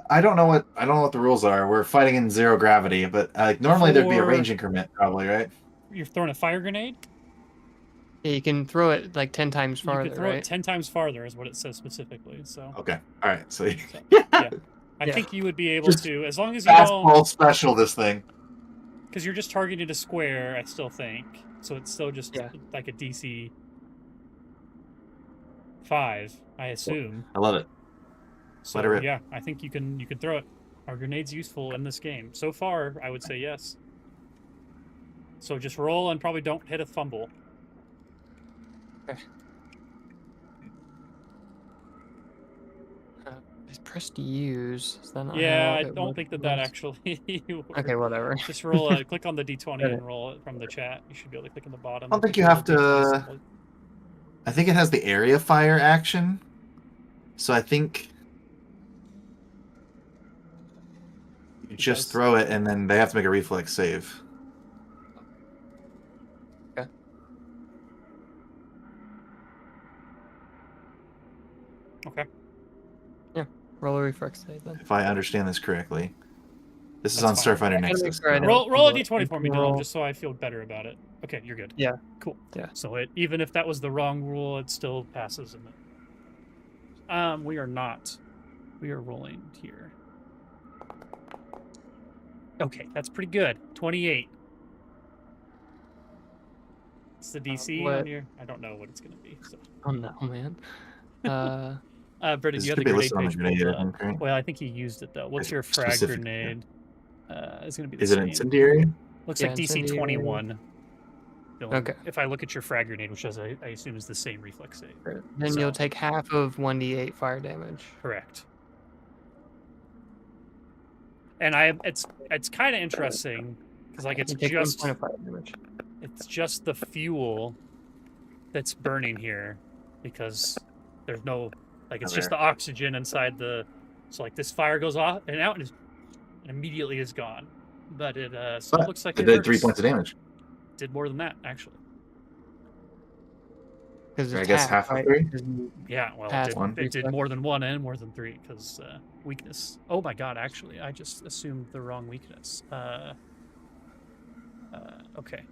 Speaker 3: I don't know what the rules are. We're fighting in zero gravity, but normally there'd be a
Speaker 1: For-
Speaker 3: range increment, probably, right?
Speaker 1: You're throwing a fire grenade?
Speaker 5: Yeah, you can throw it like 10 times
Speaker 1: You
Speaker 5: farther,
Speaker 1: could throw
Speaker 5: right?
Speaker 1: it 10 times farther, is what it says specifically. So,
Speaker 3: Okay, all right. So
Speaker 1: yeah. I
Speaker 5: Yeah.
Speaker 1: think you would be able
Speaker 3: Just
Speaker 1: to, as long as you don't.
Speaker 3: fastball special this thing.
Speaker 1: Because you're just targeting a square, I still think. So it's still just
Speaker 5: Yeah.
Speaker 1: like a DC 5, I assume.
Speaker 3: I love it.
Speaker 1: So
Speaker 3: let her rip.
Speaker 1: yeah, I think you can throw it. Are grenades useful in this game? So far, I would say yes. So just roll and probably don't hit a fumble.
Speaker 5: I pressed use. Is that not
Speaker 1: Yeah,
Speaker 5: how
Speaker 1: I
Speaker 5: it
Speaker 1: don't think that
Speaker 5: works?
Speaker 1: actually works.
Speaker 5: Okay, whatever.
Speaker 1: Just roll a click on the D20
Speaker 5: Okay.
Speaker 1: and roll it from the chat. You should be able to click on the bottom.
Speaker 3: I don't think
Speaker 1: click
Speaker 3: you
Speaker 1: on
Speaker 3: have
Speaker 1: the D20
Speaker 3: to-
Speaker 1: symbol.
Speaker 3: I think it has the area fire action. So I think you just
Speaker 1: does.
Speaker 3: throw it, and then they have to make a reflex save.
Speaker 1: Okay.
Speaker 5: Roll a reflex save then.
Speaker 3: If I understand this correctly. This is
Speaker 1: That's
Speaker 3: on
Speaker 1: fine.
Speaker 3: Starfinder
Speaker 5: I gotta make
Speaker 3: Nexus.
Speaker 5: sure I
Speaker 3: so-
Speaker 5: don't-
Speaker 1: Roll a
Speaker 5: fumble it.
Speaker 1: D20 for me,
Speaker 5: You can
Speaker 1: Dylan,
Speaker 5: roll-
Speaker 1: just so I feel better about it. Okay, you're good.
Speaker 5: Yeah.
Speaker 1: Cool.
Speaker 5: Yeah.
Speaker 1: So even if that was the wrong rule, it still passes. Isn't it? We are not. We are rolling here. Okay, that's pretty good. 28. It's the DC on
Speaker 5: what-
Speaker 1: your. I don't know what it's gonna be. So,
Speaker 5: Oh no, man.
Speaker 1: Brendan,
Speaker 3: This
Speaker 1: you have
Speaker 3: should
Speaker 1: the
Speaker 3: be
Speaker 1: grenade
Speaker 3: listed on the
Speaker 1: page
Speaker 3: grenade,
Speaker 1: pulled
Speaker 3: I
Speaker 1: up.
Speaker 3: think, right?
Speaker 1: Well, I think he used it though. What's
Speaker 3: It's
Speaker 1: your frag
Speaker 3: specific,
Speaker 1: grenade? It's gonna be the
Speaker 3: Is it
Speaker 1: same.
Speaker 3: incendiary?
Speaker 1: Looks
Speaker 5: Yeah,
Speaker 1: like DC
Speaker 5: incendiary.
Speaker 1: 21. Dylan,
Speaker 5: Okay.
Speaker 1: If I look at your frag grenade, which is, I assume is the same reflex save.
Speaker 5: Then
Speaker 1: So-
Speaker 5: you'll take half of 1d8 fire damage.
Speaker 1: Correct. And it's kind of interesting because like
Speaker 5: You
Speaker 1: it's
Speaker 5: take 1
Speaker 1: just
Speaker 5: point of fire damage.
Speaker 1: it's just the fuel that's burning here because there's no like it's just the oxygen inside the so like this fire goes off and out and immediately is gone. But it still
Speaker 3: But
Speaker 1: looks like
Speaker 3: it
Speaker 1: it
Speaker 3: did 3
Speaker 1: works.
Speaker 3: points of damage.
Speaker 1: Did more than that actually.
Speaker 5: Because
Speaker 3: I
Speaker 5: it's
Speaker 3: guess half of
Speaker 5: right?
Speaker 3: 3?
Speaker 5: 'Cause you-
Speaker 1: Yeah, well,
Speaker 5: Pass
Speaker 3: one.
Speaker 1: it did
Speaker 5: reflex.
Speaker 1: more than 1 and more than 3 because weakness. Oh my god, actually, I just assumed the wrong weakness. Okay.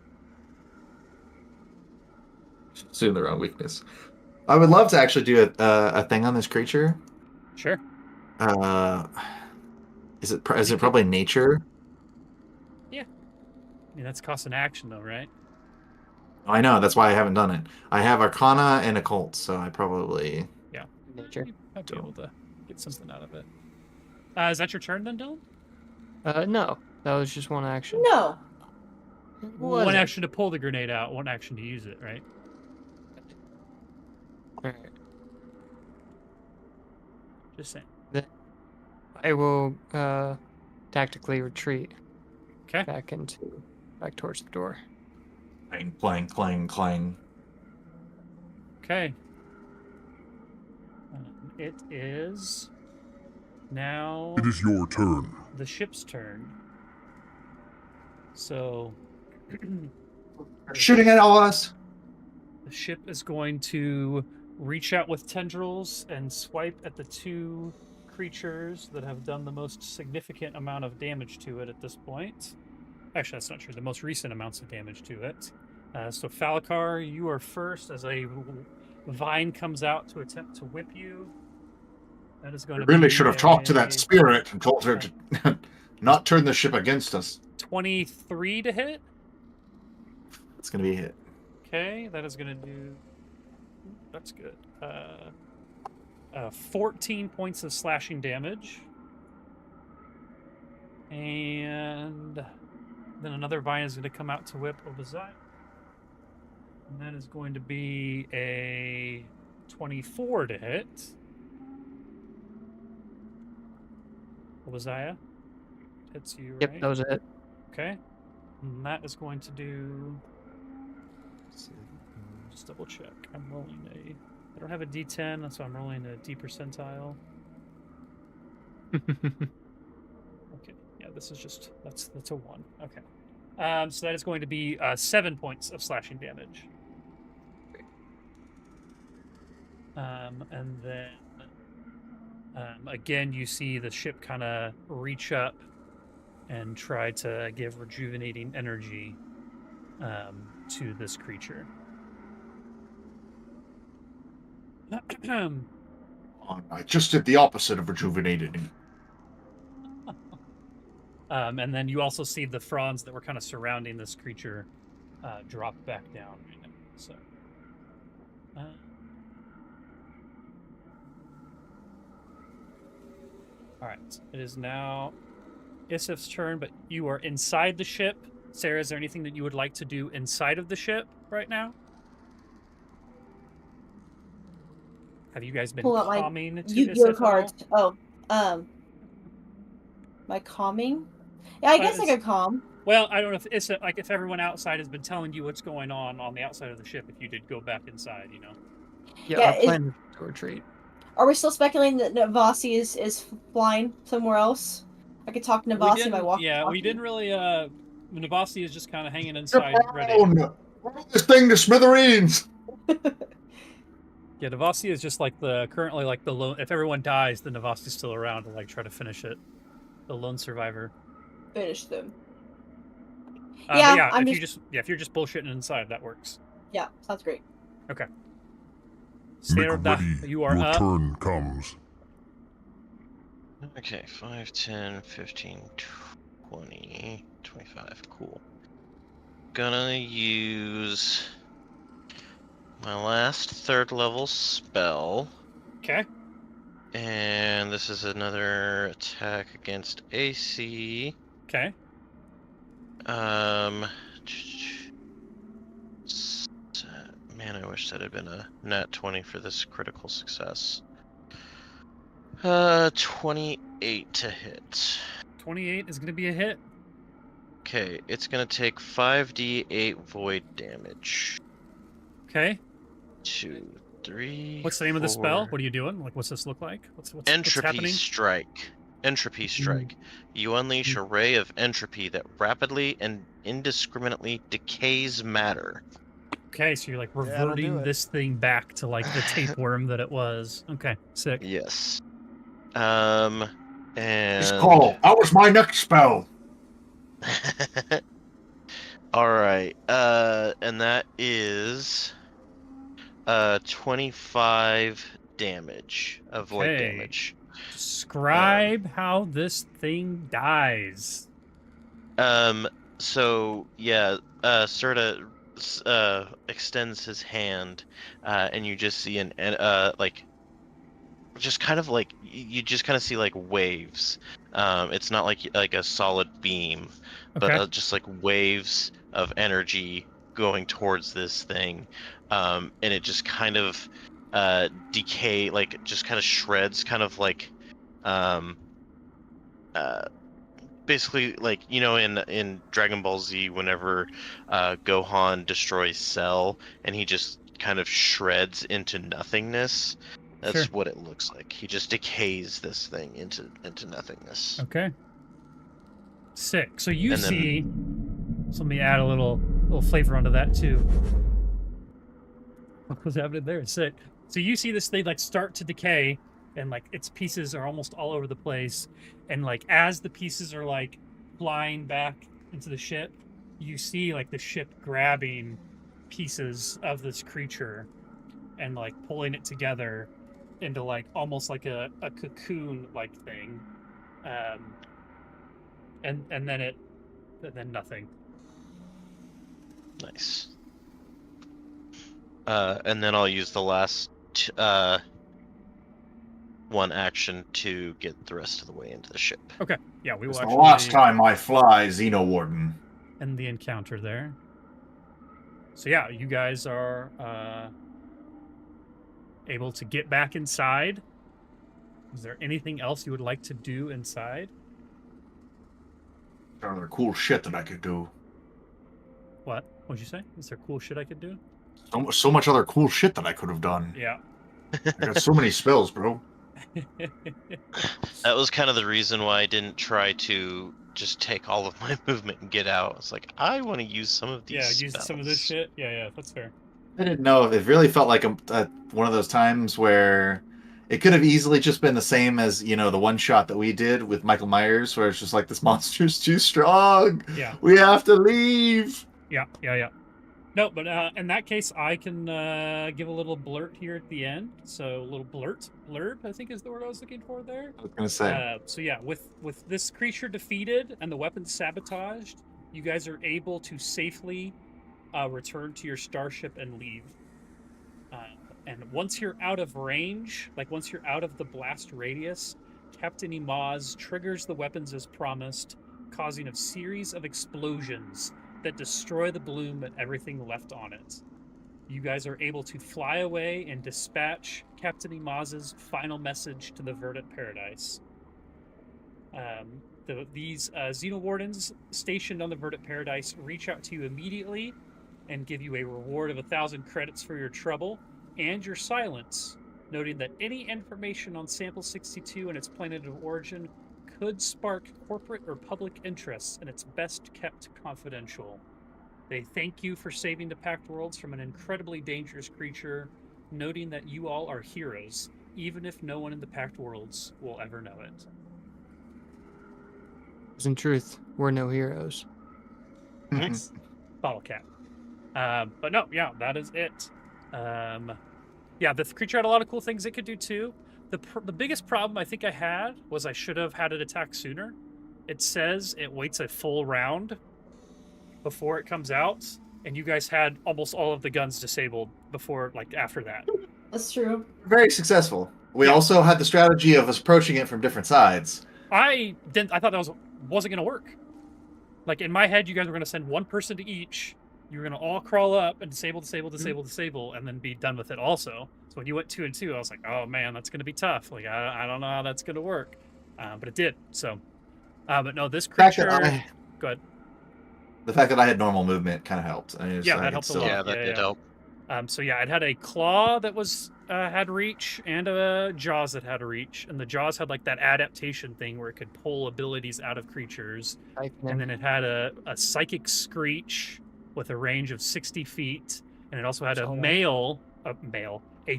Speaker 3: Assume the wrong weakness. I would love to actually do a thing on this creature.
Speaker 1: Sure.
Speaker 3: Is it probably nature?
Speaker 1: I mean, that's cost an action, though, right?
Speaker 3: Oh, I know. That's why I haven't done it. I have Arcana and Occult, so I probably.
Speaker 5: Nature.
Speaker 1: I'd be able to get something out of it. Is that your turn then, Dylan?
Speaker 5: No, that was just one action.
Speaker 2: No.
Speaker 5: Was
Speaker 1: One
Speaker 5: it?
Speaker 1: action to pull the grenade out, one action to use it, right?
Speaker 5: Alright.
Speaker 1: Just saying.
Speaker 5: Then I will tactically retreat
Speaker 1: Okay.
Speaker 5: back towards the door.
Speaker 6: Clang, clang, clang, clang.
Speaker 1: Okay. It is now
Speaker 7: It is your turn.
Speaker 1: the ship's turn. So
Speaker 6: They're shooting at all us.
Speaker 1: the ship is going to reach out with tendrils and swipe at the two creatures that have done the most significant amount of damage to it at this point. Actually, that's not true. The most recent amounts of damage to it. So Falakar, you are first as a vine comes out to attempt to whip you. That is going
Speaker 6: We
Speaker 1: to
Speaker 6: really
Speaker 1: be
Speaker 6: should have talked to that
Speaker 1: a
Speaker 6: spirit and told her to not turn the ship against us.
Speaker 1: 23 to hit.
Speaker 6: It's going to be a hit.
Speaker 1: Okay, that is going to do. That's good. 14 points of slashing damage. And then another vine is going to come out to whip Obazai. And that is going to be a 24 to hit. Obazaya hits you, right?
Speaker 5: Yep, that was it.
Speaker 1: Okay. And that is going to do. Just double check. I'm rolling a. I don't have a D10, so I'm rolling a D percentile. Okay. Yeah, this is just that's a 1. Okay. So that is going to be 7 points of slashing damage. And then again, you see the ship kind of reach up and try to give rejuvenating energy to this creature.
Speaker 6: I just did the opposite of rejuvenating.
Speaker 1: And then you also see the fronds that were kind of surrounding this creature drop back down right now. So, all right, it is now Isif's turn, but you are inside the ship. Sarah, is there anything that you would like to do inside of the ship right now? Have you guys been
Speaker 2: Pull out my
Speaker 1: calming to
Speaker 2: Yu-Gi-Oh
Speaker 1: Isif at all?
Speaker 2: cards. My calming? Yeah, I guess I could calm.
Speaker 1: Well, I don't know if Isif, like if everyone outside has been telling you what's going on the outside of the ship, if you did go back inside, you know.
Speaker 5: Yeah,
Speaker 2: Yeah,
Speaker 5: our plan is to retreat.
Speaker 2: Are we still speculating that Navasi is flying somewhere else? I could talk to Navasi by walking.
Speaker 1: Yeah, we didn't really. Navasi is just kind of hanging inside, ready.
Speaker 6: Blow this thing to smithereens!
Speaker 1: Yeah, Navasi is just like currently like the lone. If everyone dies, then Navasi's still around to like try to finish it. The lone survivor.
Speaker 2: Finish them.
Speaker 1: Yeah,
Speaker 2: Yeah,
Speaker 1: if you're just bullshitting inside, that works.
Speaker 2: Yeah, sounds great.
Speaker 1: Okay.
Speaker 7: Make
Speaker 1: Sarah,
Speaker 7: ready.
Speaker 1: you are
Speaker 7: Your
Speaker 1: up.
Speaker 7: turn comes.
Speaker 4: Okay, 5, 10, 15, 20, 25. Cool. Gonna use my last 3rd level spell.
Speaker 1: Okay.
Speaker 4: And this is another attack against AC.
Speaker 1: Okay.
Speaker 4: Man, I wish that had been a nat 20 for this critical success. 28 to hit.
Speaker 1: 28 is going to be a hit.
Speaker 4: Okay, it's gonna take 5d8 void damage.
Speaker 1: Okay.
Speaker 4: 2, 3.
Speaker 1: What's the name of the spell?
Speaker 4: 4.
Speaker 1: What are you doing? Like, what's this look like? What's
Speaker 4: Entropy
Speaker 1: happening?
Speaker 4: Strike. Entropy Strike. You unleash a ray of entropy that rapidly and indiscriminately decays matter.
Speaker 1: Okay, so you're like
Speaker 8: That'll do
Speaker 1: reverting
Speaker 8: it.
Speaker 1: this thing back to like the tapeworm that it was. Okay, sick.
Speaker 4: Yes. And
Speaker 6: Just call. That was my next spell.
Speaker 4: all right. And that is 25 damage of void
Speaker 1: Okay.
Speaker 4: damage.
Speaker 1: Describe how this thing dies.
Speaker 4: So yeah, Serta extends his hand, and you just see like just kind of like you just kind of see like waves. It's not like a solid beam, but
Speaker 1: Okay.
Speaker 4: just like waves of energy going towards this thing, and it just kind of decay, like just kind of shreds, kind of like um, uh, basically like in Dragon Ball Z, whenever Gohan destroys Cell and he just kind of shreds into nothingness.
Speaker 1: Sure.
Speaker 4: That's what it looks like. He just decays this thing into nothingness.
Speaker 1: Okay. Sick. So you
Speaker 4: And then-
Speaker 1: see. So let me add a little flavor onto that too. What was happening there? Sick. So you see this thing like start to decay, and like its pieces are almost all over the place, and like as the pieces are like flying back into the ship, you see like the ship grabbing pieces of this creature and like pulling it together into like almost like a cocoon like thing, and then nothing.
Speaker 4: Nice. And then I'll use the last one action to get the rest of the way into the ship.
Speaker 1: Okay. Yeah, we will
Speaker 6: It's the
Speaker 1: actually
Speaker 6: last time I fly, Xenowarden.
Speaker 1: end the encounter there. So yeah, you guys are able to get back inside. Is there anything else you would like to do inside?
Speaker 6: Other cool shit that I could do.
Speaker 1: What? What'd you say? Is there cool shit I could do?
Speaker 6: So much other cool shit that I could have done.
Speaker 1: Yeah.
Speaker 6: I got so many spells, bro.
Speaker 4: That was kind of the reason why I didn't try to just take all of my movement and get out. It's like, I want to use some of these
Speaker 1: Yeah, use some of this
Speaker 4: spells.
Speaker 1: shit. Yeah, that's fair.
Speaker 6: I didn't know if it really felt like one of those times where it could have easily just been the same as, the one shot that we did with Michael Myers, where it's just like, this monster's too strong.
Speaker 1: Yeah.
Speaker 6: We have to leave.
Speaker 1: Yeah. No, but in that case, I can give a little blurt here at the end. So a little blurb, I think is the word I was looking for there.
Speaker 6: I was going to say.
Speaker 1: So yeah, with this creature defeated and the weapons sabotaged, you guys are able to safely return to your starship and leave. And once you're out of range, like once you're out of the blast radius, Captain Imaz triggers the weapons as promised, causing a series of explosions that destroy the bloom and everything left on it. You guys are able to fly away and dispatch Captain Imaz's final message to the Verdant Paradise. These Xenowardens stationed on the Verdant Paradise reach out to you immediately and give you a reward of 1,000 credits for your trouble and your silence, noting that any information on Sample 62 and its planet of origin could spark corporate or public interest, and it's best kept confidential. They thank you for saving the Pact Worlds from an incredibly dangerous creature, noting that you all are heroes, even if no one in the Pact Worlds will ever know it.
Speaker 5: In truth, we're no heroes.
Speaker 1: Nice. Bottle cap. But no, yeah, that is it. Yeah, the creature had a lot of cool things it could do too. The biggest problem I think I had was I should have had it attack sooner. It says it waits a full round before it comes out, and you guys had almost all of the guns disabled before, like, after that.
Speaker 2: That's true.
Speaker 6: Very successful. We
Speaker 1: Yeah.
Speaker 6: also had the strategy of us approaching it from different sides.
Speaker 1: I thought that wasn't gonna work. Like, in my head, you guys were gonna send one person to each. You were gonna all crawl up and disable, and then be done with it also. So when you went 2 and 2, I was like, oh man, that's gonna be tough. Like, I don't know how that's gonna work. But it did, so. But no, this creature... Go ahead.
Speaker 6: The fact that I had normal movement kind of helped. I mean,
Speaker 1: Yeah, that helped a lot.
Speaker 4: Yeah, that did help.
Speaker 1: So yeah, it had a claw that was had reach and a jaws that had reach, and the jaws had like that adaptation thing where it could pull abilities out of creatures, and then it had a psychic screech with a range of 60 feet, and it also had a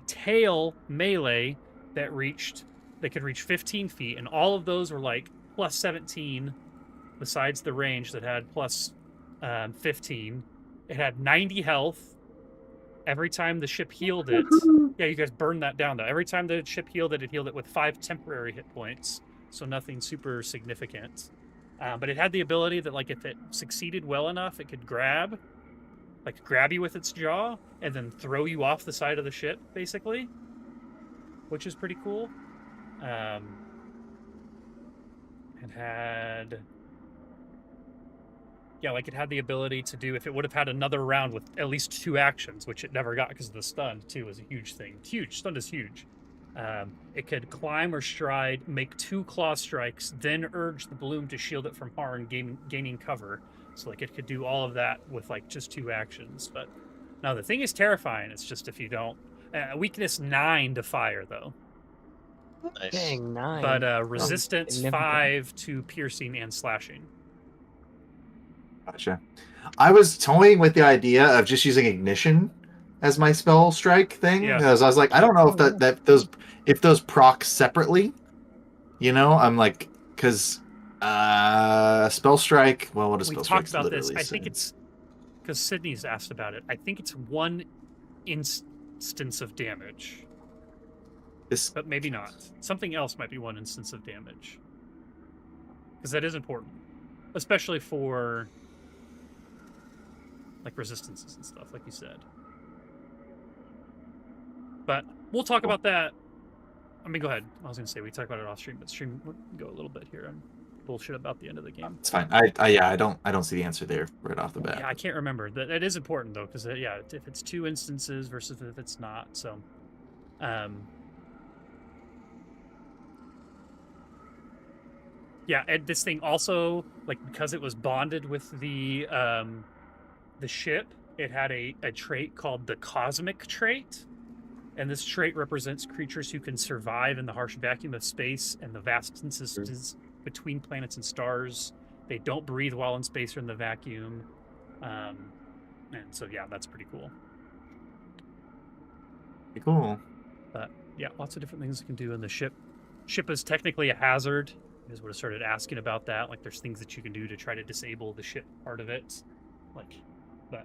Speaker 1: tail melee that could reach 15 feet, and all of those were like plus 17, besides the range that had plus 15. It had 90 health. Every time the ship healed it, yeah, you guys burned that down though. Every time the ship healed it with 5 temporary hit points, so nothing super significant. But it had the ability that, like, if it succeeded well enough, it could grab you with its jaw and then throw you off the side of the ship, basically, which is pretty cool. It had, yeah, like it had the ability to do, if it would have had another round with at least 2 actions, which it never got because of the stun too, was a huge thing. It's huge. Stun is huge. It could climb or stride, make 2 claw strikes, then urge the bloom to shield it from harm, gaining cover. So like it could do all of that with like just 2 actions. But now the thing is terrifying. It's just if you don't. Weakness 9 to fire though,
Speaker 4: Nice.
Speaker 5: Dang, 9.
Speaker 1: but resistance
Speaker 5: significant.
Speaker 1: 5 to piercing and slashing.
Speaker 3: Gotcha. I was toying with the idea of just using ignition as my spell strike thing,
Speaker 1: Yeah.
Speaker 3: because I was like, I don't know if if those proc separately. You know, I'm like, because spell strike. Well, what does
Speaker 1: We
Speaker 3: spell
Speaker 1: talked
Speaker 3: strike
Speaker 1: about this.
Speaker 3: literally
Speaker 1: I think
Speaker 3: say?
Speaker 1: it's because Sydney's asked about it. I think it's 1 instance of damage,
Speaker 3: This
Speaker 1: but maybe not. Something else might be 1 instance of damage, because that is important, especially for like resistances and stuff, like you said. But we'll talk about that. I mean, go ahead. I was going to say we talk about it off stream, but stream we'll go a little bit here and bullshit about the end of the game.
Speaker 3: It's fine. I don't see the answer there right off the bat.
Speaker 1: Yeah, I can't remember. That is important though, because yeah, if it's 2 instances versus if it's not, so. Yeah, and this thing also, like, because it was bonded with the ship, it had a trait called the cosmic trait. And this trait represents creatures who can survive in the harsh vacuum of space and the vast distances between planets and stars. They don't breathe while in space or in the vacuum. And so, yeah, that's pretty cool.
Speaker 3: Pretty cool.
Speaker 1: But, yeah, lots of different things you can do. And the ship is technically a hazard. You guys would have started asking about that. Like, there's things that you can do to try to disable the ship part of it. Like, but...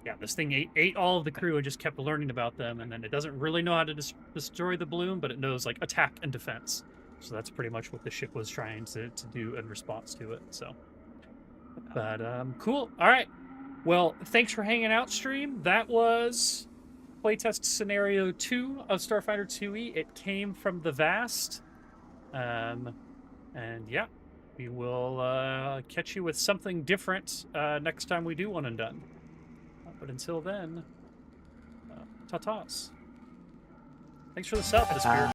Speaker 1: yeah, this thing ate all of the crew and just kept learning about them, and then it doesn't really know how to destroy the bloom, but it knows, like, attack and defense. So that's pretty much what the ship was trying to do in response to it, so. But, cool. All right. Well, thanks for hanging out, stream. That was playtest scenario 2 of Starfinder 2e. It came from the Vast. And, yeah, we will catch you with something different next time we do One and Done. But until then, ta-tas. Thanks for the sub, Spirit.